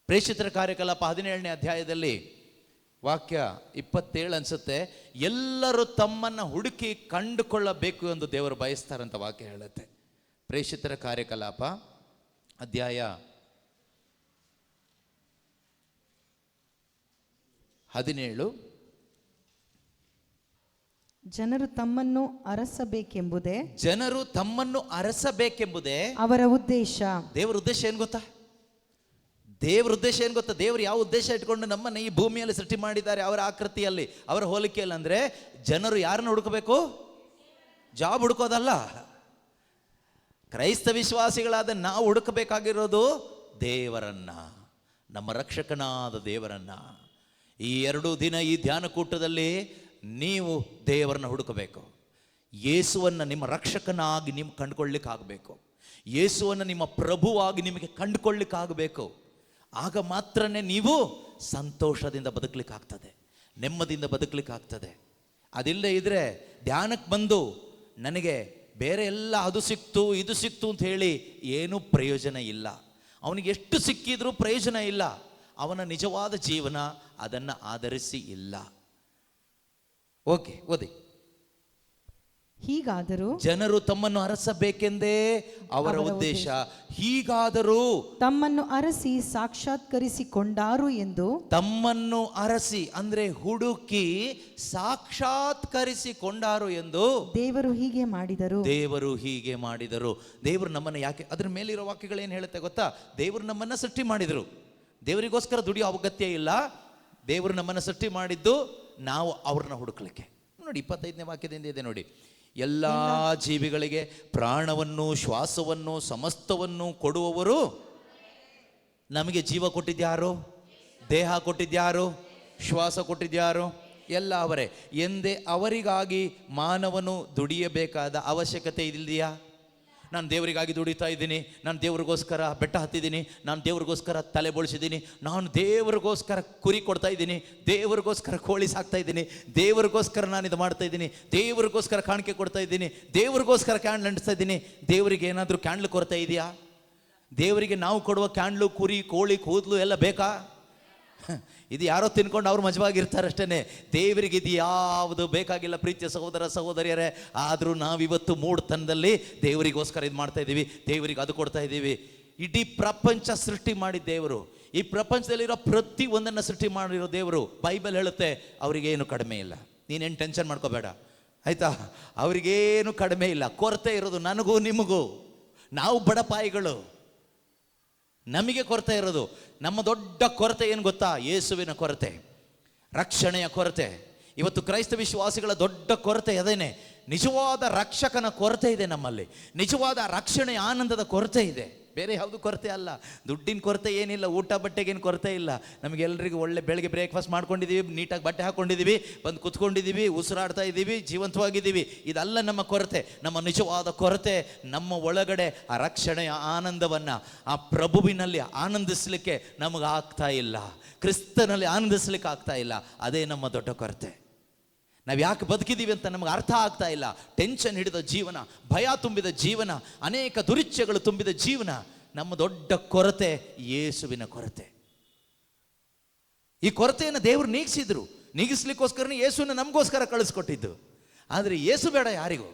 ಪ್ರೇಷಿತರ ಕಾರ್ಯಕಲಾಪ 17ನೇ ಅಧ್ಯಾಯದಲ್ಲಿ ವಾಕ್ಯ 27 ಅನ್ಸುತ್ತೆ, ಎಲ್ಲರೂ ತಮ್ಮನ್ನು ಹುಡುಕಿ ಕಂಡುಕೊಳ್ಳಬೇಕು ಎಂದು ದೇವರು ಬಯಸ್ತಾರಂತ ವಾಕ್ಯ ಹೇಳುತ್ತೆ. ಪ್ರೇಷಿತರ ಕಾರ್ಯಕಲಾಪ ಅಧ್ಯಾಯ 17. ಜನರು ತಮ್ಮನ್ನು ಅರಸಬೇಕೆಂಬುದೇ, ಜನರು ತಮ್ಮನ್ನು ಅರಸಬೇಕೆಂಬುದೇ ಅವರ ಉದ್ದೇಶ. ದೇವರ ಉದ್ದೇಶ ಏನು ಗೊತ್ತಾ? ದೇವರ ಉದ್ದೇಶ ಏನು ಗೊತ್ತಾ? ದೇವರು ಯಾವ ಉದ್ದೇಶ ಇಟ್ಕೊಂಡು ನಮ್ಮನ್ನು ಈ ಭೂಮಿಯಲ್ಲಿ ಸೃಷ್ಟಿ ಮಾಡಿದ್ದಾರೆ, ಅವರ ಆಕೃತಿಯಲ್ಲಿ, ಅವರ ಹೋಲಿಕೆಯಲ್ಲಿ. ಅಂದರೆ ಜನರು ಯಾರನ್ನು ಹುಡುಕಬೇಕು? ಜಾಬ್ ಹುಡುಕೋದಲ್ಲ. ಕ್ರೈಸ್ತ ವಿಶ್ವಾಸಿಗಳಾದ ನಾವು ಹುಡುಕಬೇಕಾಗಿರೋದು ದೇವರನ್ನ, ನಮ್ಮ ರಕ್ಷಕನಾದ ದೇವರನ್ನ. ಈ 2 ದಿನ ಈ ಧ್ಯಾನಕೂಟದಲ್ಲಿ ನೀವು ದೇವರನ್ನ ಹುಡುಕಬೇಕು. ಯೇಸುವನ್ನು ನಿಮ್ಮ ರಕ್ಷಕನಾಗಿ ನೀವು ಕಂಡುಕೊಳ್ಳಿಕ್ಕಾಗಬೇಕು. ಯೇಸುವನ್ನು ನಿಮ್ಮ ಪ್ರಭುವಾಗಿ ನಿಮಗೆ ಕಂಡುಕೊಳ್ಳಿಕ್ಕಾಗಬೇಕು. ಆಗ ಮಾತ್ರನೇ ನೀವು ಸಂತೋಷದಿಂದ ಬದುಕಲಿಕ್ಕಾಗ್ತದೆ, ನೆಮ್ಮದಿಯಿಂದ ಬದುಕಲಿಕ್ಕಾಗ್ತದೆ. ಅದಿಲ್ಲದೆ ಇದ್ರೆ ಧ್ಯಾನಕ್ಕೆ ಬಂದು ನನಗೆ ಬೇರೆ ಎಲ್ಲ ಅದು ಸಿಕ್ತು ಇದು ಸಿಕ್ತು ಅಂತ ಹೇಳಿ ಏನೂ ಪ್ರಯೋಜನ ಇಲ್ಲ. ಅವನಿಗೆ ಎಷ್ಟು ಸಿಕ್ಕಿದ್ರೂ ಪ್ರಯೋಜನ ಇಲ್ಲ. ಅವನ ನಿಜವಾದ ಜೀವನ ಅದನ್ನು ಆಧರಿಸಿ ಇಲ್ಲ. ಓಕೆ, ಓದಿ. ಹೀಗಾದರೂ ಜನರು ತಮ್ಮನ್ನು ಅರಸಬೇಕೆಂದೇ ಅವರ ಉದ್ದೇಶ. ಹೀಗಾದರೂ ತಮ್ಮನ್ನು ಅರಸಿ ಸಾಕ್ಷಾತ್ಕರಿಸಿಕೊಂಡಾರು ಎಂದು. ತಮ್ಮನ್ನು ಅರಸಿ ಅಂದ್ರೆ ಹುಡುಕಿ ಸಾಕ್ಷಾತ್ಕರಿಸಿಕೊಂಡಾರು ಎಂದು ದೇವರು ಹೀಗೆ ಮಾಡಿದರು. ದೇವರು ಹೀಗೆ ಮಾಡಿದರು. ದೇವರು ನಮ್ಮನ್ನು ಯಾಕೆ, ಅದ್ರ ಮೇಲಿರೋ ವಾಕ್ಯಗಳೇನು ಹೇಳುತ್ತೆ ಗೊತ್ತಾ? ದೇವರು ನಮ್ಮನ್ನು ಸೃಷ್ಟಿ ಮಾಡಿದರು, ದೇವರಿಗೋಸ್ಕರ ದುಡಿಯೋ ಅಗತ್ಯ ಇಲ್ಲ. ದೇವರು ನಮ್ಮನ್ನು ಸೃಷ್ಟಿ ಮಾಡಿದ್ದು ನಾವು ಅವ್ರನ್ನ ಹುಡುಕ್ಲಿಕ್ಕೆ. ನೋಡಿ 25ನೇ ವಾಕ್ಯದಿಂದ ಇದೆ ನೋಡಿ, ಎಲ್ಲ ಜೀವಿಗಳಿಗೆ ಪ್ರಾಣವನ್ನು ಶ್ವಾಸವನ್ನು ಸಮಸ್ತವನ್ನು ಕೊಡುವವರು. ನಮಗೆ ಜೀವ ಕೊಟ್ಟಿದ್ಯಾರು? ದೇಹ ಕೊಟ್ಟಿದ್ಯಾರು? ಶ್ವಾಸ ಕೊಟ್ಟಿದ್ಯಾರು? ಎಲ್ಲ ಅವರೇ. ಎಂದೇ ಅವರಿಗಾಗಿ ಮಾನವನು ದುಡಿಯಬೇಕಾದ ಅವಶ್ಯಕತೆ ಇದೆಯಾ? ನಾನು ದೇವರಿಗಾಗಿ ದುಡಿತಾ ಇದ್ದೀನಿ, ನಾನು ದೇವ್ರಿಗೋಸ್ಕರ ಬೆಟ್ಟ ಹತ್ತಿದ್ದೀನಿ, ನಾನು ದೇವ್ರಿಗೋಸ್ಕರ ತಲೆ ಬೋಳಿಸಿದ್ದೀನಿ, ನಾನು ದೇವ್ರಿಗೋಸ್ಕರ ಕುರಿ ಕೊಡ್ತಾ ಇದ್ದೀನಿ, ದೇವ್ರಿಗೋಸ್ಕರ ಕೋಳಿ ಸಾಕ್ತಾ ಇದ್ದೀನಿ, ದೇವ್ರಿಗೋಸ್ಕರ ನಾನು ಇದು ಮಾಡ್ತಾ ಇದ್ದೀನಿ, ದೇವ್ರಿಗೋಸ್ಕರ ಕಾಣಿಕೆ ಕೊಡ್ತಾ ಇದ್ದೀನಿ, ದೇವ್ರಿಗೋಸ್ಕರ ಕ್ಯಾಂಡ್ಲ್ ಅಂಟಿಸ್ತಾ ಇದ್ದೀನಿ. ದೇವರಿಗೆ ಏನಾದರೂ ಕ್ಯಾಂಡ್ಲ್ ಕೊರತೆ ಇದೆಯಾ? ದೇವರಿಗೆ ನಾವು ಕೊಡುವ ಕ್ಯಾಂಡ್ಲು, ಕುರಿ, ಕೋಳಿ, ಕೂದಲು ಎಲ್ಲ ಬೇಕಾ? ಇದು ಯಾರೋ ತಿನ್ಕೊಂಡು ಅವ್ರು ಮಜವಾಗಿರ್ತಾರೆ ಅಷ್ಟೇ. ದೇವರಿಗೆ ಇದು ಯಾವುದು ಬೇಕಾಗಿಲ್ಲ ಪ್ರೀತಿಯ ಸಹೋದರ ಸಹೋದರಿಯರೇ. ಆದರೂ ನಾವಿವತ್ತು ಮೂಢತನದಲ್ಲಿ ದೇವರಿಗೋಸ್ಕರ ಇದು ಮಾಡ್ತಾ ಇದ್ದೀವಿ, ದೇವರಿಗೆ ಅದು ಕೊಡ್ತಾ ಇದ್ದೀವಿ. ಇಡೀ ಪ್ರಪಂಚ ಸೃಷ್ಟಿ ಮಾಡಿದ ದೇವರು, ಈ ಪ್ರಪಂಚದಲ್ಲಿರೋ ಪ್ರತಿ ಒಂದನ್ನು ಸೃಷ್ಟಿ ಮಾಡಿರೋ ದೇವರು. ಬೈಬಲ್ ಹೇಳುತ್ತೆ ಅವರಿಗೇನು ಕಡಿಮೆ ಇಲ್ಲ. ನೀನೇನು ಟೆನ್ಷನ್ ಮಾಡ್ಕೋಬೇಡ ಆಯ್ತಾ? ಅವರಿಗೇನು ಕಡಿಮೆ ಇಲ್ಲ. ಕೊರತೆ ಇರೋದು ನನಗೂ ನಿಮಗೂ. ನಾವು ಬಡಪಾಯಿಗಳು, ನಮಗೆ ಕೊರತೆ ಇರೋದು. ನಮ್ಮ ದೊಡ್ಡ ಕೊರತೆ ಏನು ಗೊತ್ತಾ? ಯೇಸುವಿನ ಕೊರತೆ, ರಕ್ಷಣೆಯ ಕೊರತೆ. ಇವತ್ತು ಕ್ರೈಸ್ತ ವಿಶ್ವಾಸಿಗಳ ದೊಡ್ಡ ಕೊರತೆ ಅದೇನೆ. ನಿಜವಾದ ರಕ್ಷಕನ ಕೊರತೆ ಇದೆ ನಮ್ಮಲ್ಲಿ, ನಿಜವಾದ ರಕ್ಷಣೆಯ ಆನಂದದ ಕೊರತೆ ಇದೆ. ಬೇರೆ ಯಾವುದು ಕೊರತೆ ಅಲ್ಲ. ದುಡ್ಡಿನ ಕೊರತೆ ಏನಿಲ್ಲ, ಊಟ ಬಟ್ಟೆಗೇನು ಕೊರತೆ ಇಲ್ಲ. ನಮಗೆಲ್ಲರಿಗೂ ಒಳ್ಳೆ ಬೆಳಗ್ಗೆ ಬ್ರೇಕ್ಫಾಸ್ಟ್ ಮಾಡ್ಕೊಂಡಿದ್ದೀವಿ, ನೀಟಾಗಿ ಬಟ್ಟೆ ಹಾಕ್ಕೊಂಡಿದ್ದೀವಿ, ಬಂದು ಕುತ್ಕೊಂಡಿದ್ದೀವಿ, ಉಸಿರಾಡ್ತಾ ಇದ್ದೀವಿ, ಜೀವಂತವಾಗಿದ್ದೀವಿ. ಇದಲ್ಲ ನಮ್ಮ ಕೊರತೆ. ನಮ್ಮ ನಿಜವಾದ ಕೊರತೆ ನಮ್ಮ ಒಳಗಡೆ ಆ ರಕ್ಷಣೆಯ ಆನಂದವನ್ನು, ಆ ಪ್ರಭುವಿನಲ್ಲಿ ಆನಂದಿಸಲಿಕ್ಕೆ ನಮಗೆ ಆಗ್ತಾ ಇಲ್ಲ, ಕ್ರಿಸ್ತನಲ್ಲಿ ಆನಂದಿಸಲಿಕ್ಕೆ ಆಗ್ತಾ ಇಲ್ಲ. ಅದೇ ನಮ್ಮ ದೊಡ್ಡ ಕೊರತೆ. ನಾವು ಯಾಕೆ ಬದುಕಿದ್ದೀವಿ ಅಂತ ನಮಗೆ ಅರ್ಥ ಆಗ್ತಾ ಇಲ್ಲ. ಟೆನ್ಷನ್ ಹಿಡಿದ ಜೀವನ, ಭಯ ತುಂಬಿದ ಜೀವನ, ಅನೇಕ ದುರಿಚ್ಛೆಗಳು ತುಂಬಿದ ಜೀವನ. ನಮ್ಮ ದೊಡ್ಡ ಕೊರತೆ ಯೇಸುವಿನ ಕೊರತೆ. ಈ ಕೊರತೆಯನ್ನು ದೇವರು ನೀಗಿಸಿದ್ರು. ನೀಗಿಸ್ಲಿಕ್ಕೋಸ್ಕರನೇ ಯೇಸುನ ನಮಗೋಸ್ಕರ ಕಳಿಸ್ಕೊಟ್ಟಿದ್ದು. ಆದರೆ ಯೇಸು ಬೇಡ ಯಾರಿಗೂ,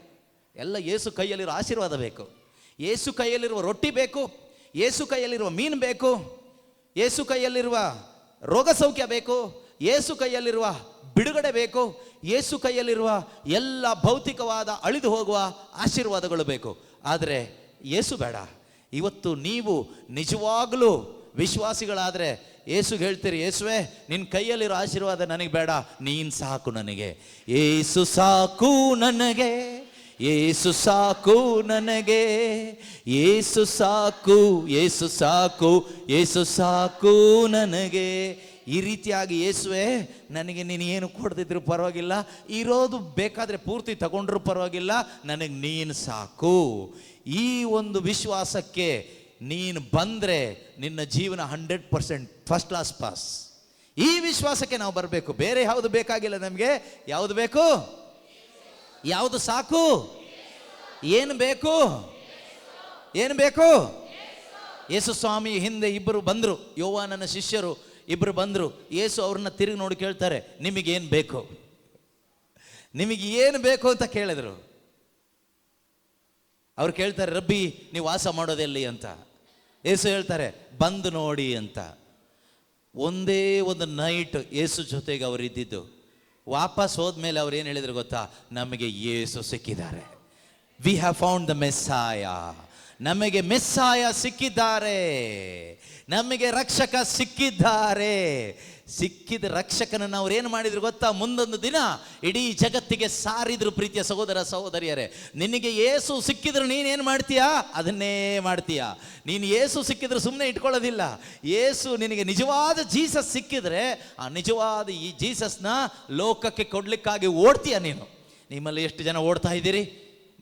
ಎಲ್ಲ ಯೇಸು ಕೈಯಲ್ಲಿರೋ ಆಶೀರ್ವಾದ ಬೇಕು, ಯೇಸು ಕೈಯಲ್ಲಿರುವ ರೊಟ್ಟಿ ಬೇಕು, ಯೇಸು ಕೈಯಲ್ಲಿರುವ ಮೀನು ಬೇಕು, ಯೇಸು ಕೈಯಲ್ಲಿರುವ ರೋಗ ಸೌಖ್ಯ ಬೇಕು, ಯೇಸು ಕೈಯಲ್ಲಿರುವ ಬಿಡುಗಡೆ ಬೇಕು, ಯೇಸು ಕೈಯಲ್ಲಿರುವ ಎಲ್ಲ ಭೌತಿಕವಾದ ಅಳಿದು ಹೋಗುವ ಆಶೀರ್ವಾದಗಳು ಬೇಕು. ಆದರೆ ಯೇಸು ಬೇಡ. ಇವತ್ತು ನೀವು ನಿಜವಾಗಲೂ ವಿಶ್ವಾಸಿಗಳಾದರೆ ಯೇಸುಗೆ ಹೇಳ್ತೀರಿ, ಯೇಸುವೆ ನಿನ್ನ ಕೈಯಲ್ಲಿರೋ ಆಶೀರ್ವಾದ ನನಗೆ ಬೇಡ, ನೀನು ಸಾಕು ನನಗೆ, ಯೇಸು ಸಾಕು ನನಗೆ, ಯೇಸು ಸಾಕು ನನಗೆ, ಯೇಸು ಸಾಕು, ಯೇಸು ಸಾಕು, ಯೇಸು ಸಾಕು ನನಗೆ. ಈ ರೀತಿಯಾಗಿ ಯೇಸುವೆ ನನಗೆ ನೀನು ಏನು ಕೊಡದಿದ್ರು ಪರವಾಗಿಲ್ಲ, ಇರೋದು ಬೇಕಾದರೆ ಪೂರ್ತಿ ತಗೊಂಡ್ರೂ ಪರವಾಗಿಲ್ಲ, ನನಗೆ ನೀನು ಸಾಕು. ಈ ಒಂದು ವಿಶ್ವಾಸಕ್ಕೆ ನೀನು ಬಂದರೆ ನಿನ್ನ ಜೀವನ 100% ಫಸ್ಟ್ ಕ್ಲಾಸ್ ಪಾಸ್. ಈ ವಿಶ್ವಾಸಕ್ಕೆ ನಾವು ಬರಬೇಕು, ಬೇರೆ ಯಾವುದು ಬೇಕಾಗಿಲ್ಲ ನಮಗೆ. ಯಾವುದು ಬೇಕು? ಯಾವುದು ಸಾಕು? ಏನು ಬೇಕು? ಏನು ಬೇಕು? ಯೇಸು ಸ್ವಾಮಿ ಹಿಂದೆ ಇಬ್ಬರು ಬಂದರು, ಯೋವಾನನ ಶಿಷ್ಯರು ಇಬ್ಬರು ಬಂದರು. ಯೇಸು ಅವ್ರನ್ನ ತಿರುಗಿ ನೋಡಿ ಕೇಳ್ತಾರೆ, ನಿಮಗೇನು ಬೇಕು? ನಿಮಗೆ ಏನು ಬೇಕು ಅಂತ ಕೇಳಿದ್ರು. ಅವ್ರು ಕೇಳ್ತಾರೆ, ರಬ್ಬಿ ನೀವು ವಾಸ ಮಾಡೋದೆಲ್ಲಿ ಅಂತ. ಯೇಸು ಹೇಳ್ತಾರೆ, ಬಂದು ನೋಡಿ ಅಂತ. ಒಂದೇ ಒಂದು ನೈಟ್ ಯೇಸು ಜೊತೆಗೆ ಅವರು ಇದ್ದಿದ್ದು. ವಾಪಸ್ ಹೋದ್ಮೇಲೆ ಅವ್ರು ಏನು ಹೇಳಿದ್ರು ಗೊತ್ತಾ? ನಮಗೆ ಯೇಸು ಸಿಕ್ಕಿದ್ದಾರೆ. We have found the Messiah. ನಮಗೆ ಮೆಸ್ಸಾಯ ಸಿಕ್ಕಿದ್ದಾರೆ, ನಮಗೆ ರಕ್ಷಕ ಸಿಕ್ಕಿದ್ದಾರೆ. ಸಿಕ್ಕಿದ ರಕ್ಷಕನನ್ನು ಅವ್ರು ಏನು ಮಾಡಿದ್ರು ಗೊತ್ತಾ? ಮುಂದೊಂದು ದಿನ ಇಡೀ ಜಗತ್ತಿಗೆ ಸಾರಿದ್ರು. ಪ್ರೀತಿಯ ಸಹೋದರ ಸಹೋದರಿಯರೇ, ನಿನಗೆ ಯೇಸು ಸಿಕ್ಕಿದ್ರೆ ನೀನೇನು ಮಾಡ್ತೀಯಾ? ಅದನ್ನೇ ಮಾಡ್ತೀಯಾ. ನೀನು ಯೇಸು ಸಿಕ್ಕಿದ್ರೆ ಸುಮ್ಮನೆ ಇಟ್ಕೊಳ್ಳೋದಿಲ್ಲ. ಯೇಸು ನಿನಗೆ ನಿಜವಾದ ಜೀಸಸ್ ಸಿಕ್ಕಿದ್ರೆ ಆ ನಿಜವಾದ ಈ ಜೀಸಸ್ನ ಲೋಕಕ್ಕೆ ಕೊಡ್ಲಿಕ್ಕಾಗಿ ಓಡ್ತೀಯ ನೀನು. ನಿಮ್ಮಲ್ಲಿ ಎಷ್ಟು ಜನ ಓಡ್ತಾ ಇದ್ದೀರಿ?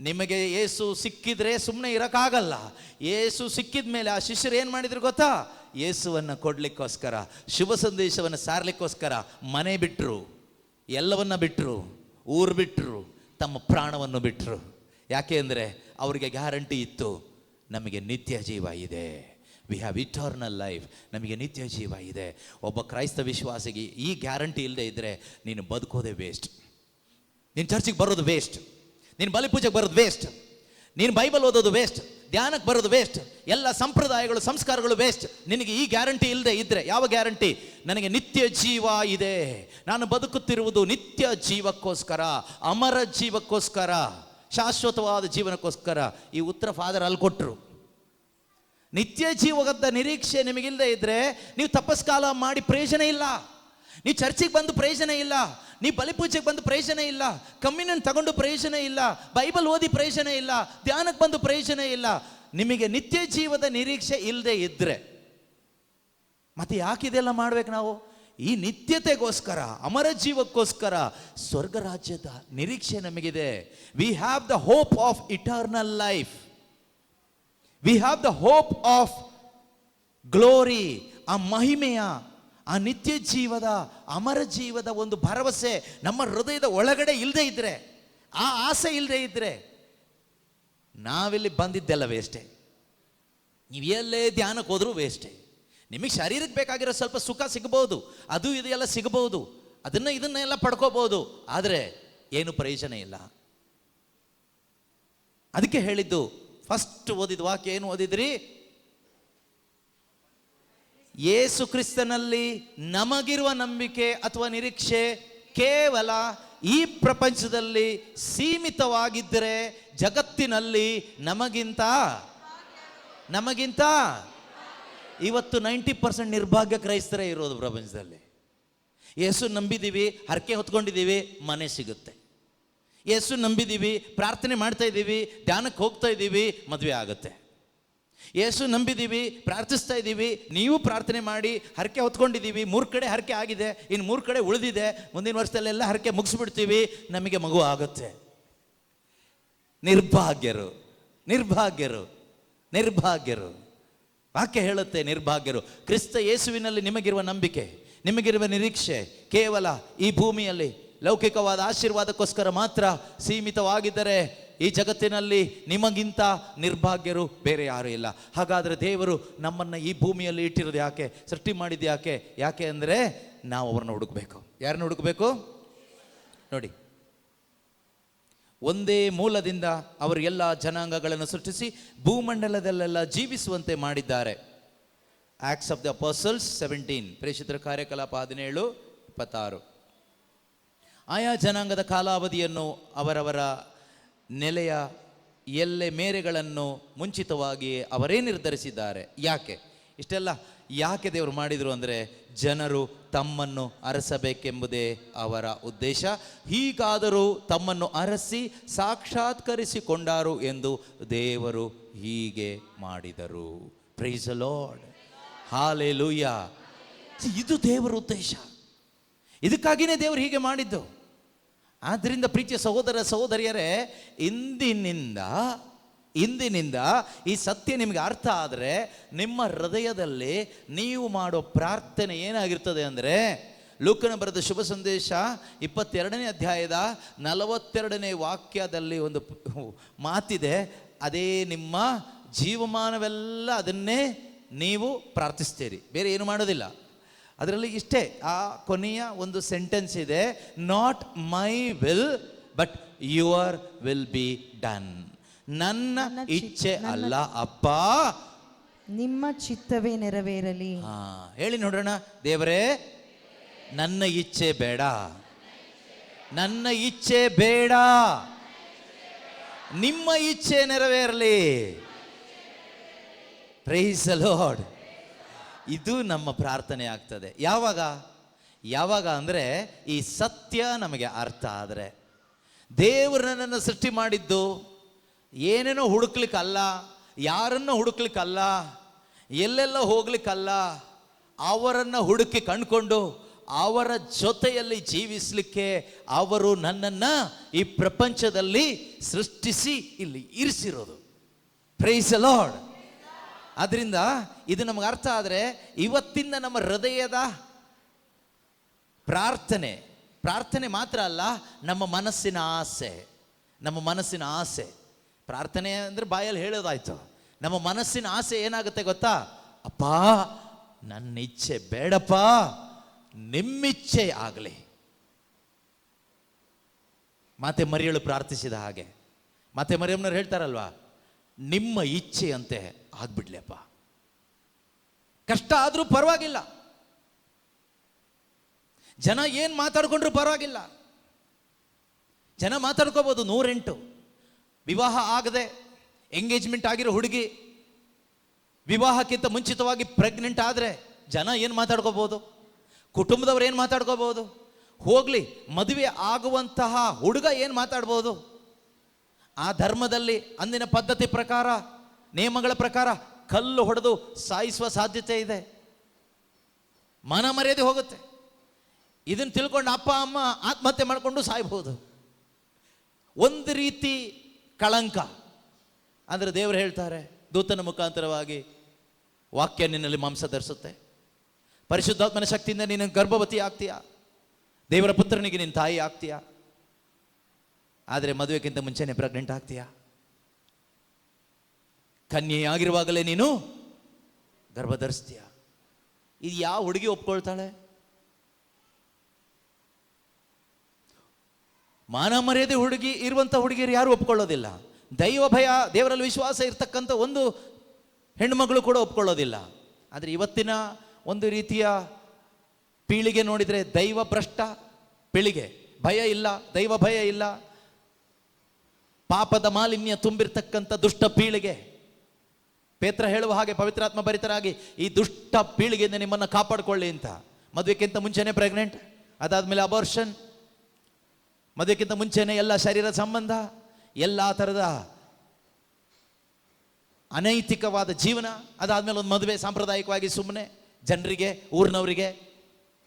ನಿಮಗೆ ಯೇಸು ಸಿಕ್ಕಿದ್ರೆ ಸುಮ್ಮನೆ ಇರೋಕ್ಕಾಗಲ್ಲ. ಯೇಸು ಸಿಕ್ಕಿದ ಮೇಲೆ ಆ ಶಿಷ್ಯರು ಏನು ಮಾಡಿದ್ರು ಗೊತ್ತಾ? ಯೇಸುವನ್ನು ಕೊಡಲಿಕ್ಕೋಸ್ಕರ, ಶುಭ ಸಂದೇಶವನ್ನು ಸಾರಲಿಕ್ಕೋಸ್ಕರ ಮನೆ ಬಿಟ್ಟರು, ಎಲ್ಲವನ್ನ ಬಿಟ್ಟರು, ಊರು ಬಿಟ್ಟರು, ತಮ್ಮ ಪ್ರಾಣವನ್ನು ಬಿಟ್ಟರು. ಯಾಕೆ ಅಂದರೆ ಅವರಿಗೆ ಗ್ಯಾರಂಟಿ ಇತ್ತು, ನಮಗೆ ನಿತ್ಯ ಜೀವ ಇದೆ. We have eternal life. ನಮಗೆ ನಿತ್ಯ ಜೀವ ಇದೆ. ಒಬ್ಬ ಕ್ರೈಸ್ತ ವಿಶ್ವಾಸಿಗೆ ಈ ಗ್ಯಾರಂಟಿ ಇಲ್ಲದೆ ಇದ್ದರೆ ನೀನು ಬದುಕೋದೇ ವೇಸ್ಟ್. ನೀನು ಚರ್ಚಿಗೆ ಬರೋದು ವೇಸ್ಟ್, ನೀನು ಬಲಿಪೂಜೆಗೆ ಬರೋದು ವೇಸ್ಟ್, ನೀನು ಬೈಬಲ್ ಓದೋದು ವೇಸ್ಟ್, ಧ್ಯಾನಕ್ಕೆ ಬರೋದು ವೇಸ್ಟ್, ಎಲ್ಲ ಸಂಪ್ರದಾಯಗಳು ಸಂಸ್ಕಾರಗಳು ವೇಸ್ಟ್. ನಿನಗೆ ಈ ಗ್ಯಾರಂಟಿ ಇಲ್ಲದೆ ಇದ್ದರೆ, ಯಾವ ಗ್ಯಾರಂಟಿ? ನನಗೆ ನಿತ್ಯ ಜೀವ ಇದೆ, ನಾನು ಬದುಕುತ್ತಿರುವುದು ನಿತ್ಯ ಜೀವಕ್ಕೋಸ್ಕರ, ಅಮರ ಜೀವಕ್ಕೋಸ್ಕರ, ಶಾಶ್ವತವಾದ ಜೀವನಕ್ಕೋಸ್ಕರ. ಈ ಉತ್ತರ ಫಾದರ್ ಅಲ್ಲಿ ಕೊಟ್ಟರು. ನಿತ್ಯ ಜೀವದ ನಿರೀಕ್ಷೆ ನಿಮಗಿಲ್ಲದೆ ಇದ್ದರೆ ನೀವು ತಪಸ್ಕಾಲ ಮಾಡಿ ಪ್ರಯೋಜನ ಇಲ್ಲ, ನೀವು ಚರ್ಚಿಗೆ ಬಂದು ಪ್ರಯೋಜನ ಇಲ್ಲ, ನೀವು ಬಲಿಪೂಜೆಗೆ ಬಂದು ಪ್ರಯೋಜನ ಇಲ್ಲ, ಕಮ್ಯುನಿಯನ್ ತಗೊಂಡು ಪ್ರಯೋಜನ ಇಲ್ಲ, ಬೈಬಲ್ ಓದಿ ಪ್ರಯೋಜನ ಇಲ್ಲ, ಧ್ಯಾನಕ್ಕೆ ಬಂದು ಪ್ರಯೋಜನ ಇಲ್ಲ. ನಿಮಗೆ ನಿತ್ಯ ಜೀವದ ನಿರೀಕ್ಷೆ ಇಲ್ಲದೆ ಇದ್ದರೆ ಮತ್ತೆ ಯಾಕಿದೆಲ್ಲ ಮಾಡ್ಬೇಕು ನಾವು? ಈ ನಿತ್ಯತೆಗೋಸ್ಕರ, ಅಮರ ಜೀವಕ್ಕೋಸ್ಕರ, ಸ್ವರ್ಗ ರಾಜ್ಯದ ನಿರೀಕ್ಷೆ ನಮಗಿದೆ. We have the hope of eternal life. We have the hope of glory. ಆ ಮಹಿಮೆಯ, ಆ ನಿತ್ಯ ಜೀವದ, ಅಮರ ಜೀವದ ಒಂದು ಭರವಸೆ ನಮ್ಮ ಹೃದಯದ ಒಳಗಡೆ ಇಲ್ಲದೆ ಇದ್ದರೆ, ಆ ಆಸೆ ಇಲ್ಲದೆ ಇದ್ದರೆ ನಾವಿಲ್ಲಿ ಬಂದಿದ್ದೆಲ್ಲ ವೇಸ್ಟೇ. ನೀವು ಎಲ್ಲೇ ಧ್ಯಾನಕ್ಕೆ ಹೋದ್ರೂ ವೇಸ್ಟೇ. ನಿಮಗೆ ಶರೀರಕ್ಕೆ ಬೇಕಾಗಿರೋ ಸ್ವಲ್ಪ ಸುಖ ಸಿಗಬಹುದು, ಅದು ಇದೆಲ್ಲ ಸಿಗಬಹುದು, ಇದನ್ನೆಲ್ಲ ಪಡ್ಕೋಬಹುದು, ಆದರೆ ಏನು ಪ್ರಯೋಜನ ಇಲ್ಲ. ಅದಕ್ಕೆ ಹೇಳಿದ್ದು, ಫಸ್ಟ್ ಓದಿದ ವಾಕ್ಯ ಏನು ಓದಿದ್ರಿ? ಯೇಸು ಕ್ರಿಸ್ತನಲ್ಲಿ ನಮಗಿರುವ ನಂಬಿಕೆ ಅಥವಾ ನಿರೀಕ್ಷೆ ಕೇವಲ ಈ ಪ್ರಪಂಚದಲ್ಲಿ ಸೀಮಿತವಾಗಿದ್ದರೆ ಜಗತ್ತಿನಲ್ಲಿ ನಮಗಿಂತ ಇವತ್ತು 90% ನಿರ್ಭಾಗ್ಯ ಕ್ರೈಸ್ತರೇ ಇರೋದು ಪ್ರಪಂಚದಲ್ಲಿ. ಯೇಸು ನಂಬಿದ್ದೀವಿ, ಹರಕೆ ಹೊತ್ಕೊಂಡಿದ್ದೀವಿ, ಮನೆ ಸಿಗುತ್ತೆ. ಯೇಸು ನಂಬಿದ್ದೀವಿ, ಪ್ರಾರ್ಥನೆ ಮಾಡ್ತಾ ಇದ್ದೀವಿ, ಧ್ಯಾನಕ್ಕೆ ಹೋಗ್ತಾ ಇದ್ದೀವಿ, ಮದುವೆ ಆಗುತ್ತೆ. ಯೇಸು ನಂಬಿದ್ದೀವಿ, ಪ್ರಾರ್ಥಿಸ್ತಾ ಇದ್ದೀವಿ, ನೀವು ಪ್ರಾರ್ಥನೆ ಮಾಡಿ ಹರಕೆ ಹೊತ್ಕೊಂಡಿದ್ದೀವಿ, 3 ಕಡೆ ಹರಕೆ ಆಗಿದೆ, ಇನ್ನು 3 ಕಡೆ ಉಳಿದಿದೆ, ಮುಂದಿನ ವರ್ಷದಲ್ಲೆಲ್ಲ ಹರಕೆ ಮುಗಿಸ್ಬಿಡ್ತೀವಿ, ನಮಗೆ ಮಗು ಆಗುತ್ತೆ. ನಿರ್ಭಾಗ್ಯರು, ನಿರ್ಭಾಗ್ಯರು, ನಿರ್ಭಾಗ್ಯರು. ವಾಕ್ಯ ಹೇಳುತ್ತೆ ನಿರ್ಭಾಗ್ಯರು. ಕ್ರಿಸ್ತ ಯೇಸುವಿನಲ್ಲಿ ನಿಮಗಿರುವ ನಂಬಿಕೆ, ನಿಮಗಿರುವ ನಿರೀಕ್ಷೆ ಕೇವಲ ಈ ಭೂಮಿಯಲ್ಲಿ ಲೌಕಿಕವಾದ ಆಶೀರ್ವಾದಕ್ಕೋಸ್ಕರ ಮಾತ್ರ ಸೀಮಿತವಾಗಿದ್ದರೆ ಈ ಜಗತ್ತಿನಲ್ಲಿ ನಿಮಗಿಂತ ನಿರ್ಭಾಗ್ಯರು ಬೇರೆ ಯಾರೂ ಇಲ್ಲ. ಹಾಗಾದರೆ ದೇವರು ನಮ್ಮನ್ನು ಈ ಭೂಮಿಯಲ್ಲಿ ಇಟ್ಟಿರೋದು ಯಾಕೆ? ಸೃಷ್ಟಿ ಮಾಡಿದ್ದು ಯಾಕೆ? ಯಾಕೆ ಅಂದರೆ ನಾವು ಅವ್ರನ್ನ ಹುಡುಕಬೇಕು. ಯಾರನ್ನ ಹುಡುಕಬೇಕು ನೋಡಿ. ಒಂದೇ ಮೂಲದಿಂದ ಅವರು ಎಲ್ಲ ಜನಾಂಗಗಳನ್ನು ಸೃಷ್ಟಿಸಿ ಭೂಮಂಡಲದಲ್ಲೆಲ್ಲ ಜೀವಿಸುವಂತೆ ಮಾಡಿದ್ದಾರೆ. Acts of the apostles 17, ಪ್ರೇಷಿತರ ಕಾರ್ಯಕಲಾಪ 17:26. ಆಯಾ ಜನಾಂಗದ ಕಾಲಾವಧಿಯನ್ನು ಅವರವರ ನೆಲೆಯ ಎಲ್ಲೆ ಮೇರೆಗಳನ್ನು ಮುಂಚಿತವಾಗಿ ಅವರೇ ನಿರ್ಧರಿಸಿದ್ದಾರೆ. ಯಾಕೆ ಇಷ್ಟೆಲ್ಲ ಯಾಕೆ ದೇವರು ಮಾಡಿದರು ಅಂದರೆ, ಜನರು ತಮ್ಮನ್ನು ಅರಸಬೇಕೆಂಬುದೇ ಅವರ ಉದ್ದೇಶ. ಹೀಗಾದರೂ ತಮ್ಮನ್ನು ಅರಸಿ ಸಾಕ್ಷಾತ್ಕರಿಸಿಕೊಂಡಾರು ಎಂದು ದೇವರು ಹೀಗೆ ಮಾಡಿದರು. Price the lord, hallelujah. ಇದು ದೇವರ ಉದ್ದೇಶ. ಇದಕ್ಕಾಗಿಯೇ ದೇವರು ಹೀಗೆ ಮಾಡಿದ್ದು. ಆದ್ದರಿಂದ ಪ್ರೀತಿಯ ಸಹೋದರ ಸಹೋದರಿಯರೇ, ಇಂದಿನಿಂದ ಈ ಸತ್ಯ ನಿಮಗೆ ಅರ್ಥ ಆದರೆ ನಿಮ್ಮ ಹೃದಯದಲ್ಲಿ ನೀವು ಮಾಡೋ ಪ್ರಾರ್ಥನೆ ಏನಾಗಿರ್ತದೆ ಅಂದರೆ, ಲೂಕನ ಬರೆದ ಶುಭ ಸಂದೇಶ 22ನೇ ಅಧ್ಯಾಯದ 42ನೇ ವಾಕ್ಯದಲ್ಲಿ ಒಂದು ಮಾತಿದೆ. ಅದೇ ನಿಮ್ಮ ಜೀವಮಾನವೆಲ್ಲ ಅದನ್ನೇ ನೀವು ಪ್ರಾರ್ಥಿಸ್ತೀರಿ, ಬೇರೆ ಏನು ಮಾಡೋದಿಲ್ಲ. ಅದರಲ್ಲಿ ಇಷ್ಟೇ, ಆ ಕೊನೆಯ ಒಂದು ಸೆಂಟೆನ್ಸ್ ಇದೆ, not my will but your will be done. ನನ್ನ ಇಚ್ಛೆ ಅಲ್ಲ ಅಪ್ಪ, ನಿಮ್ಮ ಚಿತ್ತವೇ ನೆರವೇರಲಿ. ಹೇಳಿ ನೋಡೋಣ. ದೇವರೇ, ನನ್ನ ಇಚ್ಛೆ ಬೇಡ, ನನ್ನ ಇಚ್ಛೆ ಬೇಡ, ನಿಮ್ಮ ಇಚ್ಛೆ ನೆರವೇರಲಿ. Price the lord. ಇದು ನಮ್ಮ ಪ್ರಾರ್ಥನೆ ಆಗ್ತದೆ. ಯಾವಾಗ ಅಂದರೆ, ಈ ಸತ್ಯ ನಮಗೆ ಅರ್ಥ ಆದರೆ. ದೇವರು ನನ್ನನ್ನು ಸೃಷ್ಟಿ ಮಾಡಿದ್ದು ಏನೇನೋ ಹುಡುಕ್ಲಿಕ್ಕಲ್ಲ, ಯಾರನ್ನು ಹುಡುಕ್ಲಿಕ್ಕಲ್ಲ, ಎಲ್ಲೆಲ್ಲ ಹೋಗ್ಲಿಕ್ಕಲ್ಲ, ಅವರನ್ನು ಹುಡುಕಿ ಕಂಡುಕೊಂಡು ಅವರ ಜೊತೆಯಲ್ಲಿ ಜೀವಿಸಲಿಕ್ಕೆ ಅವರು ನನ್ನನ್ನು ಈ ಪ್ರಪಂಚದಲ್ಲಿ ಸೃಷ್ಟಿಸಿ ಇಲ್ಲಿ ಇರಿಸಿರೋದು. Price the lord. ಅದರಿಂದ ಇದು ನಮಗೆ ಅರ್ಥ ಆದರೆ, ಇವತ್ತಿಂದ ನಮ್ಮ ಹೃದಯದ ಪ್ರಾರ್ಥನೆ ಮಾತ್ರ ಅಲ್ಲ, ನಮ್ಮ ಮನಸ್ಸಿನ ಆಸೆ. ಪ್ರಾರ್ಥನೆ ಅಂದರೆ ಬಾಯಲ್ಲಿ ಹೇಳೋದಾಯ್ತು. ನಮ್ಮ ಮನಸ್ಸಿನ ಆಸೆ ಏನಾಗುತ್ತೆ ಗೊತ್ತಾ? ಅಪ್ಪ, ನನ್ನ ಇಚ್ಛೆ ಬೇಡಪ್ಪ, ನಿಮ್ಮಿಚ್ಛೆ ಆಗಲಿ. ಮಾತೆ ಮರಿಯಳು ಪ್ರಾರ್ಥಿಸಿದ ಹಾಗೆ. ಮಾತೆ ಮರಿಯಮ್ಮನವ್ರು ಹೇಳ್ತಾರಲ್ವಾ, ನಿಮ್ಮ ಇಚ್ಛೆಯಂತೆ ಆಗ್ಬಿಡ್ಲಪ್ಪ. ಕಷ್ಟ ಆದರೂ ಪರವಾಗಿಲ್ಲ, ಜನ ಏನು ಮಾತಾಡ್ಕೊಂಡ್ರು ಪರವಾಗಿಲ್ಲ. ಜನ ಮಾತಾಡ್ಕೋಬೋದು 108. ವಿವಾಹ ಆಗದೆ ಎಂಗೇಜ್ಮೆಂಟ್ ಆಗಿರೋ ಹುಡುಗಿ ವಿವಾಹಕ್ಕಿಂತ ಮುಂಚಿತವಾಗಿ ಪ್ರೆಗ್ನೆಂಟ್ ಆದರೆ ಜನ ಏನು ಮಾತಾಡ್ಕೋಬೋದು, ಕುಟುಂಬದವ್ರು ಏನು ಮಾತಾಡ್ಕೋಬೋದು, ಹೋಗಲಿ ಮದುವೆ ಆಗುವಂತಹ ಹುಡುಗ ಏನು ಮಾತಾಡ್ಬೋದು. ಆ ಧರ್ಮದಲ್ಲಿ ಅಂದಿನ ಪದ್ಧತಿ ಪ್ರಕಾರ, ನಿಯಮಗಳ ಪ್ರಕಾರ ಕಲ್ಲು ಹೊಡೆದು ಸಾಯಿಸುವ ಸಾಧ್ಯತೆ ಇದೆ, ಮನ ಮರ್ಯಾದೆ ಹೋಗುತ್ತೆ. ಇದನ್ನು ತಿಳ್ಕೊಂಡು ಅಪ್ಪ ಅಮ್ಮ ಆತ್ಮಹತ್ಯೆ ಮಾಡಿಕೊಂಡು ಸಾಯ್ಬೋದು. ಒಂದು ರೀತಿ ಕಳಂಕ. ಅಂದರೆ ದೇವರು ಹೇಳ್ತಾರೆ ದೂತನ ಮುಖಾಂತರವಾಗಿ, ವಾಕ್ಯ ನಿನ್ನಲ್ಲಿ ಮಾಂಸ ಧರಿಸುತ್ತೆ, ಪರಿಶುದ್ಧಾತ್ಮನ ಶಕ್ತಿಯಿಂದ ನೀನು ಗರ್ಭವತಿ ಆಗ್ತೀಯಾ, ದೇವರ ಪುತ್ರನಿಗೆ ನಿನ್ನ ತಾಯಿ ಆಗ್ತೀಯಾ, ಆದರೆ ಮದುವೆಗಿಂತ ಮುಂಚೆನೇ ಪ್ರೆಗ್ನೆಂಟ್ ಆಗ್ತೀಯಾ, ಕನ್ಯೆಯಾಗಿರುವಾಗಲೇ ನೀನು ಗರ್ಭ ಧರಿಸ್ತೀಯ. ಇದು ಯಾವ ಹುಡುಗಿ ಒಪ್ಕೊಳ್ತಾಳೆ? ಮಾನ ಮರ್ಯಾದೆ ಇರುವಂಥ ಹುಡುಗಿಯರು ಯಾರು ಒಪ್ಕೊಳ್ಳೋದಿಲ್ಲ. ದೈವ ಭಯ, ದೇವರಲ್ಲಿ ವಿಶ್ವಾಸ ಇರ್ತಕ್ಕಂಥ ಒಂದು ಹೆಣ್ಣುಮಗಳು ಕೂಡ ಒಪ್ಕೊಳ್ಳೋದಿಲ್ಲ. ಆದರೆ ಇವತ್ತಿನ ಒಂದು ರೀತಿಯ ಪೀಳಿಗೆ ನೋಡಿದರೆ ದೈವ ಭ್ರಷ್ಟ ಪೀಳಿಗೆ, ಭಯ ಇಲ್ಲ, ದೈವ ಭಯ ಇಲ್ಲ, ಪಾಪದ ಮಾಲಿನ್ಯ ತುಂಬಿರ್ತಕ್ಕಂಥ ದುಷ್ಟ ಪೀಳಿಗೆ. ಪೇತ್ರ ಹೇಳುವ ಹಾಗೆ ಪವಿತ್ರಾತ್ಮ ಭರಿತರಾಗಿ ಈ ದುಷ್ಟ ಪೀಳಿಗೆಯಿಂದ ನಿಮ್ಮನ್ನು ಕಾಪಾಡಿಕೊಳ್ಳಿ ಅಂತ. ಮದುವೆಗಿಂತ ಮುಂಚೆನೇ ಪ್ರೆಗ್ನೆಂಟ್, ಅದಾದಮೇಲೆ ಅಬಾರ್ಷನ್, ಮದುವೆಗಿಂತ ಮುಂಚೆನೇ ಎಲ್ಲ ಶರೀರ ಸಂಬಂಧ, ಎಲ್ಲ ಥರದ ಅನೈತಿಕವಾದ ಜೀವನ, ಅದಾದಮೇಲೆ ಒಂದು ಮದುವೆ ಸಾಂಪ್ರದಾಯಿಕವಾಗಿ ಸುಮ್ಮನೆ ಜನರಿಗೆ ಊರಿನವರಿಗೆ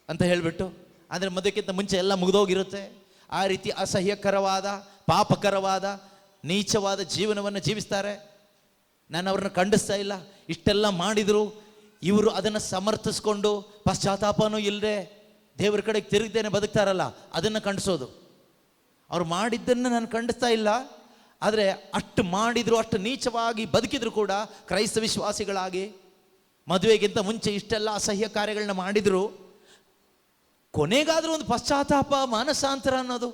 ಅಂತ ಹೇಳಿಬಿಟ್ಟು, ಅಂದರೆ ಮದುವೆಗಿಂತ ಮುಂಚೆ ಎಲ್ಲ ಮುಗಿದೋಗಿರುತ್ತೆ. ಆ ರೀತಿ ಅಸಹ್ಯಕರವಾದ, ಪಾಪಕರವಾದ, ನೀಚವಾದ ಜೀವನವನ್ನು ಜೀವಿಸ್ತಾರೆ. ನಾನು ಅವ್ರನ್ನ ಖಂಡಿಸ್ತಾ ಇಲ್ಲ. ಇಷ್ಟೆಲ್ಲ ಮಾಡಿದರು ಇವರು ಅದನ್ನು ಸಮರ್ಥಿಸ್ಕೊಂಡು ಪಶ್ಚಾತ್ತಾಪನೂ ಇಲ್ಲದೆ ದೇವರ ಕಡೆಗೆ ತಿರುಗ್ದೇನೆ ಬದುಕ್ತಾರಲ್ಲ, ಅದನ್ನು ಖಂಡಿಸೋದು. ಅವ್ರು ಮಾಡಿದ್ದನ್ನು ನಾನು ಖಂಡಿಸ್ತಾ ಇಲ್ಲ, ಆದರೆ ಅಷ್ಟು ಮಾಡಿದ್ರು, ಅಷ್ಟು ನೀಚವಾಗಿ ಬದುಕಿದ್ರು ಕೂಡ ಕ್ರೈಸ್ತ ವಿಶ್ವಾಸಿಗಳಾಗಿ ಮದುವೆಗಿಂತ ಮುಂಚೆ ಇಷ್ಟೆಲ್ಲ ಅಸಹ್ಯ ಕಾರ್ಯಗಳನ್ನ ಮಾಡಿದ್ರು, ಕೊನೆಗಾದ್ರೂ ಒಂದು ಪಶ್ಚಾತ್ತಾಪ, ಮಾನಸಾಂತರ ಅನ್ನೋದು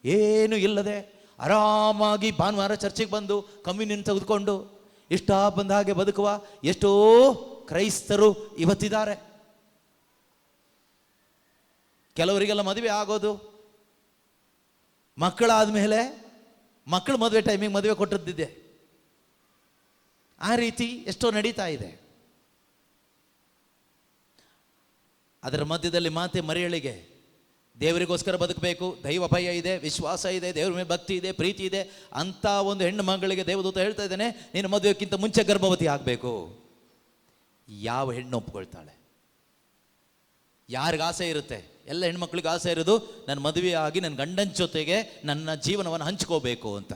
ಏನು ಇಲ್ಲದೆ ಆರಾಮಾಗಿ ಭಾನುವಾರ ಚರ್ಚಿಗೆ ಬಂದು ಕಮ್ಯುನಿಯನ್ ತೆಗೆದುಕೊಂಡು ಇಷ್ಟ ಬಂದ ಹಾಗೆ ಬದುಕುವ ಎಷ್ಟೋ ಕ್ರೈಸ್ತರು ಇವತ್ತಿದ್ದಾರೆ. ಕೆಲವರಿಗೆಲ್ಲ ಮದುವೆ ಆಗೋದು, ಮಕ್ಕಳಾದ ಮೇಲೆ ಮಕ್ಕಳು ಮದುವೆ ಟೈಮಿಗೆ ಮದುವೆ ಕೊಟ್ಟದ್ದಿದೆ. ಆ ರೀತಿ ಎಷ್ಟೋ ನಡೀತಾ ಇದೆ. ಅದರ ಮಧ್ಯದಲ್ಲಿ ಮಾತೆ ಮರಿಯಳಿಗೆ ದೇವರಿಗೋಸ್ಕರ ಬದುಕಬೇಕು, ದೈವ ಭಯ ಇದೆ, ವಿಶ್ವಾಸ ಇದೆ, ದೇವರ ಮೇಲೆ ಭಕ್ತಿ ಇದೆ, ಪ್ರೀತಿ ಇದೆ ಅಂತ ಒಂದು ಹೆಣ್ಣು ಮಗಳಿಗೆ ದೇವದೂತ ಹೇಳ್ತಾ ಇದ್ದಾನೆ, ನೀನು ಮದುವೆಕ್ಕಿಂತ ಮುಂಚೆ ಗರ್ಭವತಿ ಆಗಬೇಕು. ಯಾವ ಹೆಣ್ಣು ಒಪ್ಕೊಳ್ತಾಳೆ? ಯಾರಿಗೆ ಆಸೆ ಇರುತ್ತೆ? ಎಲ್ಲ ಹೆಣ್ಮಕ್ಳಿಗೆ ಆಸೆ ಇರೋದು ನನ್ನ ಮದುವೆ ಆಗಿ ನನ್ನ ಗಂಡನ ಜೊತೆಗೆ ನನ್ನ ಜೀವನವನ್ನು ಹಂಚ್ಕೋಬೇಕು ಅಂತ,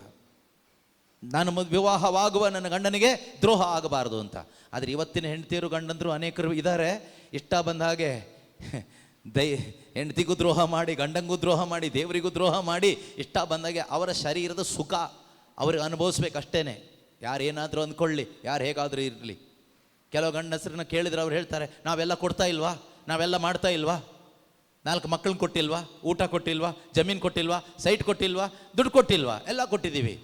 ನಾನು ವಿವಾಹವಾಗುವ ನನ್ನ ಗಂಡನಿಗೆ ದ್ರೋಹ ಆಗಬಾರದು ಅಂತ. ಆದರೆ ಇವತ್ತಿನ ಹೆಂಡತಿಯರು ಗಂಡಂದರು ಅನೇಕರು ಇದ್ದಾರೆ, ಇಷ್ಟ ಬಂದ ಹಾಗೆ ಹೆಂಡತಿಗೂ ದ್ರೋಹ ಮಾಡಿ, ಗಂಡಂಗೂ ದ್ರೋಹ ಮಾಡಿ, ದೇವರಿಗೂ ದ್ರೋಹ ಮಾಡಿ, ಇಷ್ಟ ಬಂದಾಗೆ ಅವರ ಶರೀರದ ಸುಖ ಅವ್ರಿಗೆ ಅನುಭವಿಸ್ಬೇಕಷ್ಟೇನೆ. ಯಾರು ಏನಾದರೂ ಅಂದ್ಕೊಳ್ಳಿ, ಯಾರು ಹೇಗಾದರೂ ಇರಲಿ. ಕೆಲವು ಗಂಡಸರನ್ನ ಕೇಳಿದ್ರೆ ಅವ್ರು ಹೇಳ್ತಾರೆ, ನಾವೆಲ್ಲ ಕೊಡ್ತಾ ಇಲ್ವಾ, ನಾವೆಲ್ಲ ಮಾಡ್ತಾ ಇಲ್ವಾ, 4 ಮಕ್ಕಳನ್ನ ಕೊಟ್ಟಿಲ್ವಾ, ಊಟ ಕೊಟ್ಟಿಲ್ವಾ, ಜಮೀನು ಕೊಟ್ಟಿಲ್ವಾ, ಸೈಟ್ ಕೊಟ್ಟಿಲ್ವಾ, ದುಡ್ಡು ಕೊಟ್ಟಿಲ್ವಾ, ಎಲ್ಲ ಕೊಟ್ಟಿದ್ದೀವಿ,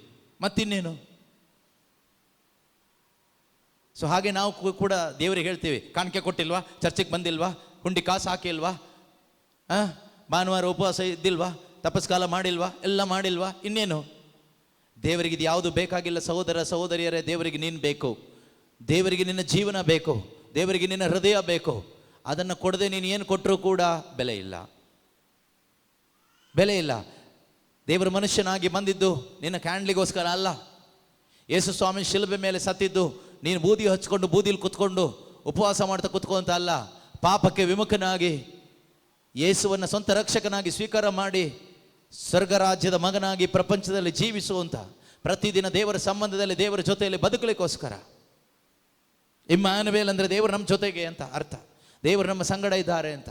ಮತ್ತಿನ್ನೇನು? ಸೊ ಹಾಗೆ ನಾವು ಕೂಡ ದೇವರಿಗೆ ಹೇಳ್ತೀವಿ, ಕಾಣಿಕೆ ಕೊಟ್ಟಿಲ್ವಾ, ಚರ್ಚಿಗೆ ಬಂದಿಲ್ವಾ, ಹುಂಡಿ ಕಾಸು ಹಾಕಿಲ್ವಾ, ಭಾನುವಾರ ಉಪವಾಸ ಇದ್ದಿಲ್ವಾ, ತಪಸ್ಕಾಲ ಮಾಡಿಲ್ವಾ, ಎಲ್ಲ ಮಾಡಿಲ್ವಾ, ಇನ್ನೇನು? ದೇವರಿಗೆ ಇದು ಯಾವುದು ಬೇಕಾಗಿಲ್ಲ ಸಹೋದರ ಸಹೋದರಿಯರೇ. ದೇವರಿಗೆ ನೀನು ಬೇಕು, ದೇವರಿಗೆ ನಿನ್ನ ಜೀವನ ಬೇಕು, ದೇವರಿಗೆ ನಿನ್ನ ಹೃದಯ ಬೇಕು. ಅದನ್ನು ಕೊಡದೆ ನೀನು ಏನು ಕೊಟ್ಟರೂ ಕೂಡ ಬೆಲೆ ಇಲ್ಲ, ಬೆಲೆ ಇಲ್ಲ. ದೇವರು ಮನುಷ್ಯನಾಗಿ ಬಂದಿದ್ದು ನಿನ್ನ ಕ್ಯಾಂಡ್ಲಿಗೋಸ್ಕರ ಅಲ್ಲ. ಯೇಸು ಸ್ವಾಮಿ ಶಿಲುಬೆ ಮೇಲೆ ಸತ್ತಿದ್ದು ನೀನು ಬೂದಿ ಹಚ್ಕೊಂಡು ಬೂದಿಲಿ ಕುತ್ಕೊಂಡು ಉಪವಾಸ ಮಾಡ್ತಾ ಕುತ್ಕೊಂತ ಅಲ್ಲ. ಪಾಪಕ್ಕೆ ವಿಮುಖನಾಗಿ ಯೇಸುವನ್ನು ಸ್ವಂತ ರಕ್ಷಕನಾಗಿ ಸ್ವೀಕಾರ ಮಾಡಿ ಸ್ವರ್ಗ ರಾಜ್ಯದ ಮಗನಾಗಿ ಪ್ರಪಂಚದಲ್ಲಿ ಜೀವಿಸುವಂತ, ಪ್ರತಿದಿನ ದೇವರ ಸಂಬಂಧದಲ್ಲಿ ದೇವರ ಜೊತೆಯಲ್ಲಿ ಬದುಕಲಿಕ್ಕೋಸ್ಕರ. ಇಮ್ಯಾನುವೇಲ್ ಅಂದರೆ ದೇವರು ನಮ್ಮ ಜೊತೆಗೆ ಅಂತ ಅರ್ಥ, ದೇವರು ನಮ್ಮ ಸಂಗಡ ಇದ್ದಾರೆ ಅಂತ.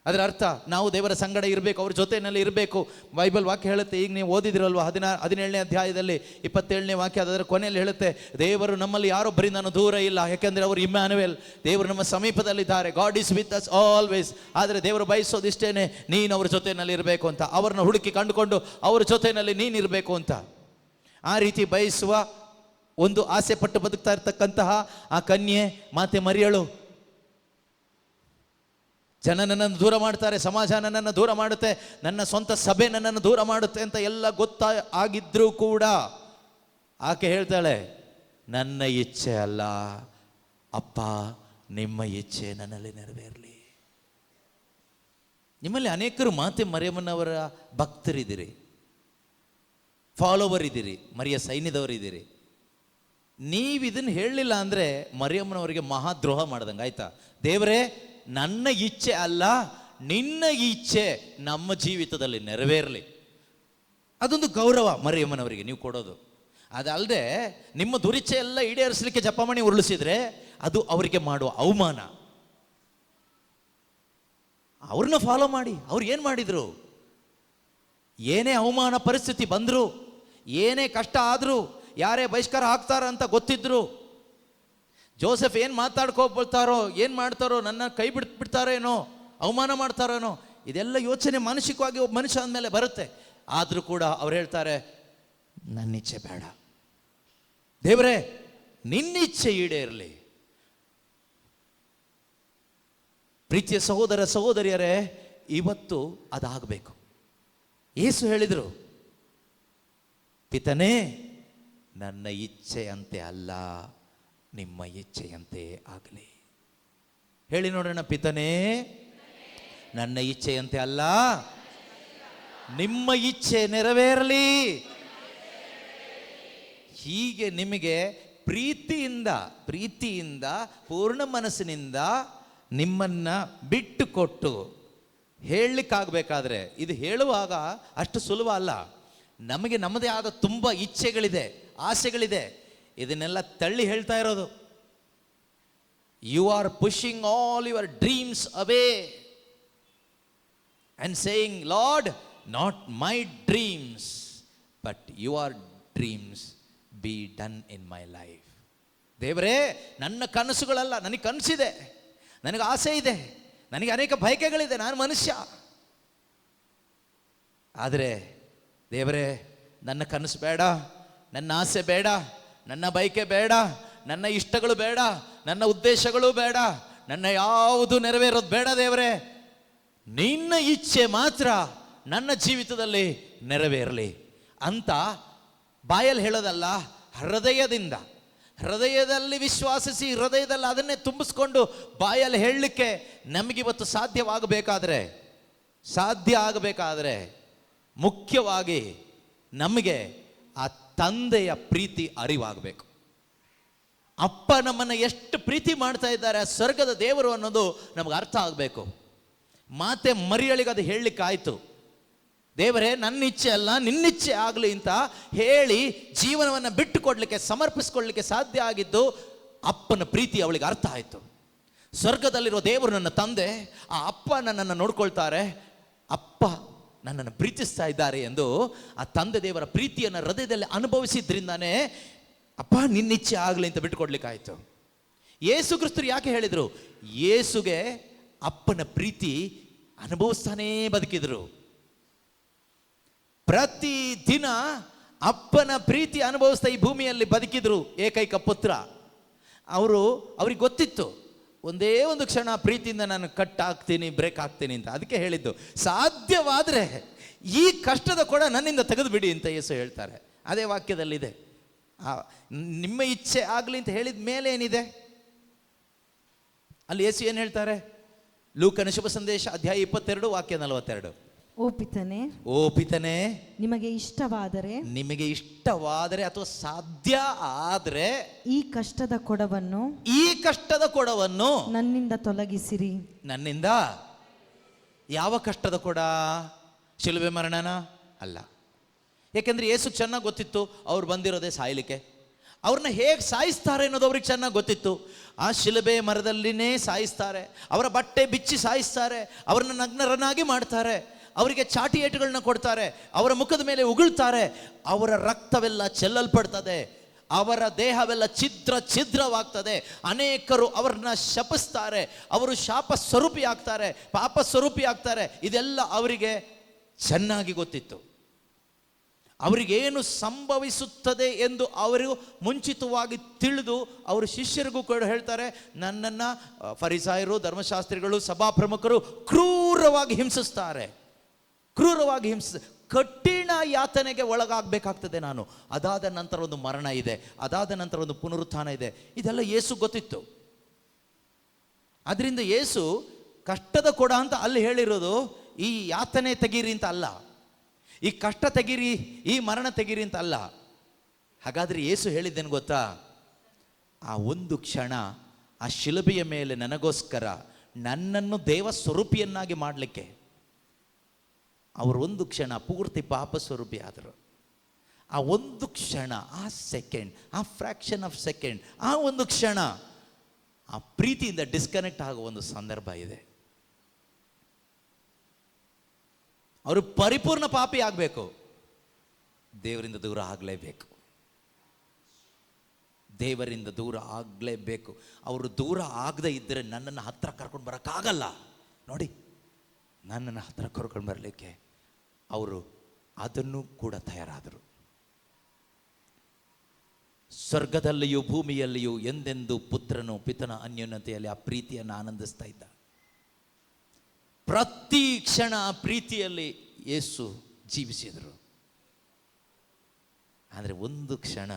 ಅದರ ಅರ್ಥ ನಾವು ದೇವರ ಸಂಗಡ ಇರಬೇಕು, ಅವ್ರ ಜೊತೆಯಲ್ಲಿ ಇರಬೇಕು. ಬೈಬಲ್ ವಾಕ್ಯ ಹೇಳುತ್ತೆ, ಈಗ ನೀವು ಓದಿದಿರಲ್ವ 17ನೇ ಅಧ್ಯಾಯದಲ್ಲಿ 27ನೇ ವಾಕ್ಯ, ಅದರ ಕೊನೆಯಲ್ಲಿ ಹೇಳುತ್ತೆ, ದೇವರು ನಮ್ಮಲ್ಲಿ ಯಾರೊಬ್ಬರಿಂದನೂ ದೂರ ಇಲ್ಲ, ಯಾಕೆಂದರೆ ಅವರು ಇಮ್ಯಾನುವೇಲ್, ದೇವರು ನಮ್ಮ ಸಮೀಪದಲ್ಲಿದ್ದಾರೆ. God is with us always. ಆದರೆ ದೇವರು ಬಯಸೋದಿಷ್ಟೇನೆ, ನೀನು ಅವ್ರ ಜೊತೆಯಲ್ಲಿ ಇರಬೇಕು ಅಂತ, ಅವ್ರನ್ನ ಹುಡುಕಿ ಕಂಡುಕೊಂಡು ಅವ್ರ ಜೊತೆಯಲ್ಲಿ ನೀನು ಇರಬೇಕು ಅಂತ. ಆ ರೀತಿ ಬಯಸುವ ಒಂದು ಆಸೆ ಪಟ್ಟು ಬದುಕ್ತಾ ಇರ್ತಕ್ಕಂತಹ ಆ ಕನ್ಯೆ ಮಾತೆ ಮರಿಯಳು, ಜನ ನನ್ನನ್ನು ದೂರ ಮಾಡ್ತಾರೆ, ಸಮಾಜ ನನ್ನನ್ನು ದೂರ ಮಾಡುತ್ತೆ, ನನ್ನ ಸ್ವಂತ ಸಭೆ ನನ್ನನ್ನು ದೂರ ಮಾಡುತ್ತೆ ಅಂತ ಎಲ್ಲ ಆಗಿದ್ರೂ ಕೂಡ ಆಕೆ ಹೇಳ್ತಾಳೆ, ನನ್ನ ಇಚ್ಛೆ ಅಲ್ಲ ಅಪ್ಪ, ನಿಮ್ಮ ಇಚ್ಛೆ ನನ್ನಲ್ಲಿ ನೆರವೇರಲಿ. ನಿಮ್ಮಲ್ಲಿ ಅನೇಕರು ಮಾತೆ ಮರಿಯಮ್ಮನವರ ಭಕ್ತರಿದ್ದೀರಿ, ಫಾಲೋವರ್ ಇದ್ದೀರಿ, ಮರಿಯ ಸೈನ್ಯದವರಿದ್ದೀರಿ. ನೀವು ಇದನ್ನು ಹೇಳಲಿಲ್ಲ ಅಂದರೆ ಮರಿಯಮ್ಮನವರಿಗೆ ಮಹಾದ್ರೋಹ ಮಾಡ್ದಂಗೆ ಆಯ್ತಾ? ದೇವರೇ, ನನ್ನ ಇಚ್ಛೆ ಅಲ್ಲ, ನಿನ್ನ ಇಚ್ಛೆ ನಮ್ಮ ಜೀವಿತದಲ್ಲಿ ನೆರವೇರಲಿ. ಅದೊಂದು ಗೌರವ ಮರಿಯಮ್ಮನವರಿಗೆ ನೀವು ಕೊಡೋದು. ಅದಲ್ಲದೆ ನಿಮ್ಮ ದುರಿಚ್ಛೆ ಎಲ್ಲ ಈಡೇರಿಸಲಿಕ್ಕೆ ಜಪಮಣಿ ಉರುಳಿಸಿದ್ರೆ ಅದು ಅವರಿಗೆ ಮಾಡುವ ಅವಮಾನ. ಅವ್ರನ್ನ ಫಾಲೋ ಮಾಡಿ. ಅವ್ರು ಏನು ಮಾಡಿದ್ರು? ಏನೇ ಅವಮಾನ ಪರಿಸ್ಥಿತಿ ಬಂದರು, ಏನೇ ಕಷ್ಟ ಆದರೂ, ಯಾರೇ ಬಹಿಷ್ಕಾರ ಹಾಕ್ತಾರ ಅಂತ ಗೊತ್ತಿದ್ರು, ಜೋಸೆಫ್ ಏನು ಮಾತಾಡ್ಕೊಳ್ತಾರೋ, ಏನು ಮಾಡ್ತಾರೋ, ನನ್ನ ಕೈ ಬಿಡ್ತಾರೇನೋ, ಅವಮಾನ ಮಾಡ್ತಾರೇನೋ, ಇದೆಲ್ಲ ಯೋಚನೆ ಮಾನಸಿಕವಾಗಿ ಒಬ್ಬ ಮನುಷ್ಯ ಅಂದಮೇಲೆ ಬರುತ್ತೆ. ಆದರೂ ಕೂಡ ಅವ್ರು ಹೇಳ್ತಾರೆ, ನನ್ನ ಇಚ್ಛೆ ಬೇಡ ದೇವರೇ, ನಿನ್ನ ಇಚ್ಛೆ ಈಡೇರಲಿ. ಪ್ರೀತಿಯ ಸಹೋದರ ಸಹೋದರಿಯರೇ, ಇವತ್ತು ಅದಾಗಬೇಕು. ಯೇಸು ಹೇಳಿದರು, ಪಿತನೇ, ನನ್ನ ಇಚ್ಛೆಯಂತೆ ಅಲ್ಲ, ನಿಮ್ಮ ಇಚ್ಛೆಯಂತೆ ಆಗಲಿ. ಹೇಳಿ ನೋಡೋಣ, ಪಿತನೇ, ನನ್ನ ಇಚ್ಛೆಯಂತೆ ಅಲ್ಲ, ನಿಮ್ಮ ಇಚ್ಛೆ ನೆರವೇರಲಿ. ಹೀಗೆ ನಿಮಗೆ ಪ್ರೀತಿಯಿಂದ ಪೂರ್ಣ ಮನಸ್ಸಿನಿಂದ ನಿಮ್ಮನ್ನ ಬಿಟ್ಟು ಕೊಟ್ಟು ಹೇಳಲಿಕ್ಕಾಗಬೇಕಾದ್ರೆ, ಇದು ಹೇಳುವಾಗ ಅಷ್ಟು ಸುಲಭ ಅಲ್ಲ. ನಮಗೆ ನಮ್ಮದೇ ಆದ ತುಂಬ ಇಚ್ಛೆಗಳಿದೆ, ಆಸೆಗಳಿದೆ. ಇದನ್ನೆಲ್ಲ ತಳ್ಳಿ ಹೇಳ್ತಾ ಇರೋದು. You are pushing all your dreams away and saying, lord, not my dreams but your dreams be done in my life. ದೇವರೇ, ನನ್ನ ಕನಸುಗಳಲ್ಲ, ನನಗೆ ಕನಸಿದೆ, ನನಗೆ ಆಸೆ ಇದೆ, ನನಗೆ ಅನೇಕ ಬಯಕೆಗಳಿದೆ, ನಾನು ಮನುಷ್ಯ. ಆದರೆ ದೇವರೇ, ನನ್ನ ಕನಸು ಬೇಡ, ನನ್ನ ಆಸೆ ಬೇಡ, ನನ್ನ ಬಯಕೆ ಬೇಡ, ನನ್ನ ಇಷ್ಟಗಳು ಬೇಡ, ನನ್ನ ಉದ್ದೇಶಗಳು ಬೇಡ, ನನ್ನ ಯಾವುದು ನೆರವೇರೋದು ಬೇಡ ದೇವರೇ, ನಿನ್ನ ಇಚ್ಛೆ ಮಾತ್ರ ನನ್ನ ಜೀವಿತದಲ್ಲಿ ನೆರವೇರಲಿ ಅಂತ ಬಾಯಲ್ಲಿ ಹೇಳೋದಲ್ಲ, ಹೃದಯದಲ್ಲಿ ವಿಶ್ವಾಸಿಸಿ ಹೃದಯದಲ್ಲಿ ಅದನ್ನೇ ತುಂಬಿಸ್ಕೊಂಡು ಬಾಯಲ್ಲಿ ಹೇಳಲಿಕ್ಕೆ ನಮಗಿವತ್ತು ಸಾಧ್ಯ ಆಗಬೇಕಾದ್ರೆ ಮುಖ್ಯವಾಗಿ ನಮಗೆ ಆ ತಂದೆಯ ಪ್ರೀತಿ ಅರಿವಾಗಬೇಕು. ಅಪ್ಪ ನಮ್ಮನ್ನು ಎಷ್ಟು ಪ್ರೀತಿ ಮಾಡ್ತಾ ಇದ್ದಾರೆ, ಆ ಸ್ವರ್ಗದ ದೇವರು ಅನ್ನೋದು ನಮಗೆ ಅರ್ಥ ಆಗಬೇಕು. ಮಾತೆ ಮರಿಯಳಿಗೆ ಅದು ಹೇಳಲಿಕ್ಕಾಯ್ತು. ದೇವರೇ, ನನ್ನ ಇಚ್ಛೆ ಅಲ್ಲ ನಿನ್ನಿಚ್ಛೆ ಆಗಲಿ ಅಂತ ಹೇಳಿ ಜೀವನವನ್ನು ಬಿಟ್ಟು ಕೊಡಲಿಕ್ಕೆ, ಸಮರ್ಪಿಸ್ಕೊಳ್ಳಲಿಕ್ಕೆ ಸಾಧ್ಯ ಆಗಿದ್ದು ಅಪ್ಪನ ಪ್ರೀತಿ ಅವಳಿಗೆ ಅರ್ಥ ಆಯಿತು. ಸ್ವರ್ಗದಲ್ಲಿರೋ ದೇವರು ನನ್ನ ತಂದೆ, ಆ ಅಪ್ಪ ನನ್ನನ್ನು ನೋಡ್ಕೊಳ್ತಾರೆ, ಅಪ್ಪ ನನ್ನನ್ನು ಪ್ರೀತಿಸ್ತಾ ಇದ್ದಾರೆ ಎಂದು ಆ ತಂದೆ ದೇವರ ಪ್ರೀತಿಯನ್ನು ಹೃದಯದಲ್ಲಿ ಅನುಭವಿಸಿದ್ರಿಂದಾನೇ ಅಪ್ಪ ನಿನ್ನಿಚ್ಛೆ ಆಗಲಿ ಅಂತ ಬಿಟ್ಟುಕೊಡ್ಲಿಕ್ಕಾಯ್ತು. ಯೇಸು ಕ್ರಿಸ್ತರು ಯಾಕೆ ಹೇಳಿದರು? ಯೇಸುಗೆ ಅಪ್ಪನ ಪ್ರೀತಿ ಅನುಭವಿಸ್ತಾನೇ ಬದುಕಿದ್ರು. ಪ್ರತಿ ದಿನ ಅಪ್ಪನ ಪ್ರೀತಿ ಅನುಭವಿಸ್ತಾ ಈ ಭೂಮಿಯಲ್ಲಿ ಬದುಕಿದ್ರು ಏಕೈಕ ಪುತ್ರ. ಅವ್ರಿಗೆ ಗೊತ್ತಿತ್ತು, ಒಂದೇ ಒಂದು ಕ್ಷಣ ಪ್ರೀತಿಯಿಂದ ನಾನು ಕಟ್ ಆಗ್ತೀನಿ, ಬ್ರೇಕ್ ಆಗ್ತೀನಿ ಅಂತ. ಅದಕ್ಕೆ ಹೇಳಿದ್ದು, ಸಾಧ್ಯವಾದರೆ ಈ ಕಷ್ಟದ ಕೊಡ ನನ್ನಿಂದ ತೆಗೆದು ಬಿಡಿ ಅಂತ ಯೇಸು ಹೇಳ್ತಾರೆ. ಅದೇ ವಾಕ್ಯದಲ್ಲಿದೆ. ನಿಮ್ಮ ಇಚ್ಛೆ ಆಗಲಿ ಅಂತ ಹೇಳಿದ ಮೇಲೆ ಏನಿದೆ ಅಲ್ಲಿ? ಯೇಸು ಏನು ಹೇಳ್ತಾರೆ? ಲೂಕನ ಶುಭ ಸಂದೇಶ ಅಧ್ಯಾಯ 22 ವಾಕ್ಯ 42. ಓ ಪಿತನೇ, ನಿಮಗೆ ಇಷ್ಟವಾದರೆ ಅಥವಾ ಸಾಧ್ಯ ಆದರೆ ಈ ಕಷ್ಟದ ಕೊಡವನ್ನು ನನ್ನಿಂದ ತೊಲಗಿಸಿರಿ. ನನ್ನಿಂದ ಯಾವ ಕಷ್ಟದ ಕೊಡ? ಶಿಲುಬೆ ಮರಣನ ಅಲ್ಲ. ಯಾಕೆಂದ್ರೆ ಯೇಸು ಚೆನ್ನಾಗಿ ಗೊತ್ತಿತ್ತು ಅವ್ರು ಬಂದಿರೋದೇ ಸಾಯಲಿಕ್ಕೆ. ಅವ್ರನ್ನ ಹೇಗೆ ಸಾಯಿಸ್ತಾರೆ ಅನ್ನೋದು ಅವ್ರಿಗೆ ಚೆನ್ನಾಗಿ ಗೊತ್ತಿತ್ತು. ಆ ಶಿಲುಬೆ ಮರದಲ್ಲಿನೇ ಸಾಯಿಸ್ತಾರೆ, ಅವರ ಬಟ್ಟೆ ಬಿಚ್ಚಿ ಸಾಯಿಸ್ತಾರೆ, ಅವ್ರನ್ನ ನಗ್ನರನ್ನಾಗಿ ಮಾಡ್ತಾರೆ, ಅವರಿಗೆ ಚಾಟಿ ಏಟುಗಳನ್ನ ಕೊಡ್ತಾರೆ, ಅವರ ಮುಖದ ಮೇಲೆ ಉಗುಳ್ತಾರೆ, ಅವರ ರಕ್ತವೆಲ್ಲ ಚೆಲ್ಲಲ್ಪಡ್ತದೆ, ಅವರ ದೇಹವೆಲ್ಲ ಛಿದ್ರವಾಗ್ತದೆ. ಅನೇಕರು ಅವ್ರನ್ನ ಶಪಿಸ್ತಾರೆ, ಅವರು ಶಾಪ ಸ್ವರೂಪಿ ಆಗ್ತಾರೆ, ಪಾಪ ಸ್ವರೂಪಿ ಆಗ್ತಾರೆ. ಇದೆಲ್ಲ ಅವರಿಗೆ ಚೆನ್ನಾಗಿ ಗೊತ್ತಿತ್ತು. ಅವರಿಗೇನು ಸಂಭವಿಸುತ್ತದೆ ಎಂದು ಅವರು ಮುಂಚಿತವಾಗಿ ತಿಳಿದು ಅವರು ಶಿಷ್ಯರಿಗೂ ಕೂಡ ಹೇಳ್ತಾರೆ, ನನ್ನನ್ನು ಫರಿಸಾಯರು, ಧರ್ಮಶಾಸ್ತ್ರಿಗಳು, ಸಭಾಪ್ರಮುಖರು ಕ್ರೂರವಾಗಿ ಹಿಂಸಿಸ್ತಾರೆ. ಕಠಿಣ ಯಾತನೆಗೆ ಒಳಗಾಗಬೇಕಾಗ್ತದೆ ನಾನು. ಅದಾದ ನಂತರ ಒಂದು ಮರಣ ಇದೆ, ಅದಾದ ನಂತರ ಒಂದು ಪುನರುತ್ಥಾನ ಇದೆ. ಇದೆಲ್ಲ ಯೇಸು ಗೊತ್ತಿತ್ತು. ಅದರಿಂದ ಯೇಸು ಕಷ್ಟದ ಕೊಡ ಅಂತ ಅಲ್ಲಿ ಹೇಳಿರೋದು ಈ ಯಾತನೆ ತೆಗೀರಿ ಅಂತ ಅಲ್ಲ, ಈ ಕಷ್ಟ ತೆಗೀರಿ, ಈ ಮರಣ ತೆಗೀರಿ ಅಂತ ಅಲ್ಲ. ಹಾಗಾದ್ರೆ ಯೇಸು ಹೇಳಿದ್ದೇನು ಗೊತ್ತಾ? ಆ ಒಂದು ಕ್ಷಣ ಆ ಶಿಲುಬೆಯ ಮೇಲೆ ನನಗೋಸ್ಕರ ನನ್ನನ್ನು ದೇವ ಸ್ವರೂಪಿಯನ್ನಾಗಿ ಮಾಡಲಿಕ್ಕೆ ಅವರು ಒಂದು ಕ್ಷಣ ಪೂರ್ತಿ ಪಾಪ ಸ್ವರೂಪಿ ಆದರು. ಆ ಒಂದು ಕ್ಷಣ, ಆ ಸೆಕೆಂಡ್, ಆ ಫ್ರ್ಯಾಕ್ಷನ್ ಆಫ್ ಸೆಕೆಂಡ್, ಆ ಒಂದು ಕ್ಷಣ ಆ ಪ್ರೀತಿಯಿಂದ ಡಿಸ್ಕನೆಕ್ಟ್ ಆಗುವ ಒಂದು ಸಂದರ್ಭ ಇದೆ. ಅವರು ಪರಿಪೂರ್ಣ ಪಾಪಿ ಆಗಬೇಕು, ದೇವರಿಂದ ದೂರ ಆಗಲೇಬೇಕು. ಅವರು ದೂರ ಆಗದೆ ಇದ್ದರೆ ನನ್ನನ್ನು ಹತ್ರ ಕರ್ಕೊಂಡು ಬರೋಕ್ಕಾಗಲ್ಲ. ನೋಡಿ, ನನ್ನನ್ನು ಹತ್ರ ಕರ್ಕೊಂಡು ಬರಲಿಕ್ಕೆ ಅವರು ಅದನ್ನು ಕೂಡ ತಯಾರಾದರು. ಸ್ವರ್ಗದಲ್ಲಿಯೂ ಭೂಮಿಯಲ್ಲಿಯೂ ಎಂದೆಂದು ಪುತ್ರನು ಪಿತನ ಅನ್ಯೋನ್ಯತೆಯಲ್ಲಿ ಆ ಪ್ರೀತಿಯನ್ನು ಆನಂದಿಸ್ತಾ ಇದ್ದ. ಪ್ರತಿ ಕ್ಷಣ ಆ ಪ್ರೀತಿಯಲ್ಲಿ ಯೇಸು ಜೀವಿಸಿದರು. ಆದರೆ ಒಂದು ಕ್ಷಣ,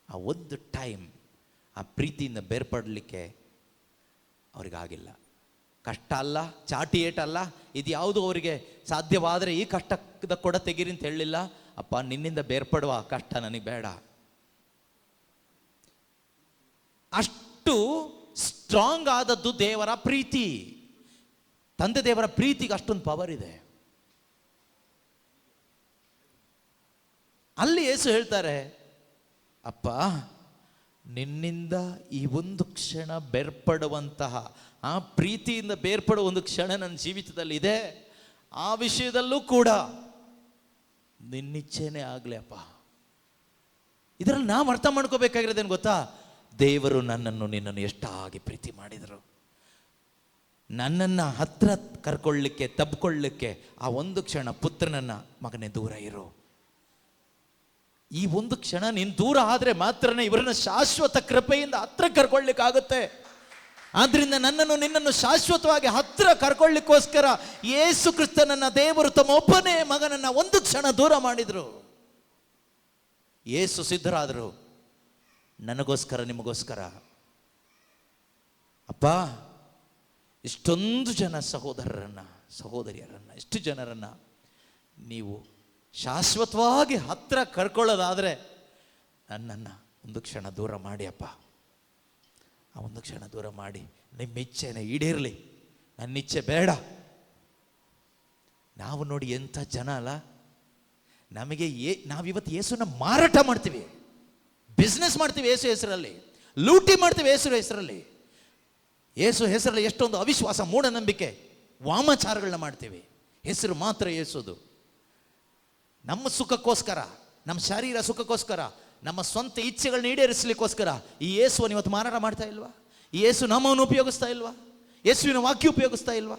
ಆ ಒಂದು ಟೈಮ್ ಆ ಪ್ರೀತಿಯಿಂದ ಬೇರ್ಪಡಲಿಕ್ಕೆ ಅವರಿಗಾಗಿಲ್ಲ. ಕಷ್ಟ ಅಲ್ಲ, ಚಾಟಿ ಏಟಲ್ಲ, ಇದು ಯಾವುದು ಅವರಿಗೆ ಸಾಧ್ಯವಾದರೆ ಈ ಕಷ್ಟದ ಕೊಡ ತೆಗೀರಿ ಅಂತ ಹೇಳಲಿಲ್ಲ. ಅಪ್ಪ, ನಿನ್ನಿಂದ ಬೇರ್ಪಡುವ ಕಷ್ಟ ನನಗೆ ಬೇಡ. ಅಷ್ಟು ಸ್ಟ್ರಾಂಗ್ ಆದದ್ದು ದೇವರ ಪ್ರೀತಿ. ತಂದೆ ದೇವರ ಪ್ರೀತಿಗೆ ಅಷ್ಟೊಂದು ಪವರ್ ಇದೆ. ಅಲ್ಲಿ ಯೇಸು ಹೇಳ್ತಾರೆ, ಅಪ್ಪ, ನಿನ್ನಿಂದ ಈ ಒಂದು ಕ್ಷಣ ಬೇರ್ಪಡುವಂತಹ, ಆ ಪ್ರೀತಿಯಿಂದ ಬೇರ್ಪಡುವ ಒಂದು ಕ್ಷಣ ನನ್ನ ಜೀವಿತದಲ್ಲಿ ಇದೆ. ಆ ವಿಷಯದಲ್ಲೂ ಕೂಡ ನಿನ್ನಿಚ್ಛೆನೇ ಆಗಲಿ ಅಪ್ಪ. ಇದರಲ್ಲಿ ನಾವು ಅರ್ಥ ಮಾಡ್ಕೋಬೇಕಾಗಿರೋದೇನು ಗೊತ್ತಾ? ದೇವರು ನಿನ್ನನ್ನು ಎಷ್ಟಾಗಿ ಪ್ರೀತಿ ಮಾಡಿದರು. ನನ್ನನ್ನು ಹತ್ರ ಕರ್ಕೊಳ್ಳಿಕ್ಕೆ ತಬ್ಕೊಳ್ಳಿಕ್ಕೆ ಆ ಒಂದು ಕ್ಷಣ ಪುತ್ರನನ್ನ, ಮಗನೇ ದೂರ ಇರು, ಈ ಒಂದು ಕ್ಷಣ ನೀನು ದೂರ ಆದರೆ ಮಾತ್ರನೇ ಇವರನ್ನ ಶಾಶ್ವತ ಕೃಪೆಯಿಂದ ಹತ್ರ ಕರ್ಕೊಳ್ಳಿಕ್ಕಾಗುತ್ತೆ. ಆದ್ರಿಂದ ನನ್ನನ್ನು ನಿನ್ನನ್ನು ಶಾಶ್ವತವಾಗಿ ಹತ್ರ ಕರ್ಕೊಳ್ಳಿಕ್ಕೋಸ್ಕರ ಯೇಸು ಕ್ರಿಸ್ತನನ್ನ ದೇವರು ತಮ್ಮ ಒಬ್ಬನೇ ಮಗನನ್ನ ಒಂದು ಕ್ಷಣ ದೂರ ಮಾಡಿದ್ರು. ಯೇಸು ಸಿದ್ಧರಾದರು ನನಗೋಸ್ಕರ, ನಿಮಗೋಸ್ಕರ. ಅಪ್ಪ, ಇಷ್ಟೊಂದು ಜನ ಸಹೋದರರನ್ನ, ಸಹೋದರಿಯರನ್ನ, ಇಷ್ಟು ಜನರನ್ನ ನೀವು ಶಾಶ್ವತವಾಗಿ ಹತ್ರ ಕರ್ಕೊಳ್ಳೋದಾದರೆ ನನ್ನನ್ನು ಒಂದು ಕ್ಷಣ ದೂರ ಮಾಡಿ ಅಪ್ಪ. ಆ ಒಂದು ಕ್ಷಣ ದೂರ ಮಾಡಿ ನಿಮ್ಮ ಇಚ್ಛೆನ ಈಡೇರಲಿ, ನನ್ನ ಇಚ್ಛೆ ಬೇಡ. ನಾವು ನೋಡಿ ಎಂಥ ಜನ ಅಲ್ಲ, ನಮಗೆ ನಾವಿವತ್ತು ಯೇಸುನ ಮಾರಾಟ ಮಾಡ್ತೀವಿ, ಬಿಸ್ನೆಸ್ ಮಾಡ್ತೀವಿ ಯೇಸು ಹೆಸರಲ್ಲಿ, ಲೂಟಿ ಮಾಡ್ತೀವಿ ಯೇಸು ಹೆಸರಲ್ಲಿ. ಯೇಸು ಹೆಸರಲ್ಲಿ ಎಷ್ಟೊಂದು ಅವಿಶ್ವಾಸ, ಮೂಢನಂಬಿಕೆ, ವಾಮಾಚಾರಗಳನ್ನ ಮಾಡ್ತೀವಿ. ಹೆಸರು ಮಾತ್ರ ಯೇಸುದು. ನಮ್ಮ ಸುಖಕ್ಕೋಸ್ಕರ, ನಮ್ಮ ಶರೀರ ಸುಖಕ್ಕೋಸ್ಕರ, ನಮ್ಮ ಸ್ವಂತ ಇಚ್ಛೆಗಳನ್ನ ಈಡೇರಿಸಲಿಕ್ಕೋಸ್ಕರ ಈ ಯೇಸುವನ್ನು ಇವತ್ತು ಮಾರಾಟ ಮಾಡ್ತಾ ಇಲ್ವಾ? ಈ ಯೇಸು ನಮ್ಮನ್ನು ಉಪಯೋಗಿಸ್ತಾ ಇಲ್ವಾ? ಯೇಸುವಿನ ವಾಕ್ಯ ಉಪಯೋಗಿಸ್ತಾ ಇಲ್ವಾ?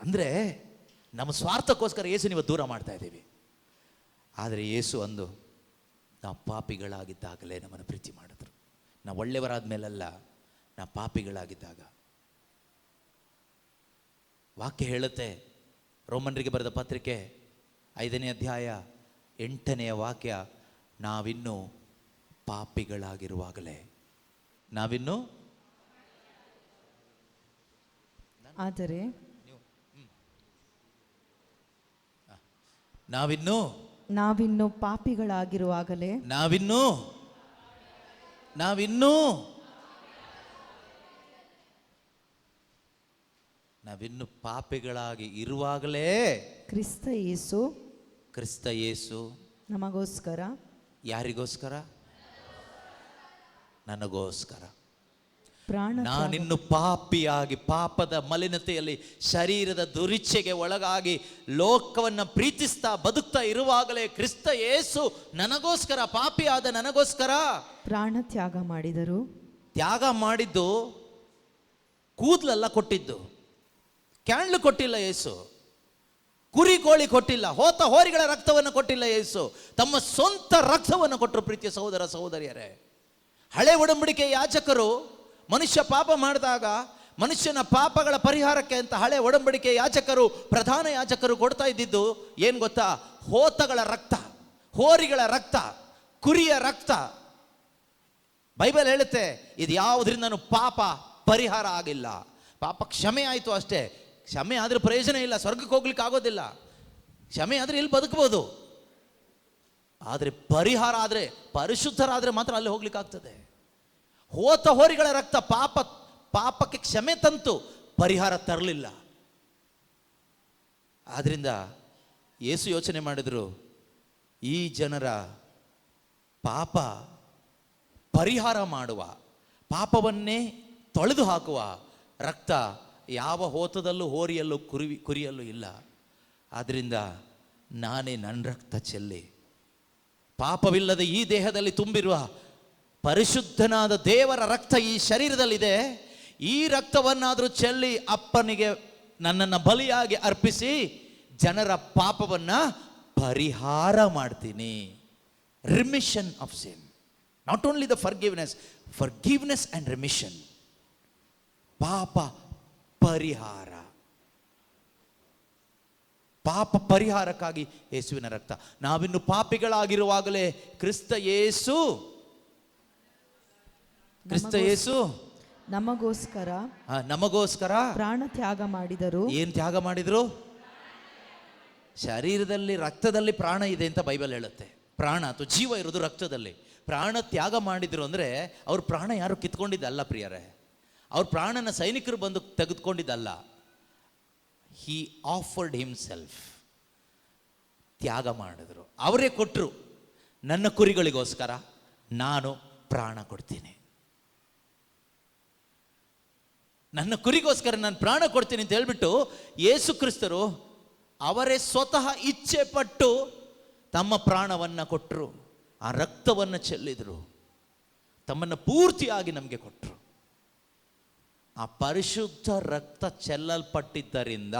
ಅಂದರೆ ನಮ್ಮ ಸ್ವಾರ್ಥಕ್ಕೋಸ್ಕರ ಯೇಸುನ ಇವತ್ತು ದೂರ ಮಾಡ್ತಾ ಇದ್ದೀವಿ. ಆದರೆ ಯೇಸು ಅಂದು ನಾವು ಪಾಪಿಗಳಾಗಿದ್ದಾಗಲೇ ನಮ್ಮನ್ನು ಪ್ರೀತಿ ಮಾಡಿದ್ರು. ನಾವು ಒಳ್ಳೆಯವರಾದ ಮೇಲಲ್ಲ, ನಾವು ಪಾಪಿಗಳಾಗಿದ್ದಾಗ. ವಾಕ್ಯ ಹೇಳುತ್ತೆ, ರೋಮನ್ರಿಗೆ ಬರೆದ ಪತ್ರಿಕೆ 5ನೇ ಅಧ್ಯಾಯ 8ನೇ ವಾಕ್ಯ, ನಾವಿನ್ನೂ ಪಾಪಿಗಳಾಗಿರುವಾಗಲೇ, ನಾವಿನ್ನೂ ಆದರೆ ನಾವಿನ್ನೂ ಪಾಪಿಗಳಾಗಿರುವಾಗಲೇ, ನಾವಿನ್ನು ಪಾಪಿಗಳಾಗಿ ಇರುವಾಗಲೇ ಕ್ರಿಸ್ತ ಯೇಸು ನಮಗೋಸ್ಕರ, ಯಾರಿಗೋಸ್ಕರ? ನನಗೋಸ್ಕರ. ಪ್ರಾಣ ನಾನಿನ್ನು ಪಾಪಿಯಾಗಿ, ಪಾಪದ ಮಲಿನತೆಯಲ್ಲಿ, ಶರೀರದ ದುರಿಚ್ಛೆಗೆ ಒಳಗಾಗಿ ಲೋಕವನ್ನು ಪ್ರೀತಿಸ್ತಾ ಬದುಕ್ತಾ ಇರುವಾಗಲೇ ಕ್ರಿಸ್ತ ಯೇಸು ನನಗೋಸ್ಕರ, ಪಾಪಿಯಾದ ನನಗೋಸ್ಕರ ಪ್ರಾಣ ತ್ಯಾಗ ಮಾಡಿದರು. ತ್ಯಾಗ ಮಾಡಿದ್ದು ಕೂದಲೆಲ್ಲ ಕೊಟ್ಟಿದ್ದು, ಕ್ಯಾಂಡ್ಲು ಕೊಟ್ಟಿಲ್ಲ ಯೇಸು, ಕುರಿ ಕೋಳಿ ಕೊಟ್ಟಿಲ್ಲ, ಹೋತ ಹೋರಿಗಳ ರಕ್ತವನ್ನು ಕೊಟ್ಟಿಲ್ಲ ಯೇಸು, ತಮ್ಮ ಸ್ವಂತ ರಕ್ತವನ್ನು ಕೊಟ್ಟರು. ಪ್ರೀತಿಯ ಸಹೋದರ ಸಹೋದರಿಯರೇ, ಹಳೆ ಒಡಂಬಡಿಕೆ ಯಾಜಕರು ಮನುಷ್ಯ ಪಾಪ ಮಾಡಿದಾಗ ಮನುಷ್ಯನ ಪಾಪಗಳ ಪರಿಹಾರಕ್ಕೆ ಅಂತ ಹಳೆ ಒಡಂಬಡಿಕೆ ಯಾಜಕರು, ಪ್ರಧಾನ ಯಾಜಕರು ಕೊಡ್ತಾ ಇದ್ದಿದ್ದು ಏನು ಗೊತ್ತಾ? ಹೋತಗಳ ರಕ್ತ, ಹೋರಿಗಳ ರಕ್ತ, ಕುರಿಯ ರಕ್ತ. ಬೈಬಲ್ ಹೇಳುತ್ತೆ, ಇದು ಯಾವುದರಿಂದನೂ ಪಾಪ ಪರಿಹಾರ ಆಗಿಲ್ಲ. ಪಾಪ ಕ್ಷಮೆ ಆಯಿತು ಅಷ್ಟೇ. ಕ್ಷಮೆ ಆದರೆ ಪ್ರಯೋಜನ ಇಲ್ಲ, ಸ್ವರ್ಗಕ್ಕೆ ಹೋಗ್ಲಿಕ್ಕೆ ಆಗೋದಿಲ್ಲ. ಕ್ಷಮೆ ಆದರೆ ಇಲ್ಲಿ ಬದುಕಬಹುದು, ಆದರೆ ಪರಿಹಾರ ಆದರೆ, ಪರಿಶುದ್ಧರಾದರೆ ಮಾತ್ರ ಅಲ್ಲಿ ಹೋಗ್ಲಿಕ್ಕೆ ಆಗ್ತದೆ. ಹೋತ ಹೋರಿಗಳ ರಕ್ತ ಪಾಪಕ್ಕೆ ಕ್ಷಮೆ ತಂತು, ಪರಿಹಾರ ತರಲಿಲ್ಲ. ಆದ್ರಿಂದ ಯೇಸು ಯೋಚನೆ ಮಾಡಿದ್ರು, ಈ ಜನರ ಪಾಪ ಪರಿಹಾರ ಮಾಡುವ, ಪಾಪವನ್ನೇ ತೊಳೆದು ಹಾಕುವ ರಕ್ತ ಯಾವ ಹೋತದಲ್ಲೂ, ಹೋರಿಯಲ್ಲೂ, ಕುರಿಯಲ್ಲೂ ಇಲ್ಲ. ಆದ್ರಿಂದ ನಾನೇ ನನ್ನ ರಕ್ತ ಚೆಲ್ಲಿ, ಪಾಪವಿಲ್ಲದ ಈ ದೇಹದಲ್ಲಿ ತುಂಬಿರುವ ಪರಿಶುದ್ಧನಾದ ದೇವರ ರಕ್ತ ಈ ಶರೀರದಲ್ಲಿದೆ, ಈ ರಕ್ತವನ್ನಾದರೂ ಚೆಲ್ಲಿ ಅಪ್ಪನಿಗೆ ನನ್ನನ್ನು ಬಲಿಯಾಗಿ ಅರ್ಪಿಸಿ ಜನರ ಪಾಪವನ್ನು ಪರಿಹಾರ ಮಾಡ್ತೀನಿ. Remission of sin, not only the forgiveness and remission, ಪಾಪ ಪರಿಹಾರ. ಪಾಪ ಪರಿಹಾರಕ್ಕಾಗಿ ಯೇಸುವಿನ ರಕ್ತ. ನಾವಿನ್ನು ಪಾಪಿಗಳಾಗಿರುವಾಗಲೇ ಕ್ರಿಸ್ತ ಯೇಸು ನಮಗೋಸ್ಕರ ಪ್ರಾಣ ತ್ಯಾಗ ಮಾಡಿದರು. ಏನ್ ತ್ಯಾಗ ಮಾಡಿದ್ರು? ಶರೀರದಲ್ಲಿ, ರಕ್ತದಲ್ಲಿ ಪ್ರಾಣ ಇದೆ ಅಂತ ಬೈಬಲ್ ಹೇಳುತ್ತೆ. ಪ್ರಾಣ ಅಥವಾ ಜೀವ ಇರೋದು ರಕ್ತದಲ್ಲಿ. ಪ್ರಾಣ ತ್ಯಾಗ ಮಾಡಿದ್ರು ಅಂದ್ರೆ ಅವ್ರ ಪ್ರಾಣ ಯಾರು ಕಿತ್ಕೊಂಡಿದ್ದಲ್ಲ ಪ್ರಿಯರೇ, ಅವ್ರ ಪ್ರಾಣನ ಸೈನಿಕರು ಬಂದು ತೆಗೆದುಕೊಂಡಿದ್ದಲ್ಲ. ಹಿ ಆಫರ್ಡ್ ಹಿಮ್ಸೆಲ್ಫ್, ತ್ಯಾಗ ಮಾಡಿದ್ರು, ಅವರೇ ಕೊಟ್ಟರು. ನನ್ನ ಕುರಿಗಳಿಗೋಸ್ಕರ ನಾನು ಪ್ರಾಣ ಕೊಡ್ತೀನಿ, ನನ್ನ ಕುರಿಗೋಸ್ಕರ ನಾನು ಪ್ರಾಣ ಕೊಡ್ತೀನಿ ಅಂತ ಹೇಳ್ಬಿಟ್ಟು ಯೇಸು ಕ್ರಿಸ್ತರು ಅವರೇ ಸ್ವತಃ ಇಚ್ಛೆ ಪಟ್ಟು ತಮ್ಮ ಪ್ರಾಣವನ್ನು ಕೊಟ್ಟರು, ಆ ರಕ್ತವನ್ನು ಚೆಲ್ಲಿದರು, ತಮ್ಮನ್ನು ಪೂರ್ತಿಯಾಗಿ ನಮಗೆ ಕೊಟ್ಟರು. ಆ ಪರಿಶುದ್ಧ ರಕ್ತ ಚೆಲ್ಲಲ್ಪಟ್ಟಿದ್ದರಿಂದ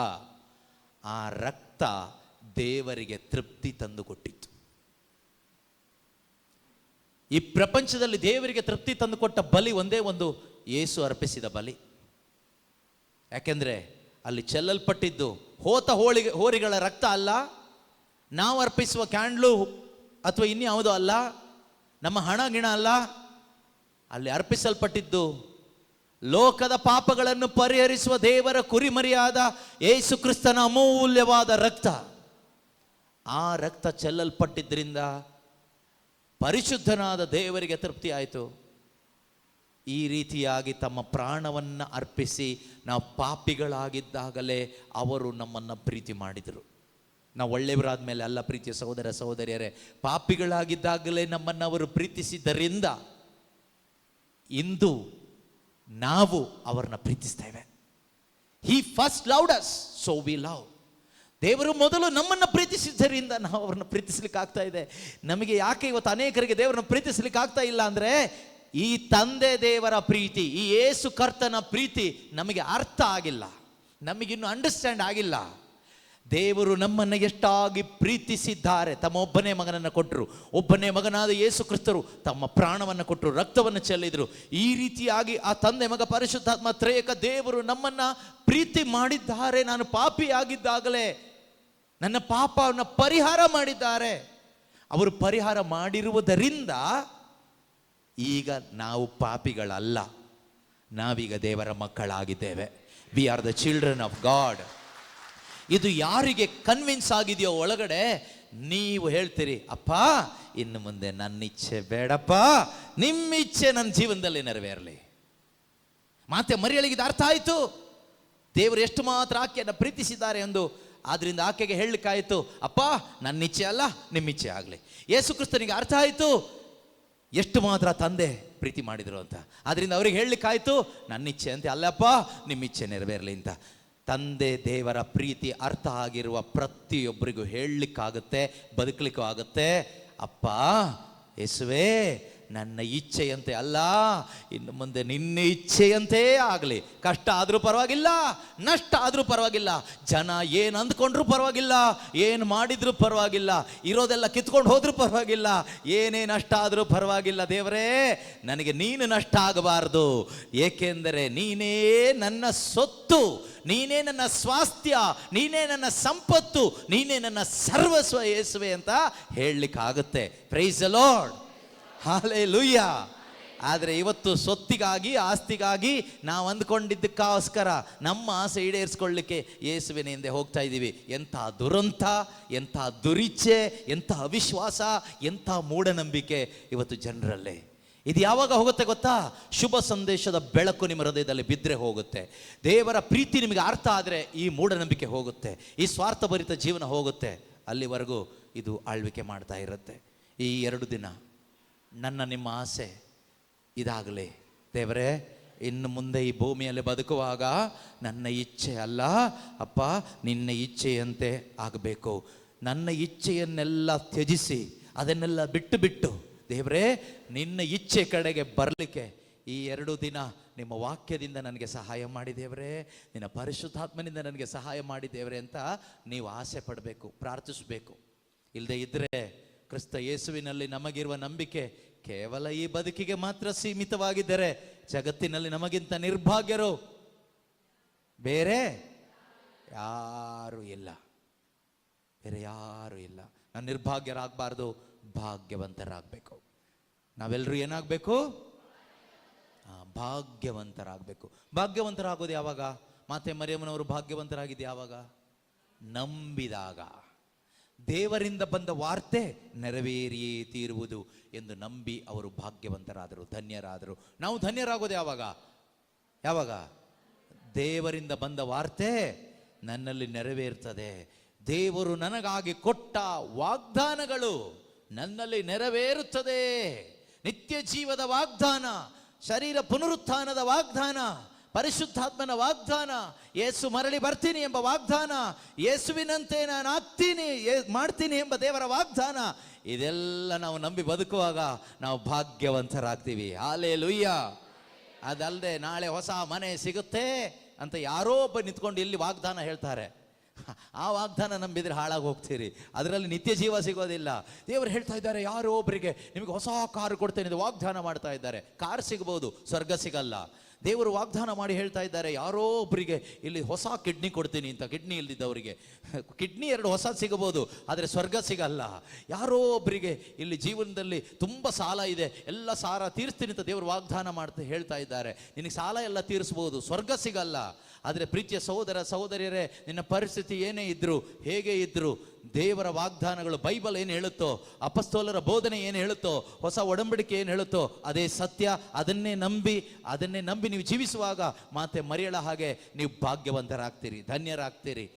ಆ ರಕ್ತ ದೇವರಿಗೆ ತೃಪ್ತಿ ತಂದುಕೊಟ್ಟಿತ್ತು. ಈ ಪ್ರಪಂಚದಲ್ಲಿ ದೇವರಿಗೆ ತೃಪ್ತಿ ತಂದುಕೊಟ್ಟ ಬಲಿ ಒಂದೇ ಒಂದು, ಯೇಸು ಅರ್ಪಿಸಿದ ಬಲಿ. ಯಾಕೆಂದ್ರೆ ಅಲ್ಲಿ ಚೆಲ್ಲಲ್ಪಟ್ಟಿದ್ದು ಹೋರಿಗಳ ರಕ್ತ ಅಲ್ಲ, ನಾವು ಅರ್ಪಿಸುವ ಕ್ಯಾಂಡ್ಲು ಅಥವಾ ಇನ್ಯಾವುದೋ ಅಲ್ಲ, ನಮ್ಮ ಹಣ ಗಿಣ ಅಲ್ಲ. ಅಲ್ಲಿ ಅರ್ಪಿಸಲ್ಪಟ್ಟಿದ್ದು ಲೋಕದ ಪಾಪಗಳನ್ನು ಪರಿಹರಿಸುವ ದೇವರ ಕುರಿಮರಿಯಾದ ಯೇಸು ಕ್ರಿಸ್ತನ ಅಮೂಲ್ಯವಾದ ರಕ್ತ. ಆ ರಕ್ತ ಚೆಲ್ಲಲ್ಪಟ್ಟಿದ್ದರಿಂದ ಪರಿಶುದ್ಧನಾದ ದೇವರಿಗೆ ತೃಪ್ತಿ ಆಯಿತು. ಈ ರೀತಿಯಾಗಿ ತಮ್ಮ ಪ್ರಾಣವನ್ನು ಅರ್ಪಿಸಿ ನಾವು ಪಾಪಿಗಳಾಗಿದ್ದಾಗಲೇ ಅವರು ನಮ್ಮನ್ನು ಪ್ರೀತಿ ಮಾಡಿದರು. ನಾವು ಒಳ್ಳೆಯವರಾದ ಮೇಲೆ ಅಲ್ಲ ಪ್ರೀತಿಯ ಸಹೋದರ ಸಹೋದರಿಯರೇ, ಪಾಪಿಗಳಾಗಿದ್ದಾಗಲೇ ನಮ್ಮನ್ನು ಅವರು ಪ್ರೀತಿಸಿದ್ದರಿಂದ ಇಂದು ನಾವು ಅವರನ್ನ ಪ್ರೀತಿಸ್ತೇವೆ. He first loved us, so we love. ದೇವರು ಮೊದಲು ನಮ್ಮನ್ನು ಪ್ರೀತಿಸಿದ್ದರಿಂದ ನಾವು ಅವ್ರನ್ನ ಪ್ರೀತಿಸ್ಲಿಕ್ಕೆ ಆಗ್ತಾ ಇದೆ. ನಮಗೆ ಯಾಕೆ ಇವತ್ತು ಅನೇಕರಿಗೆ ದೇವರನ್ನ ಪ್ರೀತಿಸ್ಲಿಕ್ಕೆ ಆಗ್ತಾ ಇಲ್ಲ ಅಂದರೆ, ಈ ತಂದೆ ದೇವರ ಪ್ರೀತಿ, ಈ ಯೇಸು ಕರ್ತನ ಪ್ರೀತಿ ನಮಗೆ ಅರ್ಥ ಆಗಿಲ್ಲ, ನಮಗಿನ್ನು ಅಂಡರ್ಸ್ಟ್ಯಾಂಡ್ ಆಗಿಲ್ಲ. ದೇವರು ನಮ್ಮನ್ನು ಎಷ್ಟಾಗಿ ಪ್ರೀತಿಸಿದ್ದಾರೆ, ತಮ್ಮ ಒಬ್ಬನೇ ಮಗನನ್ನು ಕೊಟ್ಟರು. ಒಬ್ಬನೇ ಮಗನಾದ ಯೇಸು ಕ್ರಿಸ್ತರು ತಮ್ಮ ಪ್ರಾಣವನ್ನು ಕೊಟ್ಟರು, ರಕ್ತವನ್ನು ಚೆಲ್ಲಿದರು. ಈ ರೀತಿಯಾಗಿ ಆ ತಂದೆ ಮಗ ಪರಿಶುದ್ಧಾತ್ಮ ತ್ರಿಯೇಕ ದೇವರು ನಮ್ಮನ್ನು ಪ್ರೀತಿ ಮಾಡಿದ್ದಾರೆ. ನಾನು ಪಾಪಿಯಾಗಿದ್ದಾಗಲೇ ನನ್ನ ಪಾಪವನ್ನು ಪರಿಹಾರ ಮಾಡಿದ್ದಾರೆ. ಅವರು ಪರಿಹಾರ ಮಾಡಿರುವುದರಿಂದ ಈಗ ನಾವು ಪಾಪಿಗಳಲ್ಲ, ನಾವೀಗ ದೇವರ ಮಕ್ಕಳಾಗಿದ್ದೇವೆ. We are the children of God. ಇದು ಯಾರಿಗೆ ಕನ್ವಿನ್ಸ್ ಆಗಿದೆಯೋ ಒಳಗಡೆ, ನೀವು ಹೇಳ್ತೀರಿ, ಅಪ್ಪ ಇನ್ನು ಮುಂದೆ ನನ್ನ ಇಚ್ಛೆ ಬೇಡಪ್ಪ, ನಿಮ್ಮ ಇಚ್ಛೆ ನನ್ನ ಜೀವನದಲ್ಲಿ ನೆರವೇರಲಿ. ಮತ್ತೆ ಮರಿಯಳಿಗೆ ಇದು ಅರ್ಥ ಆಯಿತು, ದೇವರು ಎಷ್ಟು ಮಾತ್ರ ಆಕೆಯನ್ನು ಪ್ರೀತಿಸಿದ್ದಾರೆ ಎಂದು. ಆದ್ರಿಂದ ಆಕೆಗೆ ಹೇಳಲಿಕ್ಕಾಯಿತು, ಅಪ್ಪ ನನ್ನ ಇಚ್ಛೆ ಅಲ್ಲ ನಿಮ್ಮ ಇಚ್ಛೆ ಆಗಲಿ. ಯೇಸು ಕ್ರಿಸ್ತನಿಗೆ ಅರ್ಥ ಆಯಿತು ಎಷ್ಟು ಮಾತ್ರ ತಂದೆ ಪ್ರೀತಿ ಮಾಡಿದರು ಅಂತ. ಆದ್ರಿಂದ ಅವ್ರಿಗೆ ಹೇಳಲಿಕ್ಕಾಯ್ತು, ನನ್ನ ಇಚ್ಛೆ ಅಂತೆ ಅಲ್ಲಪ್ಪ ನಿಮ್ಮ ಇಚ್ಛೆ ನೆರವೇರಲಿ ಅಂತ. ತಂದೆ ದೇವರ ಪ್ರೀತಿ ಅರ್ಥ ಆಗಿರುವ ಪ್ರತಿಯೊಬ್ಬರಿಗೂ ಹೇಳಲಿಕ್ಕಾಗುತ್ತೆ, ಬದುಕಲಿಕ್ಕೂ ಆಗುತ್ತೆ. ಅಪ್ಪ ಯೇಸುವೇ, ನನ್ನ ಇಚ್ಛೆಯಂತೆ ಅಲ್ಲ, ಇನ್ನು ಮುಂದೆ ನಿನ್ನ ಇಚ್ಛೆಯಂತೆ ಆಗಲಿ. ಕಷ್ಟ ಆದರೂ ಪರವಾಗಿಲ್ಲ, ನಷ್ಟ ಆದರೂ ಪರವಾಗಿಲ್ಲ, ಜನ ಏನು ಅಂದ್ಕೊಂಡ್ರೂ ಪರವಾಗಿಲ್ಲ, ಏನು ಮಾಡಿದ್ರೂ ಪರವಾಗಿಲ್ಲ, ಇರೋದೆಲ್ಲ ಕಿತ್ಕೊಂಡು ಹೋದ್ರೂ ಪರವಾಗಿಲ್ಲ, ಏನೇ ನಷ್ಟ ಆದರೂ ಪರವಾಗಿಲ್ಲ. ದೇವರೇ, ನನಗೆ ನೀನು ನಷ್ಟ ಆಗಬಾರ್ದು, ಏಕೆಂದರೆ ನೀನೇ ನನ್ನ ಸೊತ್ತು, ನೀನೇ ನನ್ನ ಸ್ವಾಸ್ಥ್ಯ, ನೀನೇ ನನ್ನ ಸಂಪತ್ತು, ನೀನೇ ನನ್ನ ಸರ್ವಸ್ವ ಯೇಸುವೆ ಅಂತ ಹೇಳಲಿಕ್ಕಾಗುತ್ತೆ. Praise the Lord, hallelujah. ಆದರೆ ಇವತ್ತು ಸೊತ್ತಿಗಾಗಿ ಆಸ್ತಿಗಾಗಿ ನಾವು ಅಂದ್ಕೊಂಡಿದ್ದಕ್ಕೋಸ್ಕರ ನಮ್ಮ ಆಸೆ ಈಡೇರಿಸ್ಕೊಳ್ಳಿಕ್ಕೆ ಯೇಸುವಿನ ಹಿಂದೆ ಹೋಗ್ತಾ ಇದ್ದೀವಿ. ಎಂಥ ದುರಂತ, ಎಂಥ ದುರಿಚ್ಛೆ, ಎಂಥ ಅವಿಶ್ವಾಸ, ಎಂಥ ಮೂಢನಂಬಿಕೆ ಇವತ್ತು ಜನರಲ್ಲೇ. ಇದು ಯಾವಾಗ ಹೋಗುತ್ತೆ ಗೊತ್ತಾ? ಶುಭ ಸಂದೇಶದ ಬೆಳಕು ನಿಮ್ಮ ಹೃದಯದಲ್ಲಿ ಬಿದ್ದರೆ ಹೋಗುತ್ತೆ. ದೇವರ ಪ್ರೀತಿ ನಿಮಗೆ ಅರ್ಥ ಆದರೆ ಈ ಮೂಢನಂಬಿಕೆ ಹೋಗುತ್ತೆ, ಈ ಸ್ವಾರ್ಥಭರಿತ ಜೀವನ ಹೋಗುತ್ತೆ. ಅಲ್ಲಿವರೆಗೂ ಇದು ಆಳ್ವಿಕೆ ಮಾಡ್ತಾ ಇರುತ್ತೆ. ಈ 2 ದಿನ ನನ್ನ ನಿಮ್ಮ ಆಸೆ ಇದಾಗಲಿ. ದೇವರೇ, ಇನ್ನು ಮುಂದೆ ಈ ಭೂಮಿಯಲ್ಲಿ ಬದುಕುವಾಗ ನನ್ನ ಇಚ್ಛೆ ಅಲ್ಲ ಅಪ್ಪ, ನಿನ್ನ ಇಚ್ಛೆಯಂತೆ ಆಗಬೇಕು. ನನ್ನ ಇಚ್ಛೆಯನ್ನೆಲ್ಲ ತ್ಯಜಿಸಿ ಅದನ್ನೆಲ್ಲ ಬಿಟ್ಟು ದೇವರೇ ನಿನ್ನ ಇಚ್ಛೆ ಕಡೆಗೆ ಬರಲಿಕ್ಕೆ ಈ 2 ದಿನ ನಿಮ್ಮ ವಾಕ್ಯದಿಂದ ನನಗೆ ಸಹಾಯ ಮಾಡಿ ದೇವರೇ, ನಿನ್ನ ಪರಿಶುದ್ಧಾತ್ಮನಿಂದ ನನಗೆ ಸಹಾಯ ಮಾಡಿ ದೇವರೇ ಅಂತ ನೀವು ಆಸೆ ಪಡಬೇಕು, ಪ್ರಾರ್ಥಿಸಬೇಕು. ಇಲ್ಲದೆ ಇದ್ದರೆ ಕ್ರಿಸ್ತ ಯೇಸುವಿನಲ್ಲಿ ನಮಗಿರುವ ನಂಬಿಕೆ ಕೇವಲ ಈ ಬದುಕಿಗೆ ಮಾತ್ರ ಸೀಮಿತವಾಗಿದ್ದರೆ, ಜಗತ್ತಿನಲ್ಲಿ ನಮಗಿಂತ ನಿರ್ಭಾಗ್ಯರು ಬೇರೆ ಯಾರು ಇಲ್ಲ, ಬೇರೆ ಯಾರು ಇಲ್ಲ. ನಾನು ನಿರ್ಭಾಗ್ಯರಾಗಬಾರ್ದು, ಭಾಗ್ಯವಂತರಾಗಬೇಕು. ನಾವೆಲ್ಲರೂ ಏನಾಗಬೇಕು? ಭಾಗ್ಯವಂತರಾಗಬೇಕು. ಭಾಗ್ಯವಂತರಾಗೋದು ಯಾವಾಗ? ಮಾತೆ ಮರಿಯಮ್ಮನವರು ಭಾಗ್ಯವಂತರಾಗಿದ್ದು ಯಾವಾಗ? ನಂಬಿದಾಗ. ದೇವರಿಂದ ಬಂದ ವಾರ್ತೆ ನೆರವೇರಿಯೇ ತೀರುವುದು ಎಂದು ನಂಬಿ ಅವರು ಭಾಗ್ಯವಂತರಾದರು, ಧನ್ಯರಾದರು. ನಾವು ಧನ್ಯರಾಗೋದು ಯಾವಾಗ? ಯಾವಾಗ? ದೇವರಿಂದ ಬಂದ ವಾರ್ತೆ ನನ್ನಲ್ಲಿ ನೆರವೇರ್ತದೆ. ದೇವರು ನನಗಾಗಿ ಕೊಟ್ಟ ವಾಗ್ದಾನಗಳು ನನ್ನಲ್ಲಿ ನೆರವೇರುತ್ತದೆ. ನಿತ್ಯ ಜೀವದ ವಾಗ್ದಾನ, ಶರೀರ ಪುನರುತ್ಥಾನದ ವಾಗ್ದಾನ, ಪರಿಶುದ್ಧಾತ್ಮನ ವಾಗ್ದಾನ, ಯೇಸು ಮರಳಿ ಬರ್ತೀನಿ ಎಂಬ ವಾಗ್ದಾನ, ಯೇಸುವಿನಂತೆ ನಾನು ಆಗ್ತೀನಿ ಮಾಡ್ತೀನಿ ಎಂಬ ದೇವರ ವಾಗ್ದಾನ, ಇದೆಲ್ಲ ನಾವು ನಂಬಿ ಬದುಕುವಾಗ ನಾವು ಭಾಗ್ಯವಂತರಾಗ್ತೀವಿ. ಹಲ್ಲೆಲೂಯಾ. ಅದಲ್ಲದೆ ನಾಳೆ ಹೊಸ ಮನೆ ಸಿಗುತ್ತೆ ಅಂತ ಯಾರೋ ಒಬ್ಬ ನಿಂತ್ಕೊಂಡು ಇಲ್ಲಿ ವಾಗ್ದಾನ ಹೇಳ್ತಾರೆ. ಆ ವಾಗ್ದಾನ ನಂಬಿದ್ರೆ ಹಾಳಾಗಿ ಹೋಗ್ತೀರಿ, ಅದರಲ್ಲಿ ನಿತ್ಯ ಜೀವ ಸಿಗೋದಿಲ್ಲ. ದೇವರು ಹೇಳ್ತಾ ಇದ್ದಾರೆ ಯಾರೋ ಒಬ್ಬರಿಗೆ ನಿಮಗೆ ಹೊಸ ಕಾರು ಕೊಡ್ತೇನೆ ಅಂತ ವಾಗ್ದಾನ ಮಾಡ್ತಾ ಇದ್ದಾರೆ. ಕಾರ್ ಸಿಗ್ಬೋದು, ಸ್ವರ್ಗ ಸಿಗಲ್ಲ. ದೇವರು ವಾಗ್ದಾನ ಮಾಡಿ ಹೇಳ್ತಾ ಇದ್ದಾರೆ ಯಾರೋ ಒಬ್ಬರಿಗೆ ಇಲ್ಲಿ ಹೊಸ ಕಿಡ್ನಿ ಕೊಡ್ತೀನಿ ಅಂತ. ಕಿಡ್ನಿ ಇಲ್ದಿದ್ದವರಿಗೆ ಕಿಡ್ನಿ 2 ಹೊಸ ಸಿಗಬಹುದು, ಆದರೆ ಸ್ವರ್ಗ ಸಿಗಲ್ಲ. ಯಾರೋ ಒಬ್ಬರಿಗೆ ಇಲ್ಲಿ ಜೀವನದಲ್ಲಿ ತುಂಬ ಸಾಲ ಇದೆ, ಎಲ್ಲ ಸಾಲ ತೀರಿಸ್ತೀನಿ ಅಂತ ದೇವರು ವಾಗ್ದಾನ ಮಾಡ್ತಾ ಹೇಳ್ತಾ ಇದ್ದಾರೆ. ನಿನಗೆ ಸಾಲ ಎಲ್ಲ ತೀರಿಸ್ಬೋದು, ಸ್ವರ್ಗ ಸಿಗಲ್ಲ. ಆದರೆ ಪ್ರೀತಿಯ ಸಹೋದರ ಸಹೋದರಿಯರೇ, ನಿನ್ನ ಪರಿಸ್ಥಿತಿ ಏನೇ ಇದ್ರು, ಹೇಗೆ ಇದ್ರು, ದೇವರ ವಾಗ್ದಾನಗಳು, ಬೈಬಲ್ ಏನು ಹೇಳುತ್ತೋ, ಅಪಸ್ತೋಲರ ಬೋಧನೆ ಏನು ಹೇಳುತ್ತೋ, ಹೊಸ ಒಡಂಬಡಿಕೆ ಏನು ಹೇಳುತ್ತೋ ಅದೇ ಸತ್ಯ. ಅದನ್ನೇ ನಂಬಿ ನೀವು ಜೀವಿಸುವಾಗ ಮಾತೆ ಮರಿಯಳ ಹಾಗೆ ನೀವು ಭಾಗ್ಯವಂತರಾಗ್ತೀರಿ, ಧನ್ಯರಾಗ್ತೀರಿ.